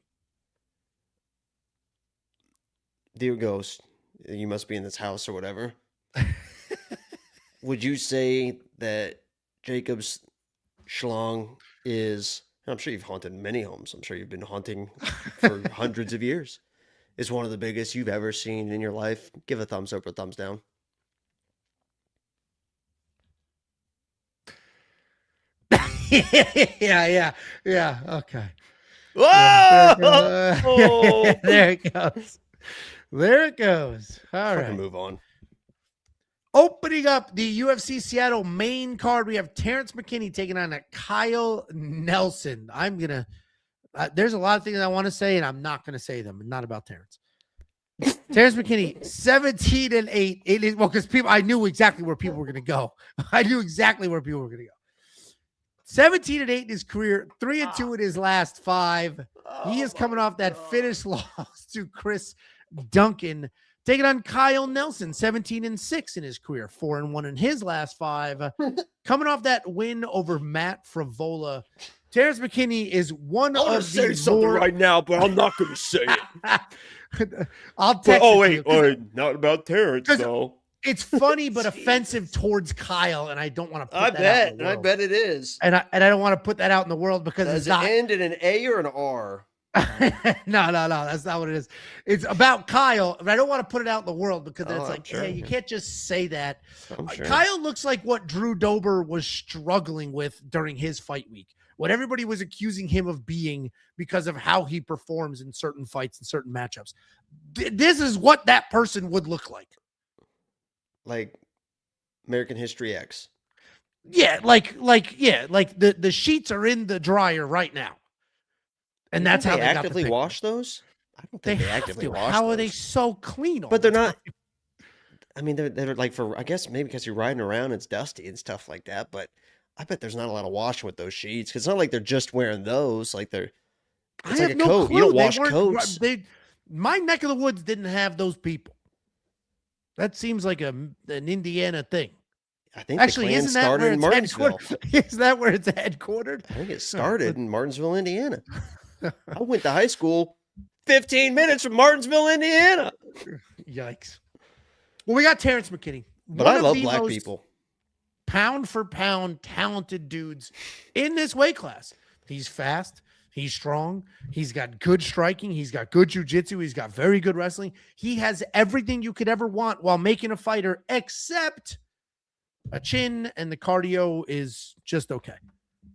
Speaker 2: Dear ghost, you must be in this house or whatever. Would you say that Jacob's schlong is, I'm sure you've haunted many homes. I'm sure you've been haunting for hundreds of years. Is one of the biggest you've ever seen in your life? Give a thumbs up or thumbs down.
Speaker 1: Yeah. Okay.
Speaker 2: Whoa!
Speaker 1: Yeah, there it goes. There it goes. All right.
Speaker 2: Move on.
Speaker 1: Opening up the UFC Seattle main card, we have Terrance McKinney taking on Kyle Nelson. I'm going to, there's a lot of things I want to say, and I'm not going to say them. Not about Terrance. Terrance McKinney, 17-8. It is, well, because I knew exactly where people were going to go. 17-8 in his career, 3-2 in his last 5. He is coming off that finish loss to Chris Duncan. Taking on Kyle Nelson, 17-6 in his career, 4-1 in his last 5. Coming off that win over Matt Frivola. Terrance McKinney is one of the
Speaker 2: say something right now, but I'm not going to say it.
Speaker 1: I'll text
Speaker 2: not about Terrance, though.
Speaker 1: It's funny but offensive towards Kyle, and I don't want to put that out in the world.
Speaker 2: I bet it is.
Speaker 1: And I don't want to put that out in the world because
Speaker 2: Does
Speaker 1: it's
Speaker 2: it
Speaker 1: not.
Speaker 2: end in an A or an R?
Speaker 1: No, that's not what it is. It's about Kyle, but I don't want to put it out in the world because it's like,
Speaker 2: sure.
Speaker 1: hey, you can't just say that.
Speaker 2: Sure.
Speaker 1: Kyle looks like what Drew Dober was struggling with during his fight week. What everybody was accusing him of being because of how he performs in certain fights and certain matchups. This is what that person would look like.
Speaker 2: Like American History X.
Speaker 1: Yeah, like the sheets are in the dryer right now. And that's how they
Speaker 2: actively wash those? I don't think they actively wash
Speaker 1: How
Speaker 2: those.
Speaker 1: are they so clean?
Speaker 2: But they're not. I mean, they're like for, I guess maybe because you're riding around, it's dusty and stuff like that. But I bet there's not a lot of washing with those sheets because it's not like they're just wearing those. Like it's like a coat. You don't wash coats.
Speaker 1: My neck of the woods didn't have those people. That seems like an Indiana thing.
Speaker 2: I think
Speaker 1: actually
Speaker 2: the clan started in Martinsville.
Speaker 1: Is that where it's headquartered?
Speaker 2: I think it started in Martinsville, Indiana. I went to high school 15 minutes from Martinsville, Indiana.
Speaker 1: Yikes. Well, we got Terrance McKinney.
Speaker 2: But I love black people.
Speaker 1: Pound for pound, talented dudes in this weight class. He's fast. He's strong. He's got good striking. He's got good jiu-jitsu. He's got very good wrestling. He has everything you could ever want while making a fighter, except a chin, and the cardio is just okay.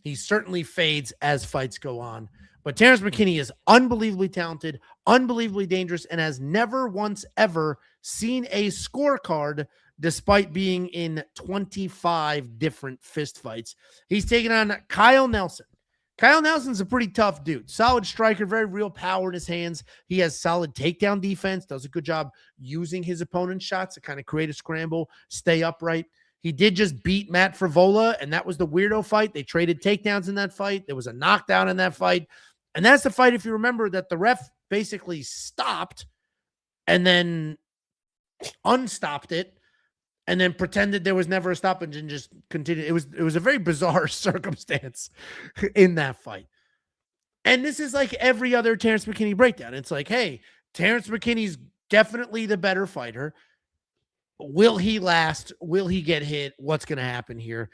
Speaker 1: He certainly fades as fights go on. But Terrance McKinney is unbelievably talented, unbelievably dangerous, and has never once ever seen a scorecard despite being in 25 different fist fights. He's taking on Kyle Nelson. Kyle Nelson's a pretty tough dude. Solid striker, very real power in his hands. He has solid takedown defense, does a good job using his opponent's shots to kind of create a scramble, stay upright. He did just beat Matt Frivola, and that was the weirdo fight. They traded takedowns in that fight. There was a knockdown in that fight. And that's the fight, if you remember, that the ref basically stopped and then unstopped it and then pretended there was never a stoppage and just continued. It was a very bizarre circumstance in that fight. And this is like every other Terrance McKinney breakdown. It's like, hey, Terrance McKinney's definitely the better fighter. Will he last? Will he get hit? What's going to happen here?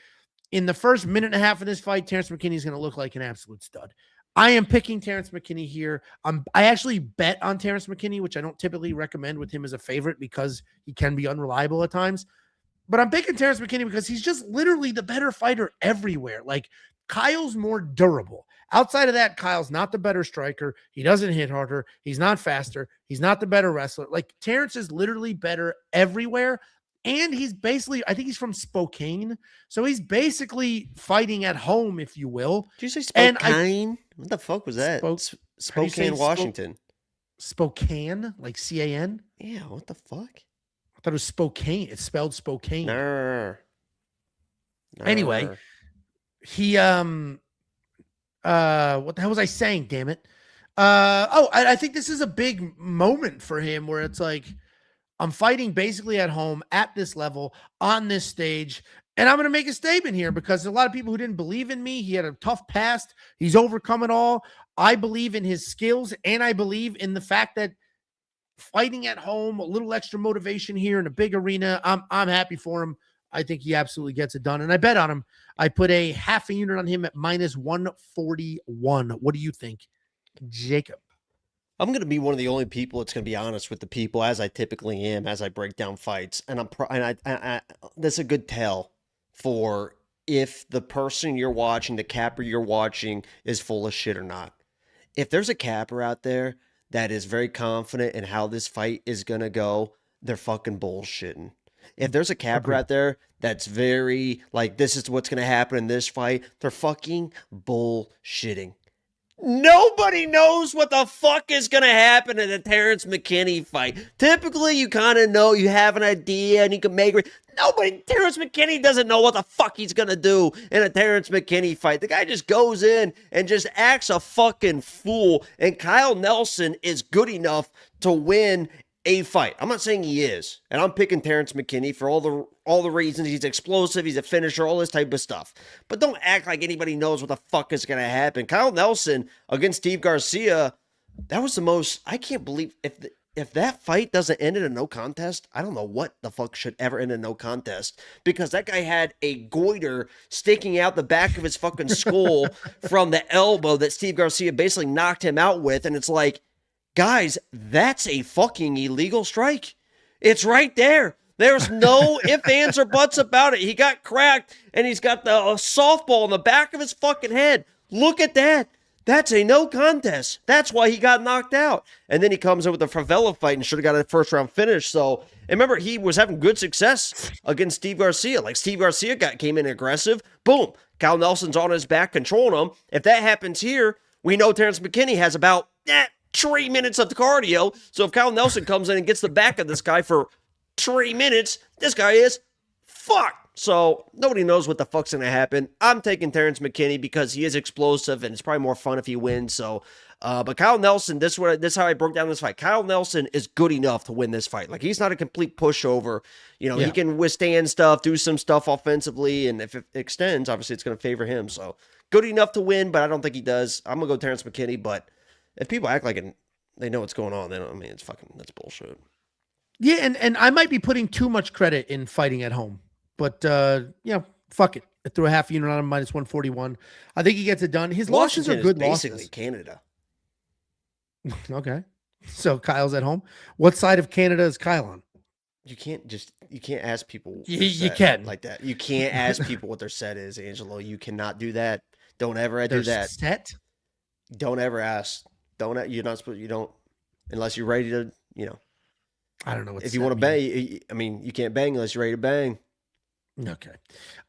Speaker 1: In the first minute and a half of this fight, Terrance McKinney is going to look like an absolute stud. I am picking Terrance McKinney here. I actually bet on Terrance McKinney, which I don't typically recommend with him as a favorite because he can be unreliable at times. But I'm picking Terrance McKinney because he's just literally the better fighter everywhere. Like, Kyle's more durable. Outside of that, Kyle's not the better striker. He doesn't hit harder. He's not faster. He's not the better wrestler. Like, Terrance is literally better everywhere. And he's basically, I think he's from Spokane. So he's basically fighting at home, if you will.
Speaker 2: Did you say Spokane? What the fuck was that? Spokane, Washington.
Speaker 1: Spokane, like C-A-N?
Speaker 2: Yeah, what the fuck?
Speaker 1: I thought it was Spokane. It's spelled Spokane.
Speaker 2: Nah.
Speaker 1: Anyway, he what the hell was I saying, damn it? I think this is a big moment for him where it's like, I'm fighting basically at home at this level on this stage. And I'm going to make a statement here because a lot of people who didn't believe in me, he had a tough past. He's overcome it all. I believe in his skills, and I believe in the fact that fighting at home, a little extra motivation here in a big arena. I'm happy for him. I think he absolutely gets it done. And I bet on him. I put a half a unit on him at -141. What do you think, Jacob?
Speaker 2: I'm going to be one of the only people that's going to be honest with the people, as I typically am, as I break down fights. And that's a good tell for if the person you're watching, the capper you're watching, is full of shit or not. If there's a capper out there that is very confident in how this fight is going to go, they're fucking bullshitting. If there's a capper out there that's very like, this is what's going to happen in this fight, they're fucking bullshitting. Nobody knows what the fuck is going to happen in a Terrance McKinney fight. Typically, you kind of know, you have an idea, and you can make it. Terrance McKinney doesn't know what the fuck he's going to do in a Terrance McKinney fight. The guy just goes in and just acts a fucking fool, and Kyle Nelson is good enough to win a fight. I'm not saying he is, and I'm picking Terrance McKinney for all the reasons. He's explosive, he's a finisher, all this type of stuff. But don't act like anybody knows what the fuck is going to happen. Kyle Nelson against Steve Garcia, that was the most, I can't believe, if that fight doesn't end in a no contest, I don't know what the fuck should ever end in a no contest, because that guy had a goiter sticking out the back of his fucking skull from the elbow that Steve Garcia basically knocked him out with, and it's like, guys, that's a fucking illegal strike. It's right there. There's no ifs, ands, or buts about it. He got cracked, and he's got the softball in the back of his fucking head. Look at that. That's a no contest. That's why he got knocked out. And then he comes in with a favela fight and should have got a first-round finish. So, and remember, he was having good success against Steve Garcia. Like, Steve Garcia came in aggressive. Boom. Kyle Nelson's on his back, controlling him. If that happens here, we know Terrance McKinney has about 3 minutes of cardio. So if Kyle Nelson comes in and gets the back of this guy for 3 minutes, this guy is fucked. So nobody knows what the fuck's going to happen. I'm taking Terrance McKinney because he is explosive and it's probably more fun if he wins. So, but Kyle Nelson, this is how I broke down this fight. Kyle Nelson is good enough to win this fight. Like, he's not a complete pushover. You know, He can withstand stuff, do some stuff offensively. And if it extends, obviously it's going to favor him. So good enough to win, but I don't think he does. I'm going to go Terrance McKinney, but if people act like they know what's going on, then, I mean, that's bullshit.
Speaker 1: Yeah, and I might be putting too much credit in fighting at home. But, fuck it. I threw a half unit on him, -141. I think he gets it done. His losses are good losses.
Speaker 2: Basically Canada.
Speaker 1: Okay. So Kyle's at home. What side of Canada is Kyle on?
Speaker 2: You can't ask people.
Speaker 1: You can.
Speaker 2: Like that. You can't ask people what their set is, Angelo. You cannot do that. Don't ever do that.
Speaker 1: Set?
Speaker 2: Don't ever ask. You're not supposed, you don't, unless you're ready to,
Speaker 1: I don't know what.
Speaker 2: If you want to bang, I mean, you can't bang unless you're ready to bang.
Speaker 1: Okay.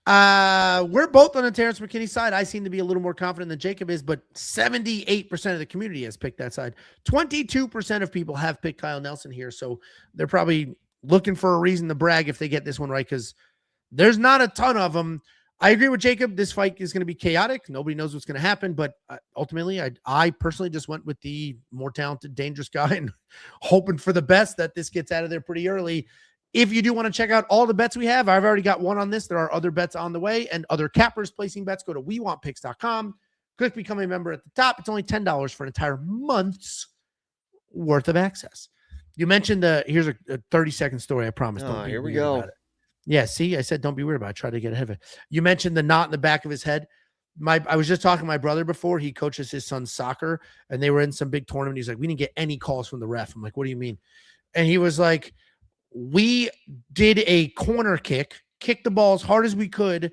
Speaker 1: We're both on the Terrance McKinney side. I seem to be a little more confident than Jacob is, but 78% of the community has picked that side. 22% of people have picked Kyle Nelson here. So they're probably looking for a reason to brag if they get this one right, because there's not a ton of them. I agree with Jacob. This fight is going to be chaotic. Nobody knows what's going to happen, but ultimately, I personally just went with the more talented, dangerous guy and hoping for the best that this gets out of there pretty early. If you do want to check out all the bets we have, I've already got one on this. There are other bets on the way and other cappers placing bets. Go to wewantpicks.com. Click become a member at the top. It's only $10 for an entire month's worth of access. You mentioned here's a 30-second story. I promise.
Speaker 2: Oh, here we go.
Speaker 1: Yeah, see, I said don't be weird about it. I tried to get ahead of it. You mentioned the knot in the back of his head. I was just talking to my brother before. He coaches his son's soccer, and they were in some big tournament. He's like, we didn't get any calls from the ref. I'm like, what do you mean? And he was like, we did a corner kicked the ball as hard as we could.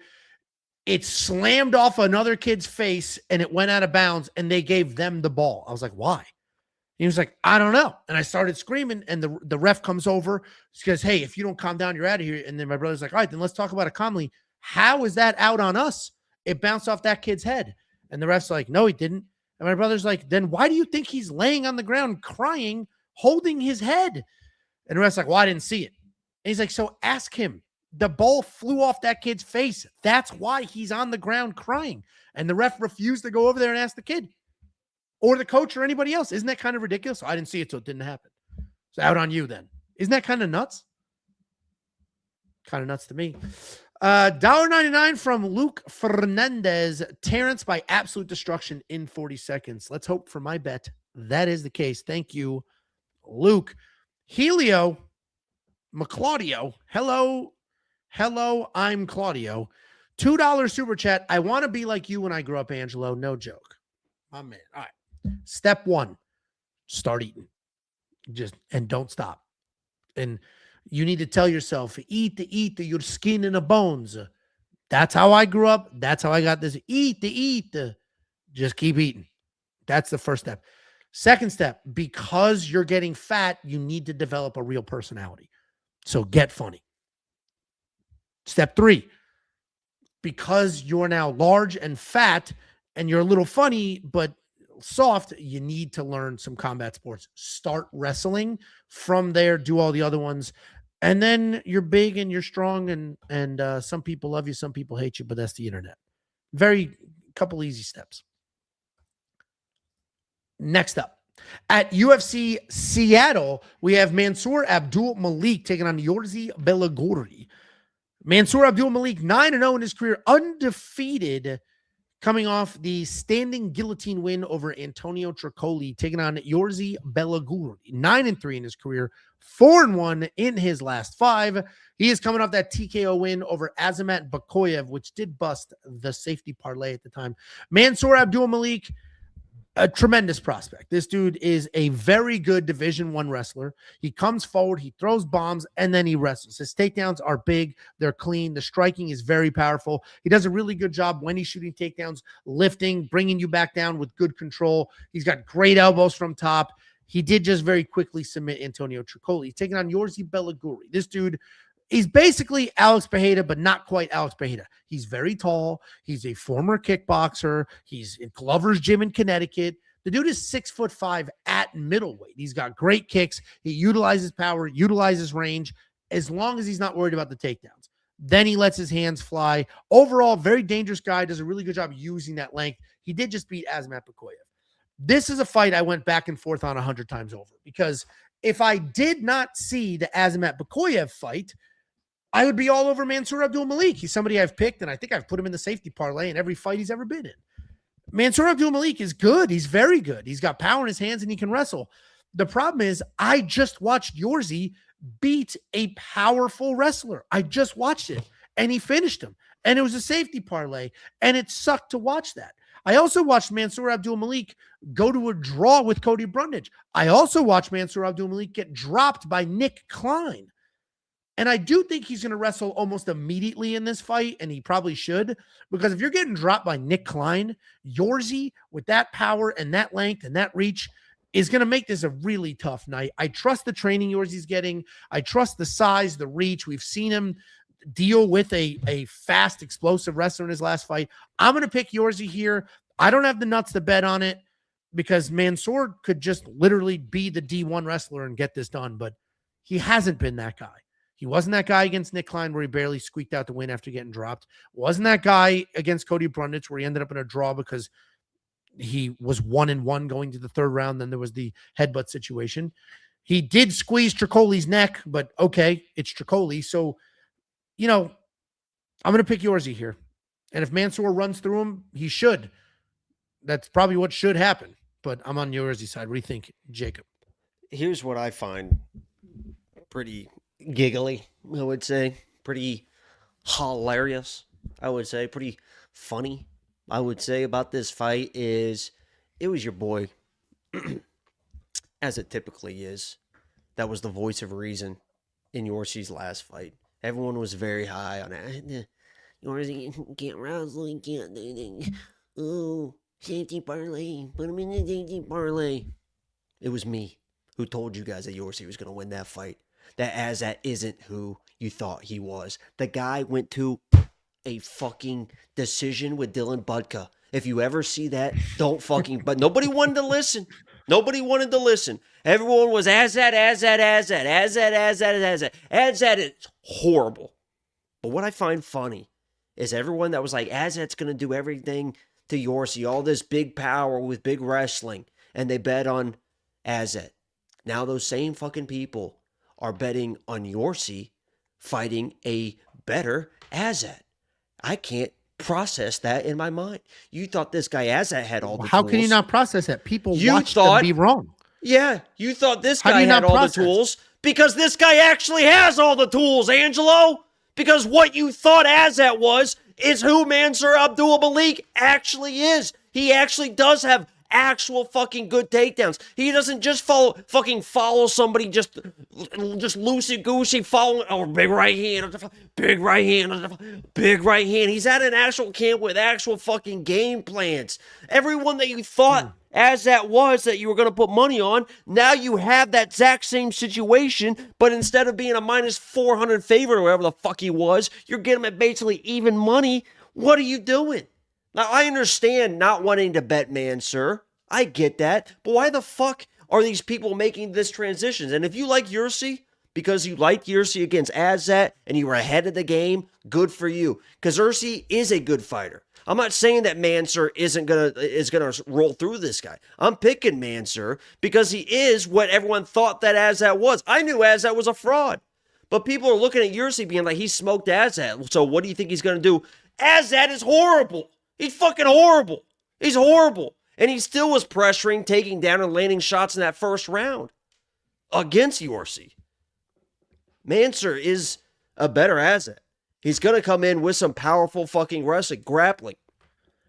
Speaker 1: It slammed off another kid's face, and it went out of bounds, and they gave them the ball. I was like, why? He was like, I don't know. And I started screaming, and the ref comes over. He goes, hey, if you don't calm down, you're out of here. And then my brother's like, all right, then let's talk about it calmly. How is that out on us? It bounced off that kid's head. And the ref's like, no, he didn't. And my brother's like, then why do you think he's laying on the ground crying, holding his head? And the ref's like, well, I didn't see it. And he's like, so ask him. The ball flew off that kid's face. That's why he's on the ground crying. And the ref refused to go over there and ask the kid or the coach or anybody else. Isn't that kind of ridiculous? I didn't see it, so it didn't happen. It's out on you then. Isn't that kind of nuts? Kind of nuts to me. $1.99 from Luke Fernandes. Terrance by absolute destruction in 40 seconds. Let's hope for my bet that is the case. Thank you, Luke. Helio McClaudio. Hello, I'm Claudio. $2 super chat. I want to be like you when I grow up, Angelo. No joke. My man. All right. Step 1, start eating. And don't stop. And you need to tell yourself, eat your skin and the bones. That's how I grew up. That's how I got this. Eat. Just keep eating. That's the first step. Second step, because you're getting fat, you need to develop a real personality. So get funny. Step 3, because you're now large and fat and you're a little funny but soft, you need to learn some combat sports. Start wrestling. From there, do all the other ones. And then you're big and you're strong, and some people love you, some people hate you, but that's the internet. Couple easy steps. Next up, at UFC Seattle, we have Mansour Abdul Malik taking on Yorzi Belagori. Mansour Abdul Malik, 9-0 in his career, undefeated, coming off the standing guillotine win over Antonio Tricoli, taking on Yorzi Belaguri. 9-3 in his career, 4-1 in his last 5. He is coming off that TKO win over Azamat Bakoyev, which did bust the safety parlay at the time. Mansour Abdul Malik, a tremendous prospect. This dude is a very good Division I wrestler. He comes forward, he throws bombs, and then he wrestles. His takedowns are big. They're clean. The striking is very powerful. He does a really good job when he's shooting takedowns, lifting, bringing you back down with good control. He's got great elbows from top. He did just very quickly submit Antonio Tricoli. He's taking on Yorzi Belaguri. This dude, he's basically Alex Pereira, but not quite Alex Pereira. He's very tall. He's a former kickboxer. He's in Glover's gym in Connecticut. The dude is 6'5" at middleweight. He's got great kicks. He utilizes power, utilizes range, as long as he's not worried about the takedowns. Then he lets his hands fly. Overall, very dangerous guy. Does a really good job using that length. He did just beat Azamat Bakoyev. This is a fight I went back and forth on 100 times over, because if I did not see the Azamat Bakoyev fight, I would be all over Mansour Abdul Malik. He's somebody I've picked, and I think I've put him in the safety parlay in every fight he's ever been in. Mansour Abdul Malik is good. He's very good. He's got power in his hands, and he can wrestle. The problem is I just watched Yorzi beat a powerful wrestler. I just watched it, and he finished him. And it was a safety parlay, and it sucked to watch that. I also watched Mansour Abdul Malik go to a draw with Cody Brundage. I also watched Mansour Abdul Malik get dropped by Nick Klein. And I do think he's going to wrestle almost immediately in this fight, and he probably should, because if you're getting dropped by Nick Klein, Yorzi, with that power and that length and that reach, is going to make this a really tough night. I trust the training Yorzi's getting. I trust the size, the reach. We've seen him deal with a fast, explosive wrestler in his last fight. I'm going to pick Yorzi here. I don't have the nuts to bet on it, because Mansour could just literally be the D1 wrestler and get this done, but he hasn't been that guy. He wasn't that guy against Nick Klein where he barely squeaked out the win after getting dropped. Wasn't that guy against Cody Brundage where he ended up in a draw because he was 1-1 going to the third round. Then there was the headbutt situation. He did squeeze Tricoli's neck, but okay, it's Tricoli. So, I'm going to pick Yorzi here. And if Mansour runs through him, he should. That's probably what should happen. But I'm on Yorzi's side. What do you think, Jacob?
Speaker 2: Here's what I find pretty giggly, I would say. Pretty hilarious, I would say. Pretty funny, I would say, about this fight is it was your boy, as it typically is, that was the voice of reason in Yorzi's last fight. Everyone was very high on it. Yorzi can't wrestle, he can't do anything. Oh, safety parlay. Put him in the safety parlay. It was me who told you guys that Yorsi was going to win that fight. That Azat isn't who you thought he was. The guy went to a fucking decision with Dylan Budka. If you ever see that, don't fucking... But nobody wanted to listen. Nobody wanted to listen. Everyone was Azat. Azat is horrible. But what I find funny is everyone that was like, Azat's going to do everything to Yorsi, all this big power with big wrestling, and they bet on Azat. Now those same fucking people are betting on Yorsi fighting a better Azat. I can't process that in my mind. You thought this guy Azat had all the
Speaker 1: How
Speaker 2: tools.
Speaker 1: can you not process that? People watch them be wrong.
Speaker 2: Yeah, you thought this guy had all the tools because this guy actually has all the tools, Angelo. Because what you thought Azat was is who Mansour Abdul Malik actually is. He actually does have actual fucking good takedowns. He doesn't just follow somebody just loosey-goosey following, big right hand. He's at an actual camp with actual fucking game plans. Everyone that you thought as that was that you were going to put money on, now you have that exact same situation, but instead of being a minus 400 favorite or whatever the fuck he was, you're getting him at basically even money. What are you doing? Now, I understand not wanting to bet Mansour. I get that. But why the fuck are these people making this transition? And if you like Yorsi, because you liked Yorsi against Azat and you were ahead of the game, good for you. Because Yorsi is a good fighter. I'm not saying that Mansour is gonna roll through this guy. I'm picking Mansour because he is what everyone thought that Azat was. I knew Azat was a fraud. But people are looking at Yorsi being like, he smoked Azat. So what do you think he's going to do? Azat is horrible. He's fucking horrible. He's horrible. And he still was pressuring, taking down, and landing shots in that first round against Yorsi. Mansour is a better Azat. He's going to come in with some powerful fucking wrestling, grappling.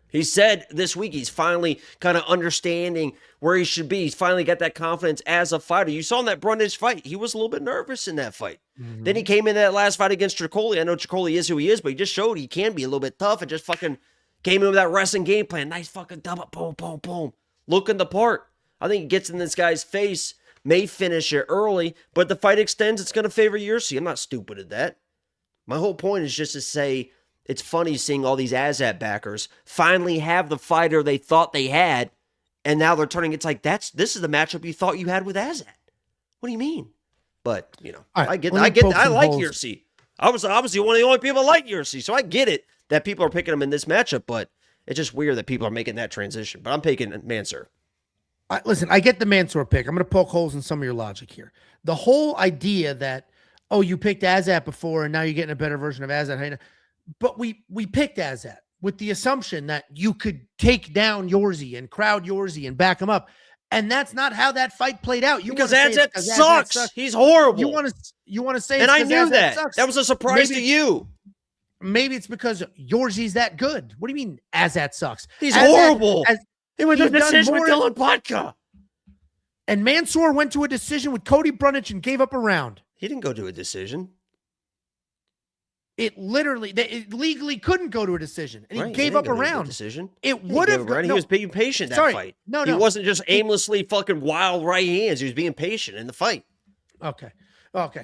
Speaker 2: He said this week he's finally kind of understanding where he should be. He's finally got that confidence as a fighter. You saw in that Brundage fight, he was a little bit nervous in that fight. Mm-hmm. Then he came in that last fight against Tricoli. I know Tricoli is who he is, but he just showed he can be a little bit tough and just fucking came in with that wrestling game plan. Nice fucking double, boom, boom, boom. Looking the part. I think he gets in this guy's face, may finish it early, but the fight extends, it's going to favor Yorsi. I'm not stupid at that. My whole point is just to say it's funny seeing all these Azat backers finally have the fighter they thought they had, and now they're turning. It's like this is the matchup you thought you had with Azat. What do you mean? But right, I like Yorsi. I was obviously one of the only people that like Yorsi, so I get it that people are picking him in this matchup. But it's just weird that people are making that transition. But I'm picking Mansour.
Speaker 1: Listen, I get the Mansour pick. I'm going to poke holes in some of your logic here. The whole idea that, oh, you picked Azat before and now you're getting a better version of Azat. But we picked Azat with the assumption that you could take down Yorsi and crowd Yorsi and back him up. And that's not how that fight played out.
Speaker 2: Because Azat sucks. He's horrible.
Speaker 1: You want to say
Speaker 2: and I knew that.
Speaker 1: Sucks.
Speaker 2: That was a surprise to you.
Speaker 1: Maybe it's because Yorsi's that good. What do you mean Azat sucks?
Speaker 2: He's horrible. He went to a decision with Dylan Budka.
Speaker 1: And Mansour went to a decision with Cody Brundage and gave up a round.
Speaker 2: He didn't go to a decision.
Speaker 1: It legally couldn't go to a decision, and he gave up a round.
Speaker 2: Decision.
Speaker 1: It would have.
Speaker 2: He was being patient that fight.
Speaker 1: No,
Speaker 2: he wasn't just aimlessly fucking wild right hands. He was being patient in the fight.
Speaker 1: Okay.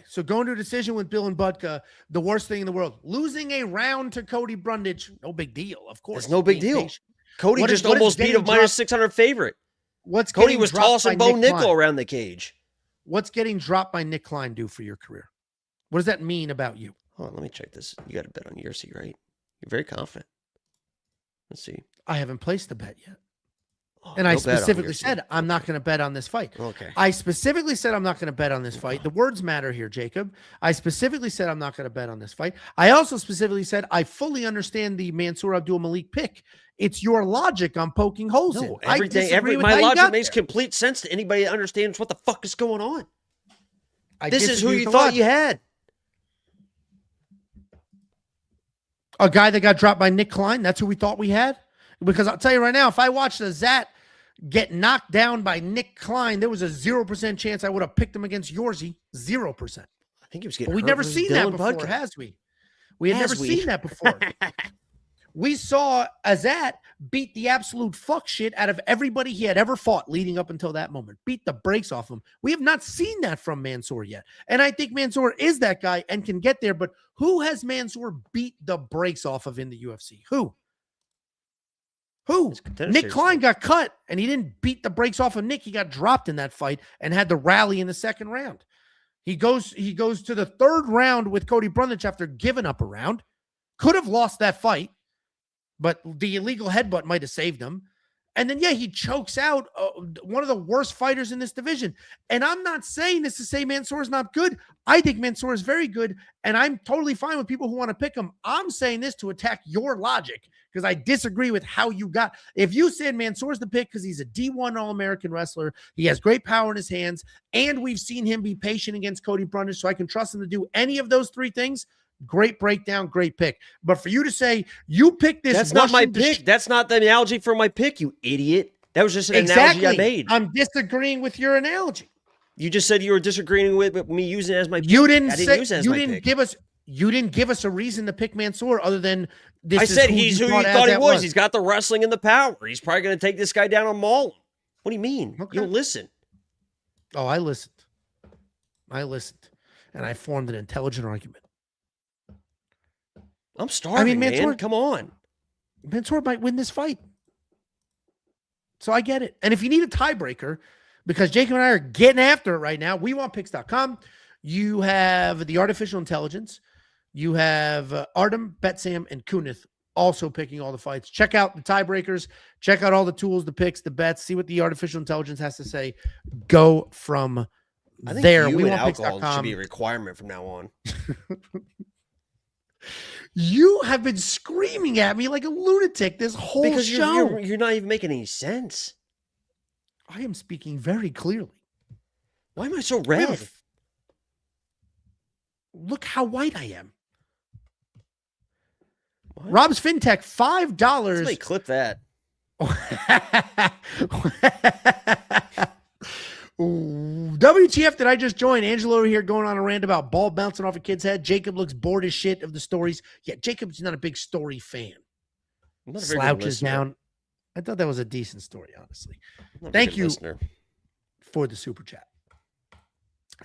Speaker 1: So going to a decision with Bill and Budka, the worst thing in the world. Losing a round to Cody Brundage, no big deal. Of course,
Speaker 2: it's no big deal. Patient. Cody just almost beat a minus 600 favorite. Cody was tossing Bo Nickel around the cage.
Speaker 1: What's getting dropped by Nick Klein do for your career? What does that mean about you?
Speaker 2: Hold on, let me check this. You got a bet on Yorsi, right? You're very confident. Let's see.
Speaker 1: I haven't placed the bet yet. And I specifically said I'm not going to bet on this fight.
Speaker 2: Okay.
Speaker 1: I specifically said I'm not going to bet on this fight. The words matter here, Jacob. I specifically said I'm not going to bet on this fight. I also specifically said I fully understand the Mansour Abdul Malik pick. It's your logic I'm poking holes in.
Speaker 2: My logic makes complete sense to anybody that understands what the fuck is going on. This is who you thought you had.
Speaker 1: A guy that got dropped by Nick Klein. That's who we thought we had. Because I'll tell you right now, if I watched Azat get knocked down by Nick Klein, there was a 0% chance I would have picked him against Yorsi. 0%.
Speaker 2: I think he was getting.
Speaker 1: But we've never seen that before, has we? We had never seen that before. We saw Azat beat the absolute fuck shit out of everybody he had ever fought leading up until that moment. Beat the brakes off him. We have not seen that from Mansoor yet. And I think Mansoor is that guy and can get there. But who has Mansoor beat the brakes off of in the UFC? Who? Nick Klein got cut, and he didn't beat the brakes off of Nick. He got dropped in that fight and had the rally in the second round. He goes to the third round with Cody Brundage after giving up a round. Could have lost that fight, but the illegal headbutt might have saved him. And then, he chokes out one of the worst fighters in this division. And I'm not saying this to say Mansoor is not good. I think Mansoor is very good, and I'm totally fine with people who want to pick him. I'm saying this to attack your logic because I disagree with how you got. If you said Mansoor's the pick because he's a D1 All-American wrestler, he has great power in his hands, and we've seen him be patient against Cody Brundage, so I can trust him to do any of those three things. Great breakdown, great pick. But for you to say you picked this,
Speaker 2: that's not my pick. That's not the analogy for my pick, you idiot. That was just an analogy I made.
Speaker 1: I'm disagreeing with your analogy.
Speaker 2: You just said you were disagreeing with me using it as my pick.
Speaker 1: You didn't give us a reason to pick Mansoor other than this.
Speaker 2: I said he's who you thought he was. He's got the wrestling and the power. He's probably going to take this guy down and maul him. What do you mean? Okay. You don't listen.
Speaker 1: Oh, I listened. And I formed an intelligent argument.
Speaker 2: I'm starving, Mansoor, man. Come on.
Speaker 1: Mansoor might win this fight. So I get it. And if you need a tiebreaker, because Jacob and I are getting after it right now, WeWantPicks.com. You have the artificial intelligence. You have Artem, Betsam, and Kunith also picking all the fights. Check out the tiebreakers. Check out all the tools, the picks, the bets. See what the artificial intelligence has to say. Go from there.
Speaker 2: WeWantPicks.com should be a requirement from now on.
Speaker 1: You have been screaming at me like a lunatic this whole show.
Speaker 2: You're not even making any sense.
Speaker 1: I am speaking very clearly.
Speaker 2: Why am I so red?
Speaker 1: Look how white I am. What? Rob's FinTech, $5.
Speaker 2: Somebody clip that.
Speaker 1: WTF did I just join? Angelo over here going on a rant about ball bouncing off a kid's head. Jacob looks bored as shit of the stories. Yeah, Jacob's not a big story fan. Slouches down. I thought that was a decent story, honestly. Thank you for the super chat.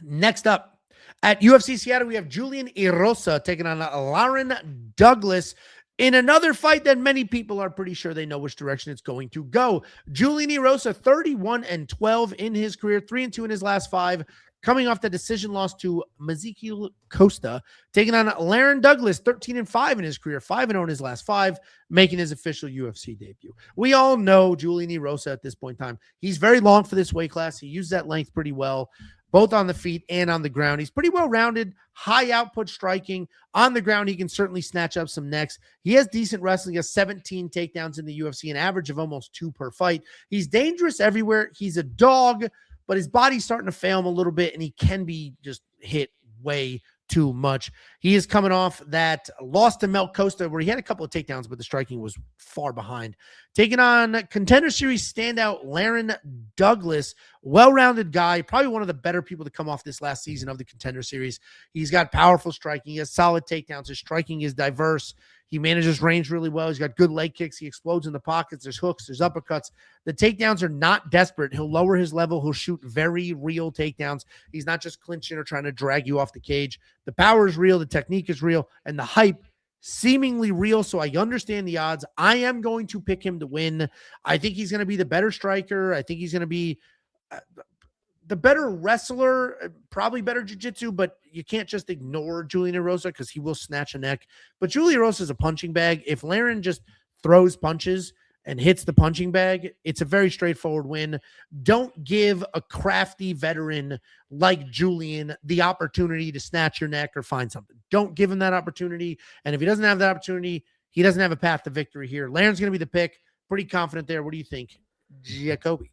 Speaker 1: Next up, at UFC Seattle, we have Julian Erosa taking on Lauren Douglas in another fight that many people are pretty sure they know which direction it's going to go. Julian Erosa, 31-12 in his career, 3-2 in his last 5, coming off the decision loss to Ezekiel Costa, taking on Lauren Douglas, 13-5 in his career, 5-0 in his last 5, making his official UFC debut. We all know Julian Erosa at this point in time. He's very long for this weight class. He used that length pretty well, both on the feet and on the ground. He's pretty well-rounded, high output striking. On the ground, he can certainly snatch up some necks. He has decent wrestling. He has 17 takedowns in the UFC, an average of almost 2 per fight. He's dangerous everywhere. He's a dog, but his body's starting to fail him a little bit, and he can be just hit way too much. He is coming off that loss to Mel Costa where he had a couple of takedowns, but the striking was far behind. Taking on Contender Series standout Lauren Douglas, well-rounded guy, probably one of the better people to come off this last season of the Contender Series. He's got powerful striking. He has solid takedowns. His striking is diverse. He manages range really well. He's got good leg kicks. He explodes in the pockets. There's hooks. There's uppercuts. The takedowns are not desperate. He'll lower his level. He'll shoot very real takedowns. He's not just clinching or trying to drag you off the cage. The power is real. The technique is real. And the hype seemingly real. So I understand the odds. I am going to pick him to win. I think he's going to be the better striker. I think he's going to be the better wrestler, probably better jiu-jitsu, but you can't just ignore Julian Erosa because he will snatch a neck. But Julian Erosa is a punching bag. If Lauren just throws punches and hits the punching bag, it's a very straightforward win. Don't give a crafty veteran like Julian the opportunity to snatch your neck or find something. Don't give him that opportunity. And if he doesn't have that opportunity, he doesn't have a path to victory here. Lauren's going to be the pick. Pretty confident there. What do you think, Jacoby?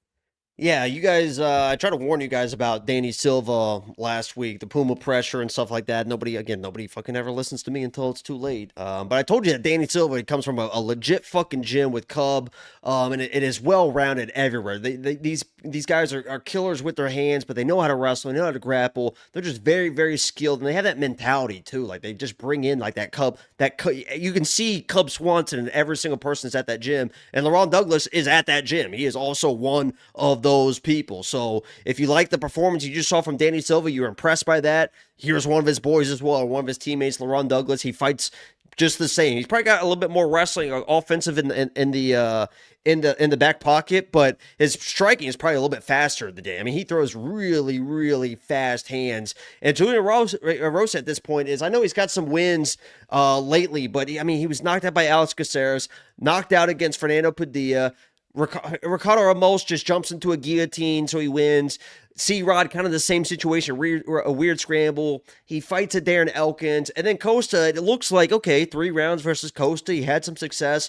Speaker 2: Yeah, you guys, I tried to warn you guys about Danny Silva last week, the Puma pressure and stuff like that. Nobody fucking ever listens to me until it's too late. But I told you that Danny Silva, he comes from a legit fucking gym with Cub, and it is well-rounded everywhere. These guys are killers with their hands, but they know how to wrestle, they know how to grapple. They're just very, very skilled, and they have that mentality too. Like, they just bring in like that you can see Cub Swanson in every single person that's at that gym, and LeRon Douglas is at that gym. He is also one of those people. So if you like the performance you just saw from Danny Silva, you're impressed by that. Here's one of his boys as well, one of his teammates, LeRon Douglas. He fights just the same. He's probably got a little bit more wrestling, offensive in the back pocket, but his striking is probably a little bit faster today. I mean, he throws really, really fast hands. And Julian Rosa at this point I know he's got some wins lately, but he was knocked out by Alex Caceres, knocked out against Fernando Padilla. Ricardo Ramos just jumps into a guillotine, so he wins. C-Rod, kind of the same situation, a weird scramble. He fights a Darren Elkins. And then Costa, it looks like, okay, 3 rounds versus Costa. He had some success.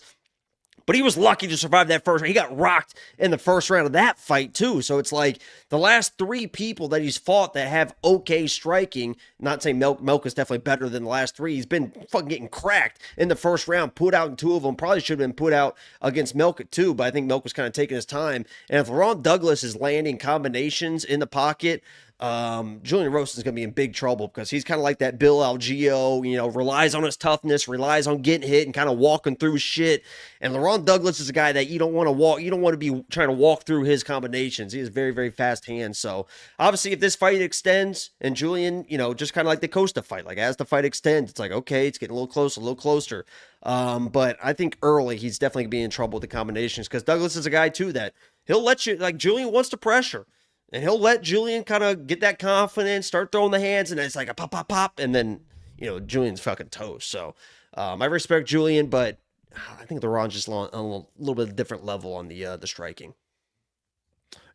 Speaker 2: But he was lucky to survive that first round. He got rocked in the first round of that fight, too. So it's like the last 3 people that he's fought that have okay striking, not saying Melk is definitely better than the last 3. He's been fucking getting cracked in the first round, put out in 2 of them. Probably should have been put out against Melk at 2, but I think Melk was kind of taking his time. And if LeRon Douglas is landing combinations in the pocket, Julian Rosa is going to be in big trouble because he's kind of like that Bill Algeo, relies on his toughness, relies on getting hit and kind of walking through shit. And LeRon Douglas is a guy that you don't want to be trying to walk through his combinations. He has very, very fast hands. So obviously if this fight extends and Julian, just kind of like the Costa fight, like as the fight extends, it's like, okay, it's getting a little closer. But I think early he's definitely going to be in trouble with the combinations because Douglas is a guy too that he'll let you, like Julian wants to pressure. And he'll let Julian kind of get that confidence, start throwing the hands, and it's like a pop, pop, pop. And then, Julian's fucking toast. So I respect Julian, but I think LeRon's just on a little bit of a different level on the striking.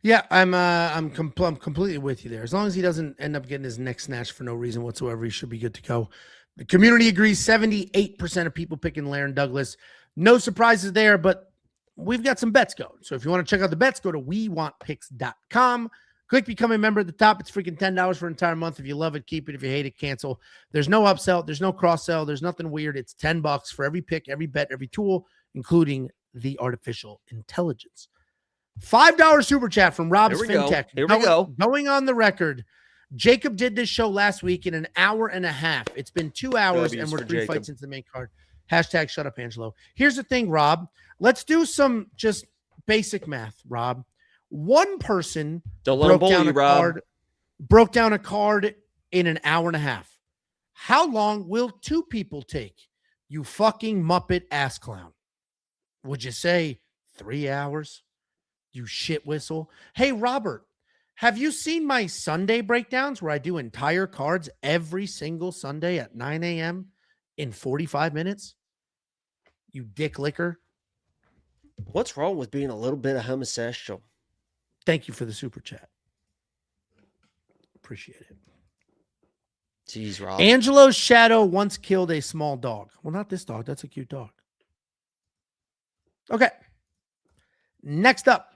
Speaker 1: Yeah, I'm completely with you there. As long as he doesn't end up getting his neck snatched for no reason whatsoever, he should be good to go. The community agrees. 78% of people picking Laron Douglas. No surprises there, but we've got some bets going. So if you want to check out the bets, go to wewantpicks.com. Click become a member at the top. It's freaking $10 for an entire month. If you love it, keep it. If you hate it, cancel. There's no upsell. There's no cross-sell. There's nothing weird. It's $10 for every pick, every bet, every tool, including the artificial intelligence. $5 super chat from Rob's FinTech.
Speaker 2: Here we go.
Speaker 1: Going on the record. Jacob did this show last week in an hour and a half. It's been 2 hours and we're 3 fights into the main card. Hashtag shut up, Angelo. Here's the thing, Rob. Let's do some just basic math, Rob. One person broke down a card in an hour and a half. How long will 2 people take? You fucking Muppet ass clown. Would you say 3 hours? You shit whistle. Hey, Robert, have you seen my Sunday breakdowns where I do entire cards every single Sunday at 9 a.m. in 45 minutes? You dick licker.
Speaker 2: What's wrong with being a little bit of homosexual?
Speaker 1: Thank you for the super chat. Appreciate it.
Speaker 2: Jeez, Rob.
Speaker 1: Angelo's shadow once killed a small dog. Well, not this dog. That's a cute dog. Okay. Next up,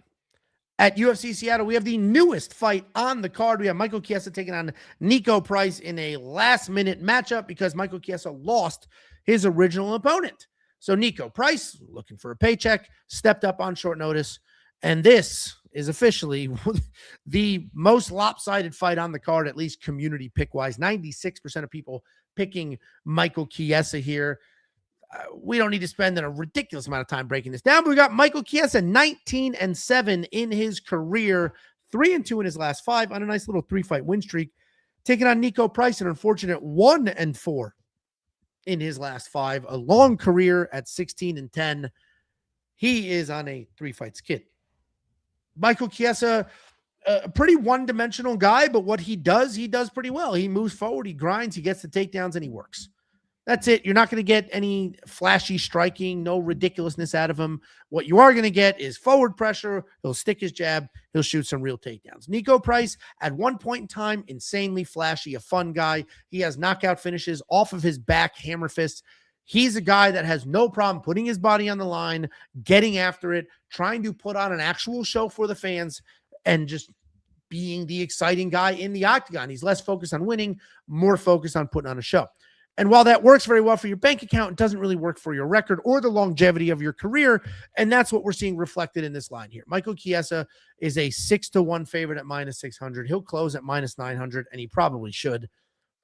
Speaker 1: at UFC Seattle, we have the newest fight on the card. We have Michael Chiesa taking on Nico Price in a last-minute matchup because Michael Chiesa lost his original opponent. So Nico Price, looking for a paycheck, stepped up on short notice, and this is officially the most lopsided fight on the card, at least community pick-wise. 96% of people picking Michael Chiesa here. We don't need to spend a ridiculous amount of time breaking this down, but we got Michael Chiesa 19-7 in his career, 3-2 in his last 5 on a nice little 3-fight win streak, taking on Nico Price, an unfortunate 1-4 in his last 5, a long career at 16-10. He is on a 3-fight skid. Michael Chiesa, a pretty one-dimensional guy, but what he does pretty well. He moves forward, he grinds, he gets the takedowns, and he works. That's it. You're not going to get any flashy striking, no ridiculousness out of him. What you are going to get is forward pressure. He'll stick his jab. He'll shoot some real takedowns. Nico Price, at one point in time, insanely flashy, a fun guy. He has knockout finishes off of his back, hammer fists. He's a guy that has no problem putting his body on the line, getting after it, trying to put on an actual show for the fans. and just being the exciting guy in the octagon. He's less focused on winning, more focused on putting on a show. And while that works very well for your bank account, it doesn't really work for your record or the longevity of your career. And that's what we're seeing reflected in this line here. Michael Chiesa is a 6-1 favorite at -600. He'll close at -900, and he probably should.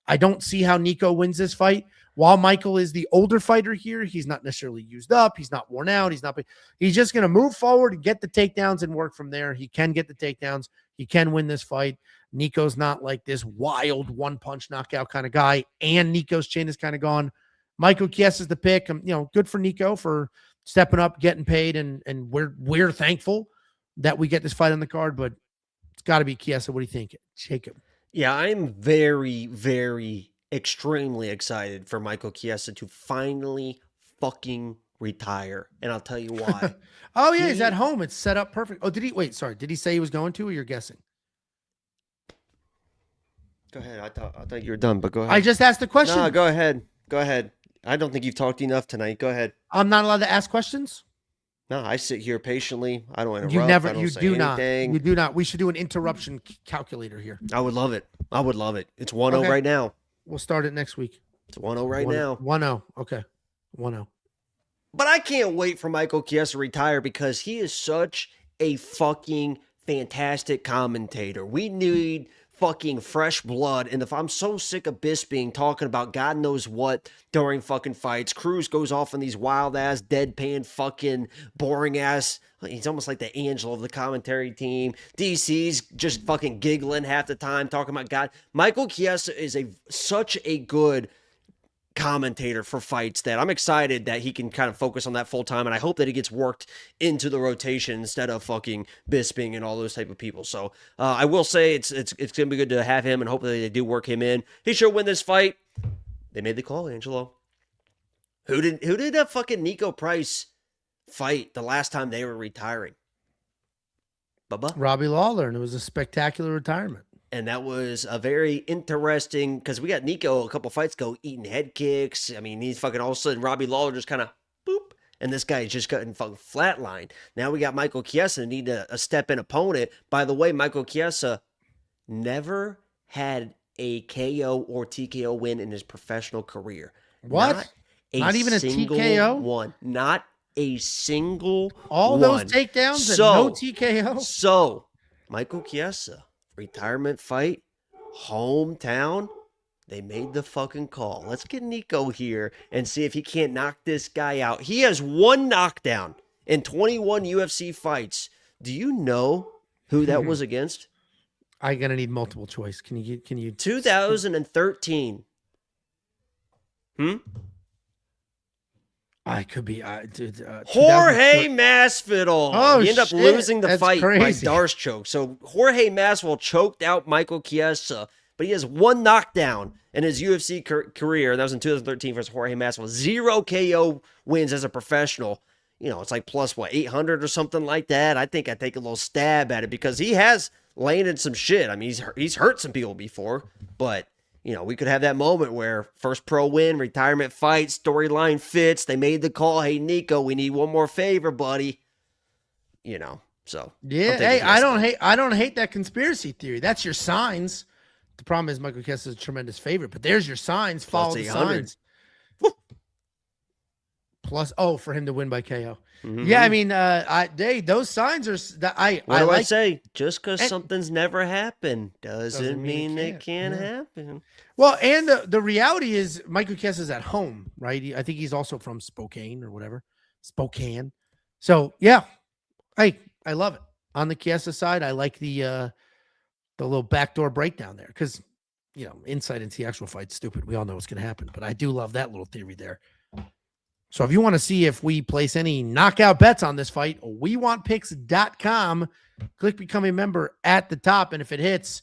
Speaker 1: I don't see how Nico wins this fight. While Michael is the older fighter here, he's not necessarily used up. He's not worn out. He's just going to move forward and get the takedowns and work from there. He can get the takedowns. He can win this fight. Nico's not like this wild one-punch knockout kind of guy, and Nico's chin is kind of gone. Michael Chiesa is the pick. Good for Nico for stepping up, getting paid, and we're thankful that we get this fight on the card, but it's got to be Chiesa. What do you think, Jacob?
Speaker 2: Yeah, I'm very, very extremely excited for Michael Chiesa to finally fucking retire, and I'll tell you why.
Speaker 1: Oh, yeah, he's at home. It's set up perfect. Oh, did he say he was going to, or you're guessing?
Speaker 2: Go ahead. I thought you were done, but go ahead.
Speaker 1: I just asked the question.
Speaker 2: No, go ahead. Go ahead. I don't think you've talked enough tonight. Go ahead.
Speaker 1: I'm not allowed to ask questions?
Speaker 2: No, I sit here patiently. I don't interrupt.
Speaker 1: You do not. We should do an interruption calculator here.
Speaker 2: I would love it. It's 1-0 right now.
Speaker 1: We'll start it next week.
Speaker 2: It's 1-0 right now.
Speaker 1: 1-0. Okay. 1-0.
Speaker 2: But I can't wait for Michael Chiesa to retire because he is such a fucking fantastic commentator. We need fucking fresh blood. And if I'm so sick of Bisping talking about God knows what during fucking fights, Cruz goes off on these wild ass, deadpan, fucking boring ass. He's almost like the Angelo of the commentary team. DC's just fucking giggling half the time, talking about God. Michael Chiesa is such a good commentator for fights that I'm excited that he can kind of focus on that full time, and I hope that he gets worked into the rotation instead of fucking Bisping and all those type of people. So I will say it's gonna be good to have him, and hopefully they do work him in. He should win this fight. They made the call, Angelo. Who did a fucking Nico Price fight the last time they were retiring? Bubba?
Speaker 1: Robbie Lawler, and it was a spectacular retirement.
Speaker 2: And that was a very interesting, because we got Nico a couple fights ago eating head kicks. I mean, he's fucking all of a sudden Robbie Lawler just kind of boop, and this guy is just gotten fucking flatlined. Now we got Michael Chiesa need a step in opponent. By the way, Michael Chiesa never had a KO or TKO win in his professional career.
Speaker 1: What? Not even a TKO?
Speaker 2: One. Not a single
Speaker 1: All
Speaker 2: one.
Speaker 1: Those takedowns and no TKO?
Speaker 2: So, Michael Chiesa, retirement fight, hometown, they made the fucking call. Let's get Nico here and see if he can't knock this guy out. He has one knockdown in 21 UFC fights. Do you know who that was against?
Speaker 1: I'm gonna need multiple choice. Can you
Speaker 2: 2013.
Speaker 1: I could be
Speaker 2: Jorge Masvidal.
Speaker 1: Oh,
Speaker 2: he ended up losing the fight
Speaker 1: crazy.
Speaker 2: by Darce choke. So Jorge Masvidal choked out Michael Chiesa, but he has one knockdown in his UFC career. That was in 2013 versus Jorge Masvidal. 0 KO wins as a professional. It's like plus 800 or something like that. I think I'd take a little stab at it because he has landed some shit. I mean, he's hurt some people before, but we could have that moment where first pro win, retirement fight, storyline fits. They made the call. Hey, Nico, we need one more favor, buddy. So
Speaker 1: yeah. Hey, I don't hate that conspiracy theory. That's your signs. The problem is Michael Chiesa is a tremendous favorite, but there's your signs. Follow the signs. Plus, for him to win by KO. Mm-hmm. Yeah, I mean, those signs are.
Speaker 2: What do I say? Just because something's never happened doesn't mean it can't happen.
Speaker 1: Well, and the reality is Michael Chiesa is at home, right? I think he's also from Spokane or whatever. Spokane. So yeah, I love it. On the Chiesa side, I like the little backdoor breakdown there because insight into the actual fight's stupid. We all know what's going to happen, but I do love that little theory there. So if you want to see if we place any knockout bets on this fight, wewantpicks.com. Click become a member at the top. And if it hits,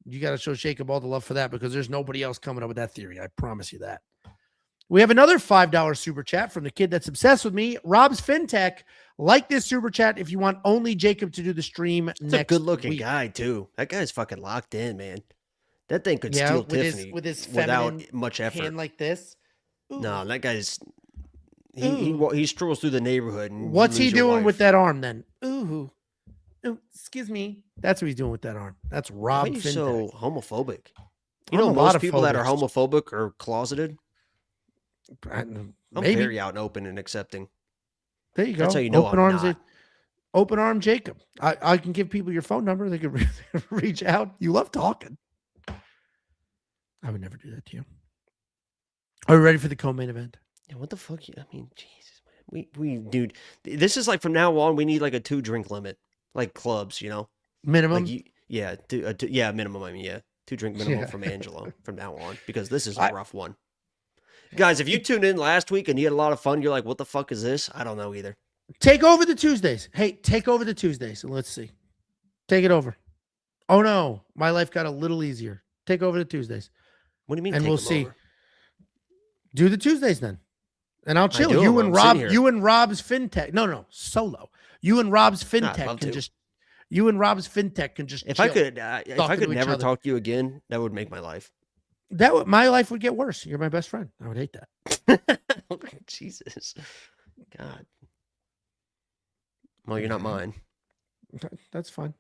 Speaker 1: you got to show Jacob all the love for that because there's nobody else coming up with that theory. I promise you that. We have another $5 super chat from the kid that's obsessed with me, Rob's FinTech. Like this super chat if you want only Jacob to do the stream next week.
Speaker 2: That's a good-looking guy, too. That guy's fucking locked in, man. That thing could steal Tiffany
Speaker 1: with his
Speaker 2: without much effort.
Speaker 1: Hand like this.
Speaker 2: Ooh. No, that guy's... He strolls through the neighborhood. And
Speaker 1: what's he doing with that arm then? Ooh. Oh, excuse me. That's what he's doing with that arm. That's
Speaker 2: Why
Speaker 1: Rob
Speaker 2: are you
Speaker 1: Fintech.
Speaker 2: so homophobic?
Speaker 1: I'm
Speaker 2: You know,
Speaker 1: a lot
Speaker 2: most
Speaker 1: of
Speaker 2: people that are
Speaker 1: phobics.
Speaker 2: homophobic are closeted. I'm
Speaker 1: Maybe.
Speaker 2: very out and open and accepting.
Speaker 1: There you go.
Speaker 2: That's how you know
Speaker 1: Open
Speaker 2: I'm
Speaker 1: arms.
Speaker 2: not.
Speaker 1: Open arm Jacob. I can give people your phone number. They can reach out. You love talking. I would never do that to you. Are we ready for the co-main event?
Speaker 2: Yeah, what the fuck? I mean, Jesus, man. We, dude, this is like from now on, we need like a 2-drink limit, like clubs, you know?
Speaker 1: Minimum.
Speaker 2: Like, yeah, minimum. I mean, yeah, 2-drink minimum from Angelo from now on, because this is a rough one. Guys, if you tuned in last week and you had a lot of fun, you're like, what the fuck is this? I don't know either.
Speaker 1: Take over the Tuesdays. Hey, take over the Tuesdays and let's see. Take it over. Oh no, my life got a little easier. Take over the Tuesdays.
Speaker 2: What do you mean?
Speaker 1: And
Speaker 2: take
Speaker 1: we'll
Speaker 2: them
Speaker 1: see.
Speaker 2: over?
Speaker 1: Do the Tuesdays then. And I'll chill.
Speaker 2: do
Speaker 1: You
Speaker 2: them.
Speaker 1: and
Speaker 2: I'm
Speaker 1: Rob,
Speaker 2: sitting here.
Speaker 1: you and Rob's fintech. No, solo. You and Rob's
Speaker 2: I'd
Speaker 1: fintech
Speaker 2: love
Speaker 1: can
Speaker 2: to.
Speaker 1: just you and Rob's fintech can just
Speaker 2: If
Speaker 1: chill.
Speaker 2: I could
Speaker 1: talking to each
Speaker 2: never
Speaker 1: other.
Speaker 2: talk to you again, that would make my life.
Speaker 1: My life would get worse. You're my best friend. I would hate that.
Speaker 2: Jesus. God. Well, you're not mine.
Speaker 1: That's fine.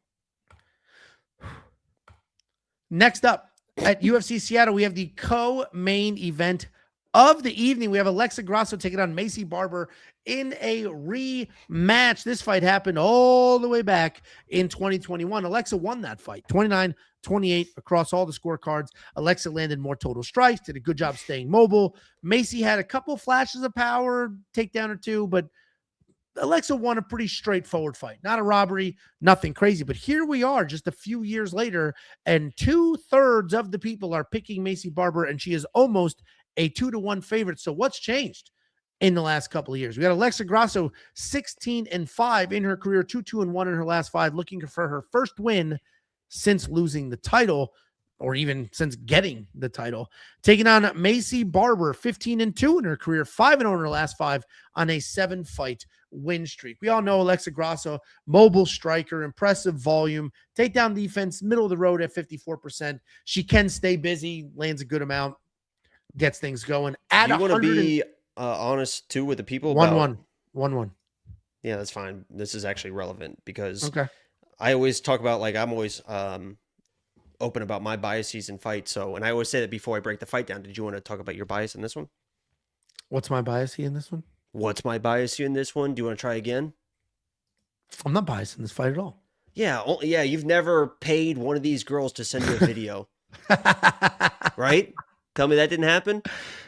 Speaker 1: Next up at UFC Seattle, we have the co-main event of the evening. We have Alexia Grasso taking on Maycee Barber in a rematch. This fight happened all the way back in 2021. Alexia won that fight, 29-28 across all the scorecards. Alexia landed more total strikes, did a good job staying mobile. Maycee had a couple flashes of power, takedown or two, but Alexia won a pretty straightforward fight. Not a robbery, nothing crazy. But here we are just a few years later, and 2/3 of the people are picking Maycee Barber, and she is almost a 2-1 favorite. So what's changed in the last couple of years? We got Alexia Grasso 16-5 in her career, 2-2-1 in her last 5, looking for her first win since losing the title, or even since getting the title. Taking on Maycee Barber, 15-2 in her career, 5-0 in her last 5 on a 7-fight win streak. We all know Alexia Grasso, mobile striker, impressive volume, takedown defense, middle of the road at 54%. She can stay busy, lands a good amount, gets things going. At
Speaker 2: you want to be honest too with the people.
Speaker 1: 1-1.
Speaker 2: Yeah, that's fine. This is actually relevant because
Speaker 1: Okay.
Speaker 2: I always talk about, like, I'm always open about my biases in fights. So, and I always say that before I break the fight down. Did you want to talk about your bias in this one?
Speaker 1: What's my bias in this one?
Speaker 2: What's my bias in this one? Do you want to try again?
Speaker 1: I'm not biased in this fight at all.
Speaker 2: Yeah, you've never paid one of these girls to send you a video, right? Tell me that didn't happen?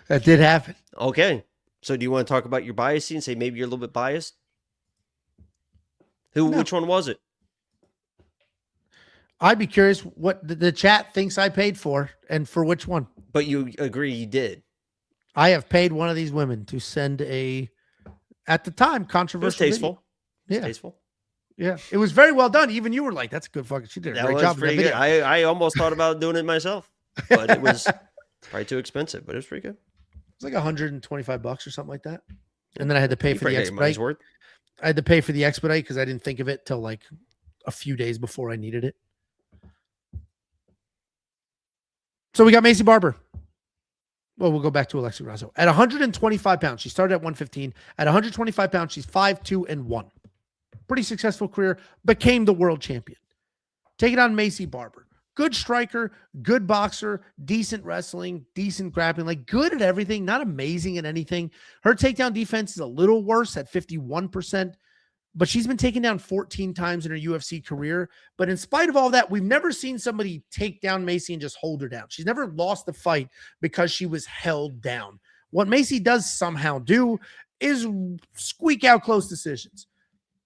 Speaker 1: That did happen.
Speaker 2: Okay. So do you want to talk about your bias and say maybe you're a little bit biased? Which one was it?
Speaker 1: I'd be curious what the chat thinks I paid for and for which one.
Speaker 2: But you agree you did.
Speaker 1: I have paid one of these women to send at the time, controversial.
Speaker 2: It was tasteful.
Speaker 1: Video. Yeah.
Speaker 2: Tasteful.
Speaker 1: Yeah. It was very well done. Even you were like, that's a good fucking, she did a great job.
Speaker 2: Pretty good. I almost thought about doing it myself, but it was probably too expensive, but it was pretty good.
Speaker 1: It was like $125 or something like that. And then I had to pay for the expedite.
Speaker 2: Worth.
Speaker 1: I had to pay for the expedite because I didn't think of it till like a few days before I needed it. So we got Maycee Barber. Well, we'll go back to Alexia Grasso. At 125 pounds, she started at 115. At 125 pounds, she's 5-2-1. Pretty successful career. Became the world champion. Taking on Maycee Barber. Good striker, good boxer, decent wrestling, decent grappling, like good at everything, not amazing at anything. Her takedown defense is a little worse at 51%, but she's been taken down 14 times in her UFC career. But in spite of all that, we've never seen somebody take down Maycee and just hold her down. She's never lost the fight because she was held down. What Maycee does somehow do is squeak out close decisions.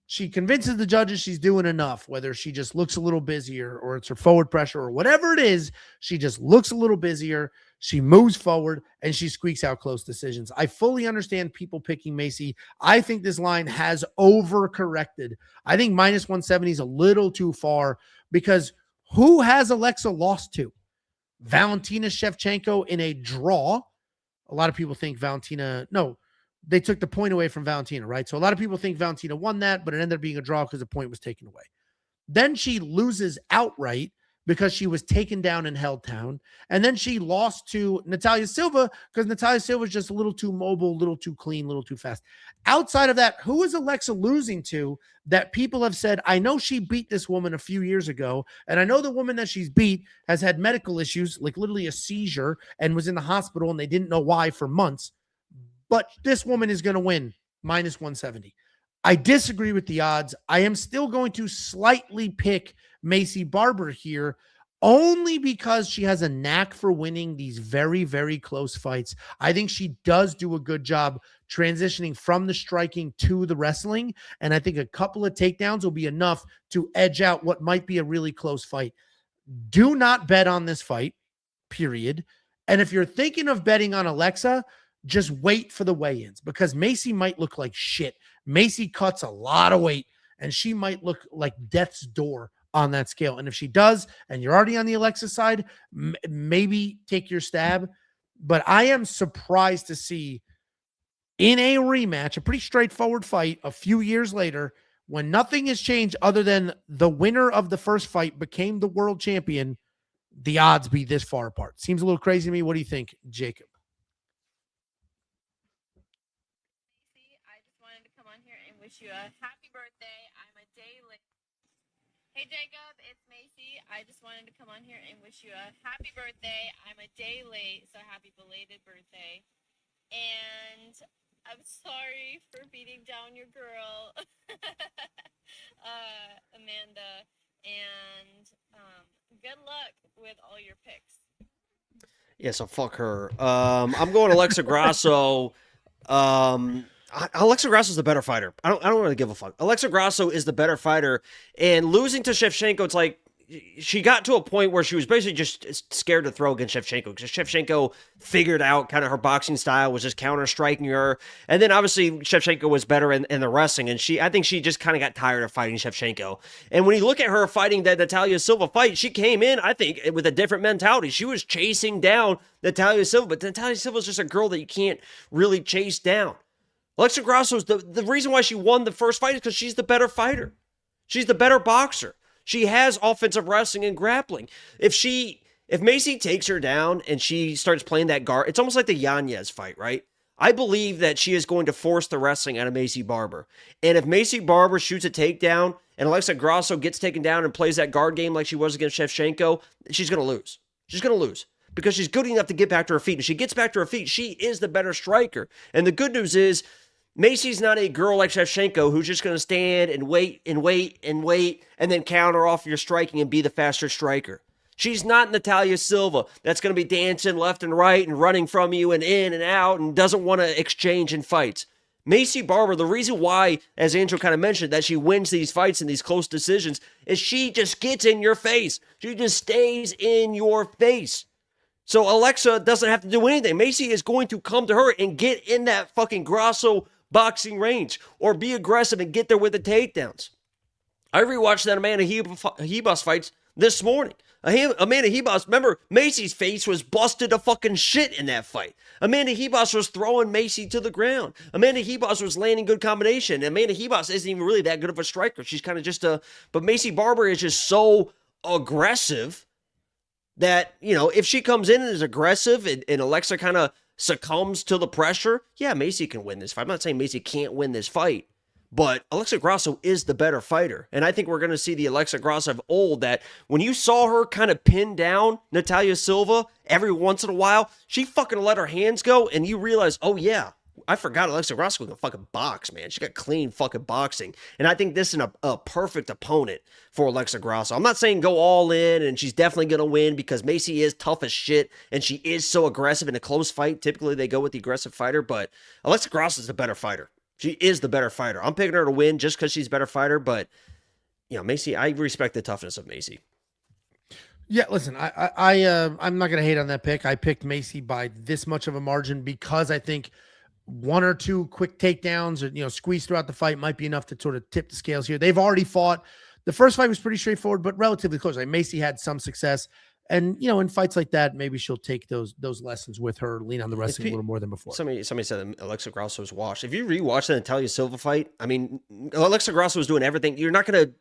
Speaker 1: She convinces the judges she's doing enough, whether she just looks a little busier or it's her forward pressure or whatever it is, she just looks a little busier. She moves forward and she squeaks out close decisions. I fully understand people picking Maycee. I think this line has overcorrected. I think minus 170 is a little too far because who has Alexia lost to? Valentina Shevchenko in a draw. A lot of people think they took the point away from Valentina, right? So a lot of people think Valentina won that, but it ended up being a draw because the point was taken away. Then she loses outright because she was taken down and held down. And then she lost to Natalia Silva because Natalia Silva is just a little too mobile, a little too clean, a little too fast. Outside of that, who is Alexa losing to that people have said, I know she beat this woman a few years ago, and I know the woman that she's beat has had medical issues, like literally a seizure, and was in the hospital, and they didn't know why for months. But this woman is going to win minus 170. I disagree with the odds. I am still going to slightly pick Macy Barber here, only because she has a knack for winning these very, very close fights. I think she does do a good job transitioning from the striking to the wrestling, and I think a couple of takedowns will be enough to edge out what might be a really close fight. Do not bet on this fight, period. And if you're thinking of betting on Alexa, just wait for the weigh-ins, because Macy might look like shit. Macy cuts a lot of weight, and she might look like death's door on that scale. And if she does, and you're already on the Alexa side, maybe take your stab. But I am surprised to see in a rematch, a pretty straightforward fight a few years later, when nothing has changed other than the winner of the first fight became the world champion, the odds be this far apart. Seems a little crazy to me. What do you think, Jacob?
Speaker 4: Wish you a happy birthday. I'm a day late. Hey Jacob, it's Macy. I just wanted to come on here and wish you a happy birthday. I'm a day late, so happy belated birthday. And I'm sorry for beating down your girl, Amanda. And good luck with all your picks.
Speaker 2: Yeah, so fuck her. I'm going Alexa Grasso. Alexa Grasso is the better fighter. I don't really give a fuck. Alexa Grasso is the better fighter, and losing to Shevchenko, it's like she got to a point where she was basically just scared to throw against Shevchenko, because Shevchenko figured out kind of her boxing style, was just counter-striking her, and then obviously Shevchenko was better in the wrestling, and I think she just kind of got tired of fighting Shevchenko. And when you look at her fighting that Natalia Silva fight, she came in, I think, with a different mentality. She was chasing down Natalia Silva, but Natalia Silva is just a girl that you can't really chase down. Alexa Grasso is the reason why she won the first fight is because she's the better fighter. She's the better boxer. She has offensive wrestling and grappling. If Macy takes her down and she starts playing that guard, it's almost like the Yanez fight, right? I believe that she is going to force the wrestling out of Macy Barber. And if Macy Barber shoots a takedown and Alexa Grasso gets taken down and plays that guard game like she was against Shevchenko, she's going to lose. She's going to lose because she's good enough to get back to her feet. If she gets back to her feet, she is the better striker. And the good news is, Macy's not a girl like Shevchenko who's just going to stand and wait and wait and wait and then counter off your striking and be the faster striker. She's not Natalia Silva that's going to be dancing left and right and running from you and in and out and doesn't want to exchange in fights. Macy Barber, the reason why, as Angelo kind of mentioned, that she wins these fights and these close decisions is she just gets in your face. She just stays in your face. So Alexa doesn't have to do anything. Macy is going to come to her and get in that fucking Grasso boxing range or be aggressive and get there with the takedowns. I rewatched that Amanda Ribas fights this morning. Amanda Ribas, remember, Macy's face was busted to fucking shit in that fight. Amanda Ribas was throwing Macy to the ground. Amanda Ribas was landing good combination. Amanda Ribas isn't even really that good of a striker. She's kind of just but Macy Barber is just so aggressive that, you know, if she comes in and is aggressive and Alexa kind of succumbs to the pressure, yeah, Macy can win this fight. I'm not saying Macy can't win this fight, but Alexa Grasso is the better fighter. And I think we're going to see the Alexa Grasso of old that when you saw her kind of pin down Natalia Silva every once in a while, she fucking let her hands go and you realize, oh yeah, I forgot Alexa Grasso can fucking box, man. She got clean fucking boxing. And I think this is a perfect opponent for Alexa Grasso. I'm not saying go all in and she's definitely going to win because Macy is tough as shit and she is so aggressive in a close fight. Typically they go with the aggressive fighter, but Alexa Grasso is the better fighter. She is the better fighter. I'm picking her to win just because she's a better fighter, but you know, Macy, I respect the toughness of Macy.
Speaker 1: Yeah, listen, I'm not going to hate on that pick. I picked Macy by this much of a margin because I think one or two quick takedowns or, you know, squeeze throughout the fight might be enough to sort of tip the scales here. They've already fought. The first fight was pretty straightforward, but relatively close. Like Macy had some success. And, you know, in fights like that, maybe she'll take those lessons with her, lean on the wrestling a little more than before.
Speaker 2: Somebody said Alexa Grasso was washed. If you rewatch the Natalia Silva fight, I mean, Alexa Grasso was doing everything. You're not going to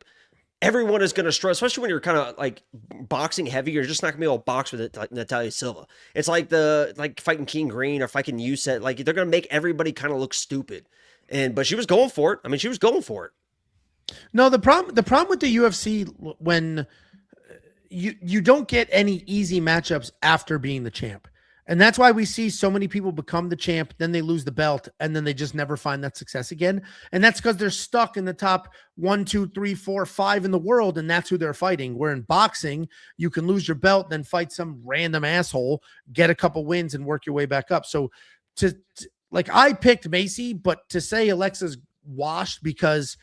Speaker 2: everyone is going to struggle, especially when you're kind of like boxing heavy. You're just not going to be able to box with it like Natalia Silva. It's like fighting King Green or fighting Usyk. Like they're going to make everybody kind of look stupid. But she was going for it. I mean, she was going for it.
Speaker 1: No, the problem with the UFC when you don't get any easy matchups after being the champ. And that's why we see so many people become the champ, then they lose the belt, and then they just never find that success again. And that's because they're stuck in the top 1, 2, 3, 4, 5 in the world, and that's who they're fighting. Where in boxing, you can lose your belt, then fight some random asshole, get a couple wins, and work your way back up. So I picked Macy, but to say Alexia's washed because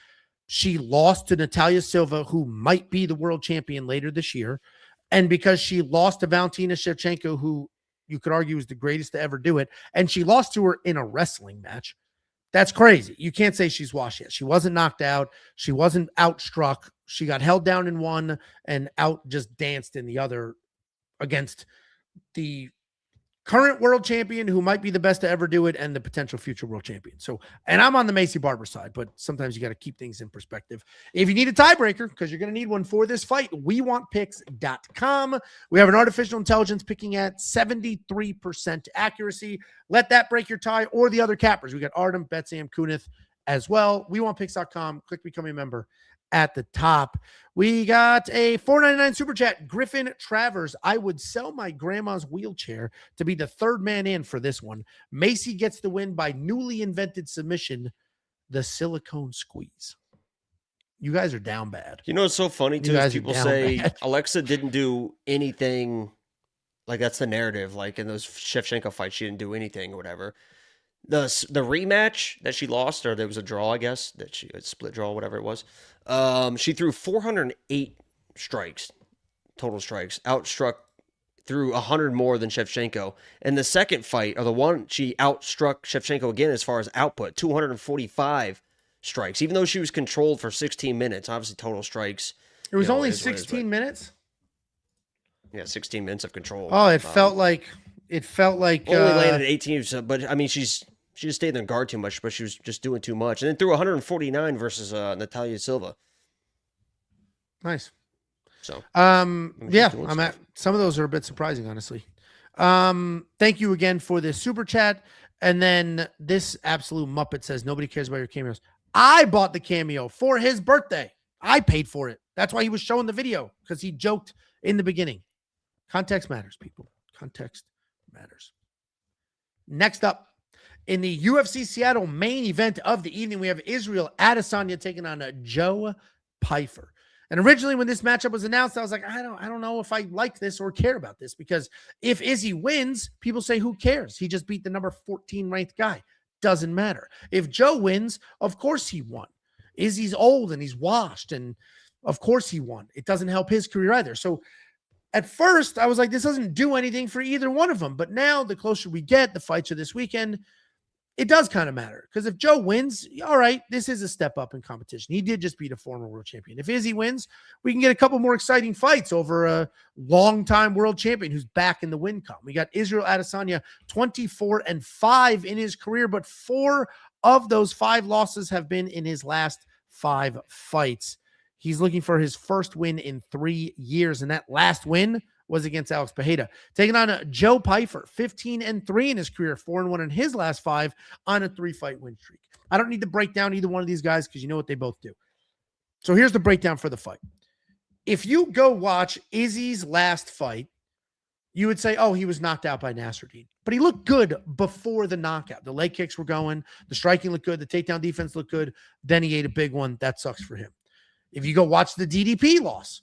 Speaker 1: she lost to Natalia Silva, who might be the world champion later this year, and because she lost to Valentina Shevchenko, who you could argue is the greatest to ever do it, and she lost to her in a wrestling match. That's crazy. You can't say she's washed yet. She wasn't knocked out. She wasn't outstruck. She got held down in one and out just danced in the other against the current world champion who might be the best to ever do it and the potential future world champion. So, and I'm on the Macy Barber side, but sometimes you got to keep things in perspective. If you need a tiebreaker, because you're going to need one for this fight, WeWantPicks.com. We have an artificial intelligence picking at 73% accuracy. Let that break your tie or the other cappers. We got Artem, Betsam, Kunith as well. WeWantPicks.com. Click become a member at the top. We got a $4.99 super chat. Griffin Travers. I would sell my grandma's wheelchair to be the third man in for this one. Macy gets the win by newly invented submission, the silicone squeeze. You guys are down bad.
Speaker 2: You know, it's so funny too. Is people say Alexa didn't do anything. Like that's the narrative. Like in those Shevchenko fights, she didn't do anything or whatever. The rematch that she lost, or there was a draw, I guess, that she a split draw, whatever it was. She threw 408 strikes, total strikes, outstruck through 100 more than Shevchenko. And the second fight, or the one she outstruck Shevchenko again as far as output, 245 strikes, even though she was controlled for 16 minutes. Obviously, total strikes.
Speaker 1: It was only 16 minutes?
Speaker 2: Yeah, 16 minutes of control.
Speaker 1: Oh, it felt like only
Speaker 2: landed 18, but I mean, she just stayed in the guard too much, but she was just doing too much. And then threw 149 versus Natalia Silva.
Speaker 1: Nice.
Speaker 2: So,
Speaker 1: yeah, some of those are a bit surprising, honestly. Thank you again for this super chat. And then this absolute Muppet says, nobody cares about your cameos. I bought the cameo for his birthday. I paid for it. That's why he was showing the video, because he joked in the beginning. Context matters, people. Context matters. Next up, in the UFC Seattle main event of the evening, we have Israel Adesanya taking on Joe Pyfer. And originally when this matchup was announced, I was like, I don't know if I like this or care about this, because if Izzy wins, people say, who cares? He just beat the number 14 ranked guy. Doesn't matter. If Joe wins, of course he won. Izzy's old and he's washed, and of course he won. It doesn't help his career either. So at first, I was like, this doesn't do anything for either one of them. But now, the closer we get, the fights are this weekend, it does kind of matter. Because if Joe wins, all right, this is a step up in competition. He did just beat a former world champion. If Izzy wins, we can get a couple more exciting fights over a longtime world champion who's back in the win column. We got Israel Adesanya 24-5 in his career, but 4 of those 5 losses have been in his last 5 fights. He's looking for his first win in 3 years, and that last win was against Alex Pereira. Taking on Joe Pyfer, 15-3 in his career, 4-1 in his last 5 on a 3-fight win streak. I don't need to break down either one of these guys because you know what they both do. So here's the breakdown for the fight. If you go watch Izzy's last fight, you would say, oh, he was knocked out by Nasruddin. But he looked good before the knockout. The leg kicks were going. The striking looked good. The takedown defense looked good. Then he ate a big one. That sucks for him. If you go watch the DDP loss,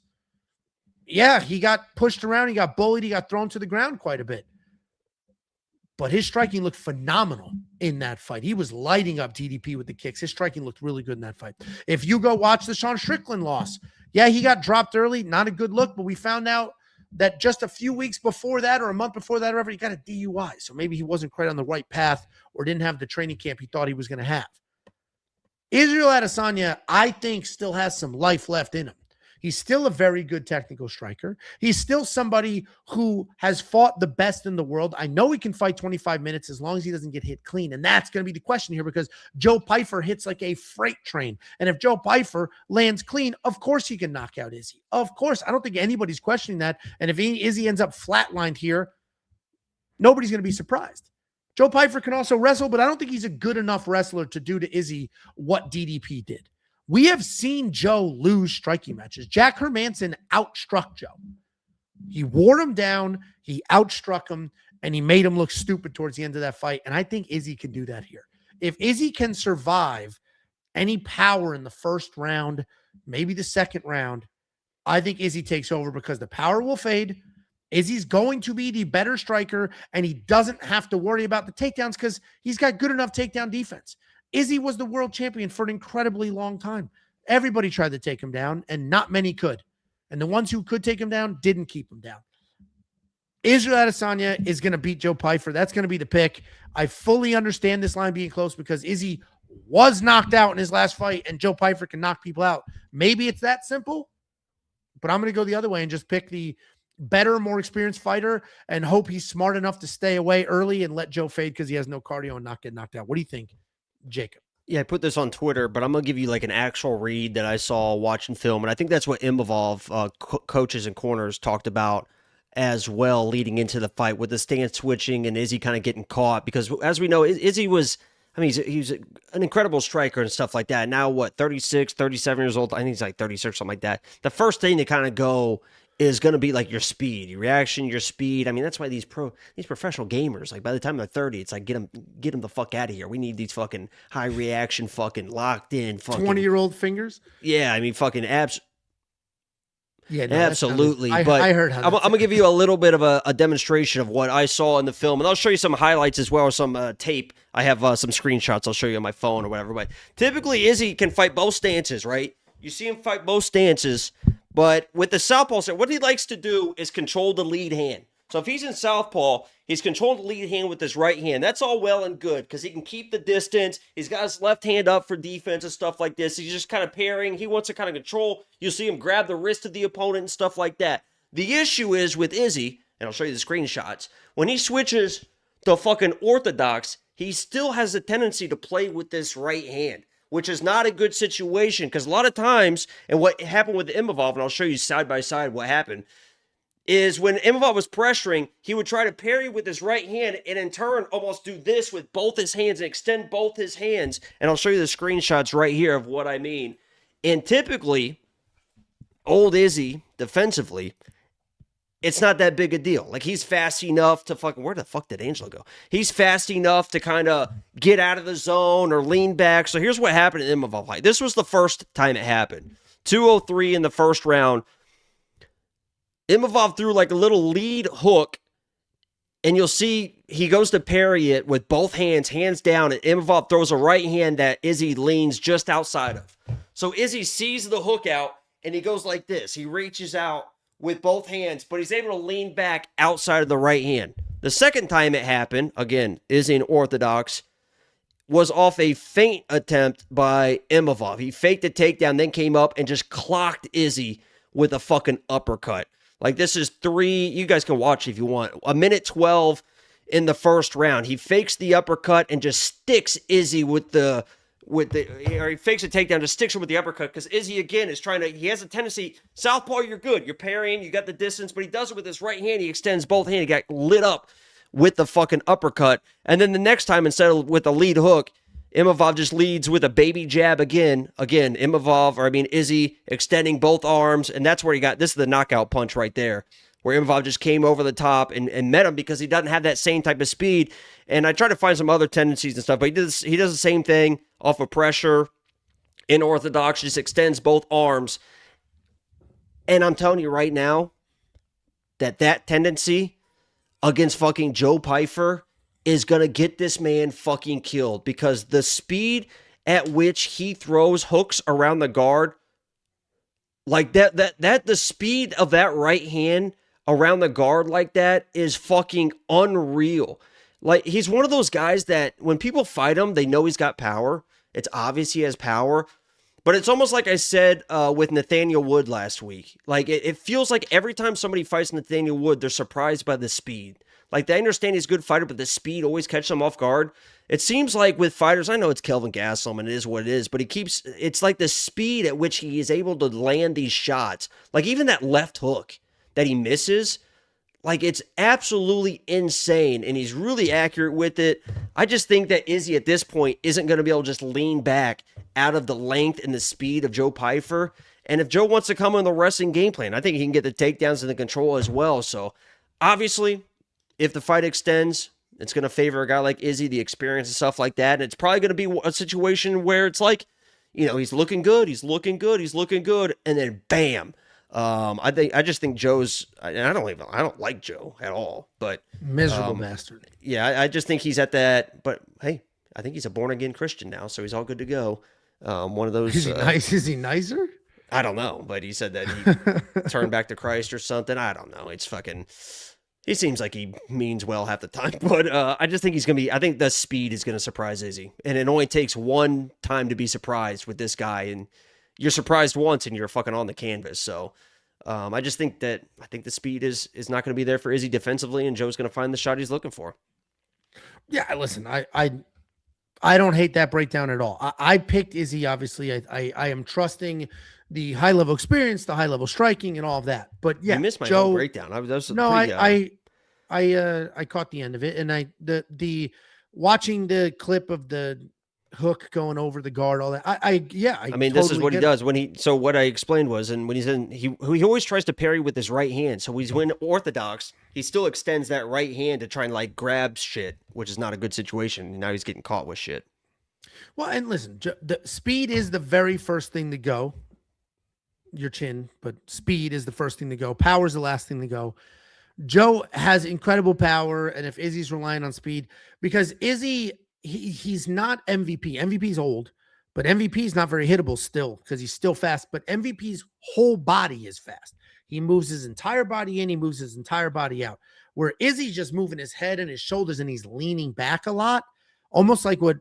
Speaker 1: yeah, he got pushed around. He got bullied. He got thrown to the ground quite a bit. But his striking looked phenomenal in that fight. He was lighting up DDP with the kicks. His striking looked really good in that fight. If you go watch the Sean Strickland loss, yeah, he got dropped early. Not a good look, but we found out that just a few weeks before that or a month before that, or whatever, he got a DUI. So maybe he wasn't quite on the right path or didn't have the training camp he thought he was going to have. Israel Adesanya, I think, still has some life left in him. He's still a very good technical striker. He's still somebody who has fought the best in the world. I know he can fight 25 minutes as long as he doesn't get hit clean. And that's going to be the question here, because Joe Pyfer hits like a freight train. And if Joe Pyfer lands clean, of course he can knock out Izzy. Of course. I don't think anybody's questioning that. And if Izzy ends up flatlined here, nobody's going to be surprised. Joe Pyfer can also wrestle, but I don't think he's a good enough wrestler to do to Izzy what DDP did. We have seen Joe lose striking matches. Jack Hermanson outstruck Joe. He wore him down, he outstruck him, and he made him look stupid towards the end of that fight. And I think Izzy can do that here. If Izzy can survive any power in the first round, maybe the second round, I think Izzy takes over because the power will fade. Izzy's going to be the better striker, and he doesn't have to worry about the takedowns because he's got good enough takedown defense. Izzy was the world champion for an incredibly long time. Everybody tried to take him down, and not many could. And the ones who could take him down didn't keep him down. Israel Adesanya is going to beat Joe Pyfer. That's going to be the pick. I fully understand this line being close because Izzy was knocked out in his last fight, and Joe Pyfer can knock people out. Maybe it's that simple, but I'm going to go the other way and just pick the better, more experienced fighter and hope he's smart enough to stay away early and let Joe fade because he has no cardio and not get knocked out. What do you think, Jacob?
Speaker 2: Yeah, I put this on Twitter, but I'm going to give you like an actual read that I saw watching film. And I think that's what Imavov coaches and corners talked about as well leading into the fight with the stance switching and Izzy kind of getting caught. Because as we know, Izzy was, I mean, he's an incredible striker and stuff like that. Now, 36, 37 years old? I think he's like 36, something like that. The first thing to kind of go is going to be like your speed, your reaction, your speed. I mean, that's why these professional gamers, like by the time they're 30, it's like get them the fuck out of here. We need these fucking high reaction, fucking locked in, fucking
Speaker 1: 20-year-old fingers.
Speaker 2: Yeah, I mean, fucking
Speaker 1: Yeah, no,
Speaker 2: absolutely.
Speaker 1: I heard how
Speaker 2: I'm going to give you a little bit of a demonstration of what I saw in the film, and I'll show you some highlights as well as some tape. I have some screenshots I'll show you on my phone or whatever. But typically, Izzy can fight both stances, right? You see him fight both stances. But with the southpaw, what he likes to do is control the lead hand. So if he's in southpaw, he's controlling the lead hand with his right hand. That's all well and good because he can keep the distance. He's got his left hand up for defense and stuff like this. He's just kind of parrying. He wants to kind of control. You'll see him grab the wrist of the opponent and stuff like that. The issue is with Izzy, and I'll show you the screenshots, when he switches to fucking orthodox, he still has a tendency to play with this right hand, which is not a good situation because a lot of times, and what happened with Imavov, and I'll show you side by side what happened, is when Imavov was pressuring, he would try to parry with his right hand and in turn almost do this with both his hands and extend both his hands. And I'll show you the screenshots right here of what I mean. And typically, old Izzy, defensively, it's not that big a deal. Like, he's fast enough to fucking... Where the fuck did Angelo go? He's fast enough to kind of get out of the zone or lean back. So here's what happened in Imavov fight. This was the first time it happened. 2:03 in the first round. Imavov threw like a little lead hook, and you'll see he goes to parry it with both hands, hands down, and Imavov throws a right hand that Izzy leans just outside of. So Izzy sees the hook out, and he goes like this. He reaches out with both hands, but he's able to lean back outside of the right hand. The second time it happened, again, Izzy in orthodox, was off a feint attempt by Imavov. He faked a takedown, then came up and just clocked Izzy with a fucking uppercut. Like, this is you guys can watch if you want, 1:12 in the first round. He fakes the uppercut and just sticks Izzy or he fakes a takedown, just sticks him with the uppercut because Izzy, again, he has a tendency, southpaw, you're good. You're parrying, you got the distance, but he does it with his right hand. He extends both hands. He got lit up with the fucking uppercut. And then the next time, instead of with a lead hook, Imavov just leads with a baby jab again. Again, Izzy extending both arms, and that's where this is the knockout punch right there, where Imavov just came over the top and met him because he doesn't have that same type of speed. And I try to find some other tendencies and stuff, but he does the same thing off of pressure in orthodox, just extends both arms. And I'm telling you right now that tendency against fucking Joe Pyfer is going to get this man fucking killed because the speed at which he throws hooks around the guard, like the speed of that right hand around the guard like that is fucking unreal. Like, he's one of those guys that when people fight him, they know he's got power. It's obvious he has power, But it's almost like I said with Nathaniel Wood last week. Like, it feels like every time somebody fights Nathaniel Wood, they're surprised by the speed. Like, they understand he's a good fighter, but the speed always catches them off guard. It seems like with fighters, I know it's Kelvin Gastelum and it is what it is, but it's like the speed at which he is able to land these shots. Like, even that left hook that he misses, like, it's absolutely insane, and he's really accurate with it. I just think that Izzy at this point isn't going to be able to just lean back out of the length and the speed of Joe Pyfer. And if Joe wants to come in the wrestling game plan, I think he can get the takedowns and the control as well. So, obviously, if the fight extends, it's going to favor a guy like Izzy, the experience and stuff like that. And it's probably going to be a situation where it's like, you know, he's looking good, and then bam. I just think Joe's, and I don't like Joe at all, but
Speaker 1: miserable bastard.
Speaker 2: Yeah, I just think he's at that, but hey, I think he's a born again Christian now, so he's all good to go. One of those.
Speaker 1: Is he nice? Is he nicer?
Speaker 2: I don't know, but he said that he turned back to Christ or something. I don't know. It's fucking. He seems like he means well half the time, but I just think I think the speed is going to surprise Izzy, and it only takes one time to be surprised with this guy, and you're surprised once and you're fucking on the canvas. So I think the speed is not going to be there for Izzy defensively, and Joe's going to find the shot he's looking for.
Speaker 1: Yeah, listen, I don't hate that breakdown at all. I picked Izzy, obviously. I am trusting the high level experience, the high level striking, and all of that. But yeah,
Speaker 2: you missed my
Speaker 1: Joe
Speaker 2: whole breakdown.
Speaker 1: I caught the end of it, and the watching the clip of the hook going over the guard, all that. I mean,
Speaker 2: this is what he does so what I explained was, and when he's in, he always tries to parry with his right hand. So he's when orthodox, he still extends that right hand to try and like grab shit, which is not a good situation. Now he's getting caught with shit.
Speaker 1: Well, and listen, the speed is the very first thing to go. Your chin, but speed is the first thing to go. Power is the last thing to go. Joe has incredible power, and if Izzy's relying on speed, because Izzy, he's not MVP. MVP's old, but MVP's not very hittable still because he's still fast, but MVP's whole body is fast. He moves his entire body in, he moves his entire body out. Where Izzy's just moving his head and his shoulders, and he's leaning back a lot, almost like what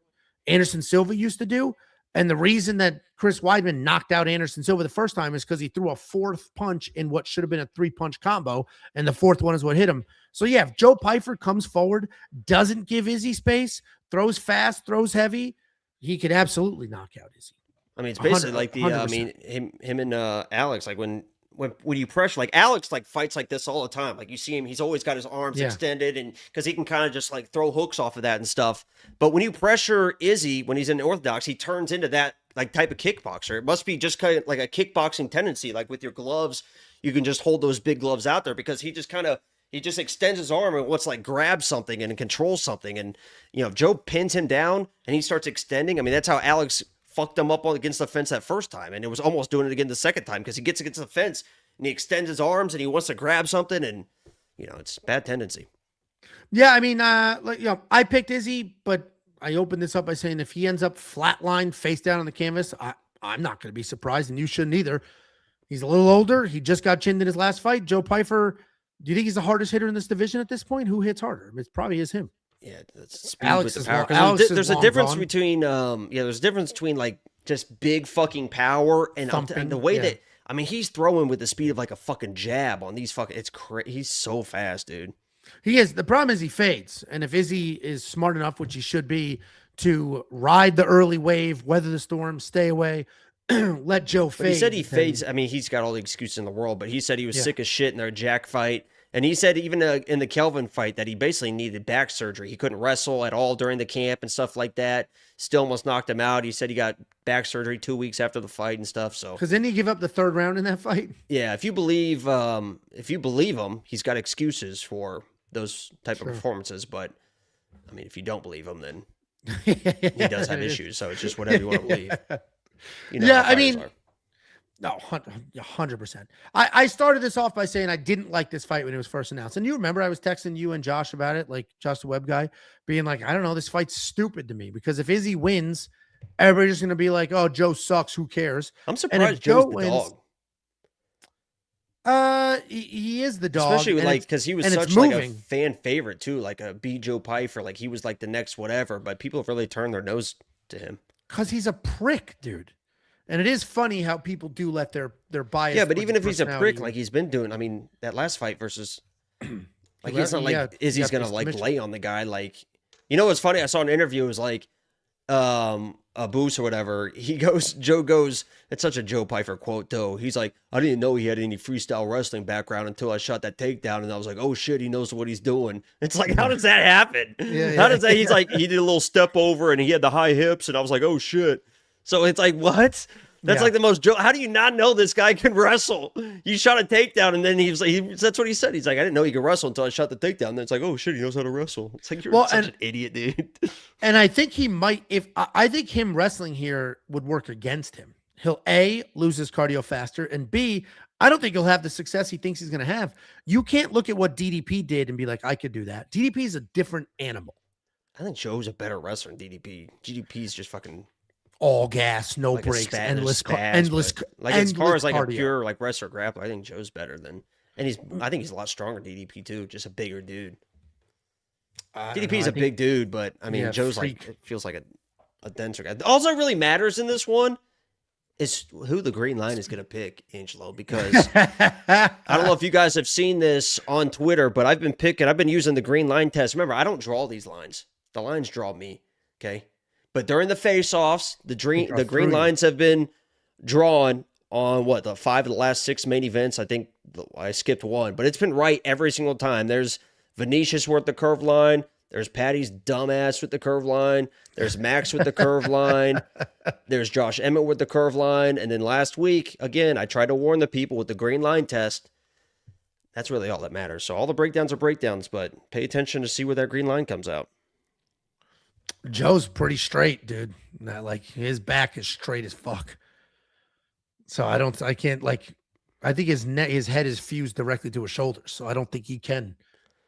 Speaker 1: Anderson Silva used to do. And the reason that Chris Weidman knocked out Anderson Silva the first time is because he threw a fourth punch in what should have been a 3-punch combo, and the fourth one is what hit him. So, yeah, if Joe Pyfer comes forward, doesn't give Izzy space, throws fast, throws heavy, he could absolutely knock out Izzy.
Speaker 2: I mean, it's basically like him and Alex, like when you pressure, like Alex like fights like this all the time. Like you see him, he's always got his arms extended, and because he can kind of just like throw hooks off of that and stuff. But when you pressure Izzy, when he's in orthodox, he turns into that like type of kickboxer. It must be just kind of like a kickboxing tendency. Like with your gloves, you can just hold those big gloves out there because he just extends his arm and wants like grab something and control something. And you know, if Joe pins him down and he starts extending, I mean, that's how Alex fucked him up against the fence that first time, and it was almost doing it again the second time because he gets against the fence and he extends his arms and he wants to grab something, and you know, it's bad tendency.
Speaker 1: Yeah, I mean, I picked Izzy, but I opened this up by saying if he ends up flatlined face down on the canvas, I'm not going to be surprised, and you shouldn't either. He's a little older. He just got chinned in his last fight. Joe Pyfer, do you think he's the hardest hitter in this division at this point? Who hits harder? It probably is him.
Speaker 2: Yeah, that's speed
Speaker 1: Alex
Speaker 2: with the power. There's a difference between there's a difference between like just big fucking power and the way that, I mean, he's throwing with the speed of like a fucking jab on these fucking, it's crazy. He's so fast, dude.
Speaker 1: He is. The problem is he fades, and if Izzy is smart enough, which he should be, to ride the early wave, weather the storm, stay away, let Joe fade.
Speaker 2: But he said he fades. I mean, he's got all the excuses in the world, but he said he was sick as shit in their Jack fight. And he said even in the Kelvin fight that he basically needed back surgery. He couldn't wrestle at all during the camp and stuff like that. Still almost knocked him out. He said he got back surgery 2 weeks after the fight and stuff. So
Speaker 1: because didn't he give up the third round in that fight?
Speaker 2: Yeah, if you believe him, he's got excuses for those type of performances. But I mean, if you don't believe him, then he does have issues. So it's just whatever you want to believe. You know,
Speaker 1: yeah, I mean. No, 100%. I started this off by saying I didn't like this fight when it was first announced. And you remember I was texting you and Josh about it, like Josh the web guy, being like, I don't know, this fight's stupid to me. Because if Izzy wins, everybody's going to be like, oh, Joe sucks, who cares?
Speaker 2: I'm surprised Joe's the
Speaker 1: dog. He is the dog.
Speaker 2: Especially like, because he was such like a fan favorite too, like a B. Joe Pyfer. Like he was like the next whatever, but people have really turned their nose to him.
Speaker 1: Because he's a prick, dude. And it is funny how people do let their bias.
Speaker 2: Yeah, but even if he's a prick like he's been doing, I mean, that last fight versus, like, it's not like Izzy's gonna like lay on the guy. Like, you know what's funny? I saw an interview. It was like, a boost or whatever. Joe goes, it's such a Joe Pyfer quote though. He's like, I didn't know he had any freestyle wrestling background until I shot that takedown, and I was like, oh shit, he knows what he's doing. It's like, how does that happen? How does that? He's like, he did a little step over and he had the high hips, and I was like, oh shit. So it's like, what? That's like the most joke. How do you not know this guy can wrestle? You shot a takedown, and then he was like, that's what he said. He's like, I didn't know he could wrestle until I shot the takedown. And then it's like, oh shit, he knows how to wrestle. It's like, you're such an idiot, dude.
Speaker 1: And I think he might, I think him wrestling here would work against him. He'll A, lose his cardio faster, and B, I don't think he'll have the success he thinks he's going to have. You can't look at what DDP did and be like, I could do that. DDP is a different animal.
Speaker 2: I think Joe's a better wrestler than DDP. DDP's just fucking
Speaker 1: all gas, no
Speaker 2: like
Speaker 1: brakes,
Speaker 2: endless, like as far as like a pure like wrestler grappler, I think Joe's better than, and I think he's a lot stronger than DDP too, just a bigger dude. DDP's a big dude, but I mean, Joe's like, it feels like a denser guy. All that really matters in this one is who the green line is going to pick, Angelo, because I don't know if you guys have seen this on Twitter, but I've been using the green line test. Remember, I don't draw these lines. The lines draw me. Okay. But during the face-offs, the green lines have been drawn on the 5 of the last 6 main events. I think I skipped one, but it's been right every single time. There's Venetius with the curve line. There's Patty's dumbass with the curve line. There's Max with the curve line. There's Josh Emmett with the curve line. And then last week, again, I tried to warn the people with the green line test. That's really all that matters. So all the breakdowns are breakdowns, but pay attention to see where that green line comes out.
Speaker 1: Joe's pretty straight, dude. Like his back is straight as fuck. So I think his head is fused directly to his shoulders. So I don't think he can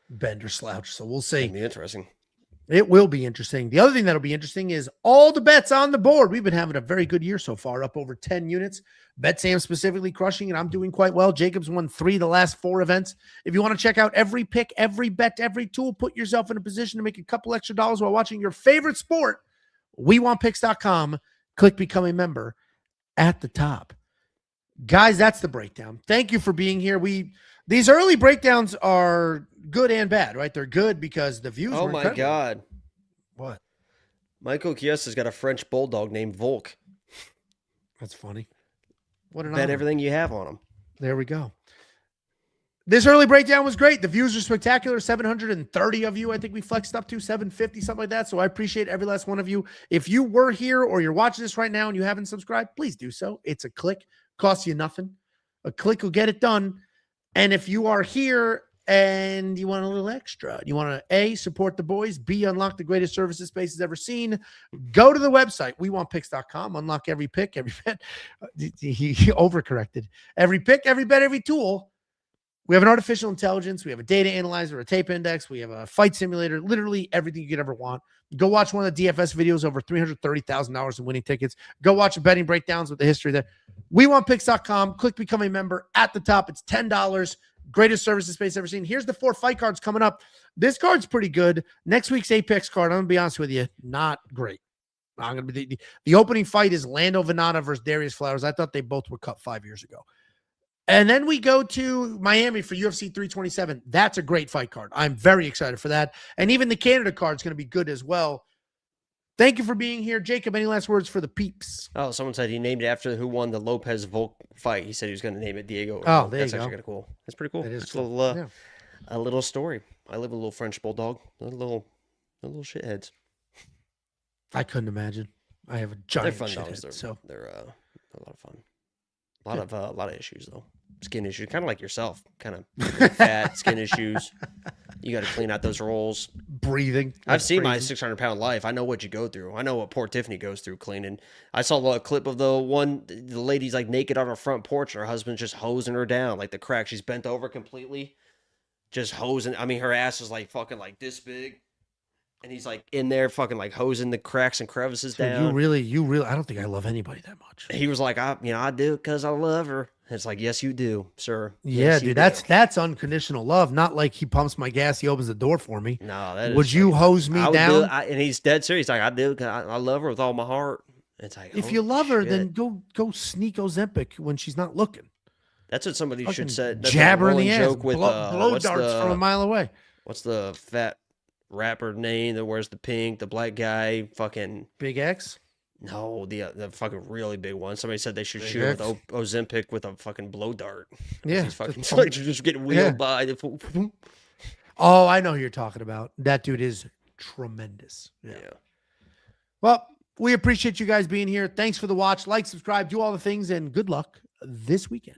Speaker 1: bend or slouch. So we'll see.
Speaker 2: It'll be interesting.
Speaker 1: It will be interesting. The other thing that'll be interesting is all the bets on the board. We've been having a very good year so far, up over 10 units. Bet Sam specifically crushing it. I'm doing quite well. Jacob's won 3 of the last 4 events. If you want to check out every pick, every bet, every tool, put yourself in a position to make a couple extra dollars while watching your favorite sport, WeWantPicks.com. Click Become a Member at the top. Guys, that's the breakdown. Thank you for being here. These early breakdowns are good and bad, right? They're good because the views were incredible.
Speaker 2: God.
Speaker 1: What?
Speaker 2: Michael Chiesa's got a French bulldog named Volk.
Speaker 1: That's funny. What an
Speaker 2: Bet
Speaker 1: honor.
Speaker 2: everything you have on him.
Speaker 1: There we go. This early breakdown was great. The views are spectacular. 730 of you. I think we flexed up to 750, something like that. So I appreciate every last one of you. If you were here or you're watching this right now and you haven't subscribed, please do so. It's a click. Costs you nothing. A click will get it done. And if you are here and you want a little extra, you want to A, support the boys, B, unlock the greatest services space has ever seen, go to the website, WeWantPicks.com, unlock every pick, every bet. He overcorrected. Every pick, every bet, every tool. We have an artificial intelligence. We have a data analyzer, a tape index. We have a fight simulator, literally everything you could ever want. Go watch one of the DFS videos, over $330,000 in winning tickets. Go watch betting breakdowns with the history there. WeWantPicks.com. Click Become a Member at the top. It's $10. Greatest services space ever seen. Here's the 4 fight cards coming up. This card's pretty good. Next week's Apex card, I'm going to be honest with you, not great. I'm going to be the opening fight is Lando Venata versus Darius Flowers. I thought they both were cut 5 years ago. And then we go to Miami for UFC 327. That's a great fight card. I'm very excited for that. And even the Canada card is going to be good as well. Thank you for being here. Jacob, any last words for the peeps?
Speaker 2: Oh, someone said he named it after who won the Lopes Volk fight. He said he was going to name it Diego.
Speaker 1: Oh, there
Speaker 2: That's
Speaker 1: you go.
Speaker 2: actually kind of cool. That's pretty cool.
Speaker 1: It is
Speaker 2: It's
Speaker 1: cool.
Speaker 2: a little story. I live with a little French bulldog. They're little shitheads.
Speaker 1: I couldn't imagine. I have a giant
Speaker 2: They're fun
Speaker 1: shithead,
Speaker 2: dogs.
Speaker 1: so
Speaker 2: They're a lot of fun. A lot of issues though. Skin issues, kind of like yourself. Kind of fat skin issues. You got to clean out those rolls.
Speaker 1: Breathing.
Speaker 2: I've seen my 600-pound life. I know what you go through. I know what poor Tiffany goes through cleaning. I saw a clip of the lady's like naked on her front porch and her husband's just hosing her down. Like the crack. She's bent over completely. Just hosing. I mean, her ass is like fucking like this big. And he's like in there fucking like hosing the cracks and crevices down.
Speaker 1: You really, I don't think I love anybody that much.
Speaker 2: He was like, I do because I love her. And it's like, yes, you do, sir.
Speaker 1: Yeah,
Speaker 2: yes,
Speaker 1: dude, that's unconditional love. Not like he pumps my gas, he opens the door for me.
Speaker 2: No, that is.
Speaker 1: Would you hose me down?
Speaker 2: And he's dead serious. Like, I do. 'Cause I love her with all my heart. It's like,
Speaker 1: If
Speaker 2: oh,
Speaker 1: you love her,
Speaker 2: shit.
Speaker 1: then go sneak Ozempic when she's not looking.
Speaker 2: That's what somebody
Speaker 1: Fucking
Speaker 2: should say. That's
Speaker 1: jab her in
Speaker 2: rolling
Speaker 1: the ass.
Speaker 2: joke with
Speaker 1: blow
Speaker 2: what's
Speaker 1: darts from a mile away.
Speaker 2: What's the fat rapper name that wears the pink, the black guy? Fucking
Speaker 1: Big X.
Speaker 2: no, the fucking really big one. Somebody said they should
Speaker 1: Big
Speaker 2: shoot
Speaker 1: X?
Speaker 2: with Ozempic with a fucking blow dart.
Speaker 1: Yeah,
Speaker 2: He's fucking
Speaker 1: that's
Speaker 2: like just getting wheeled
Speaker 1: yeah.
Speaker 2: by.
Speaker 1: Oh, I know who you're talking about. That dude is tremendous. Yeah. Well, we appreciate you guys being here. Thanks for the watch. Like, subscribe, do all the things, and good luck this weekend.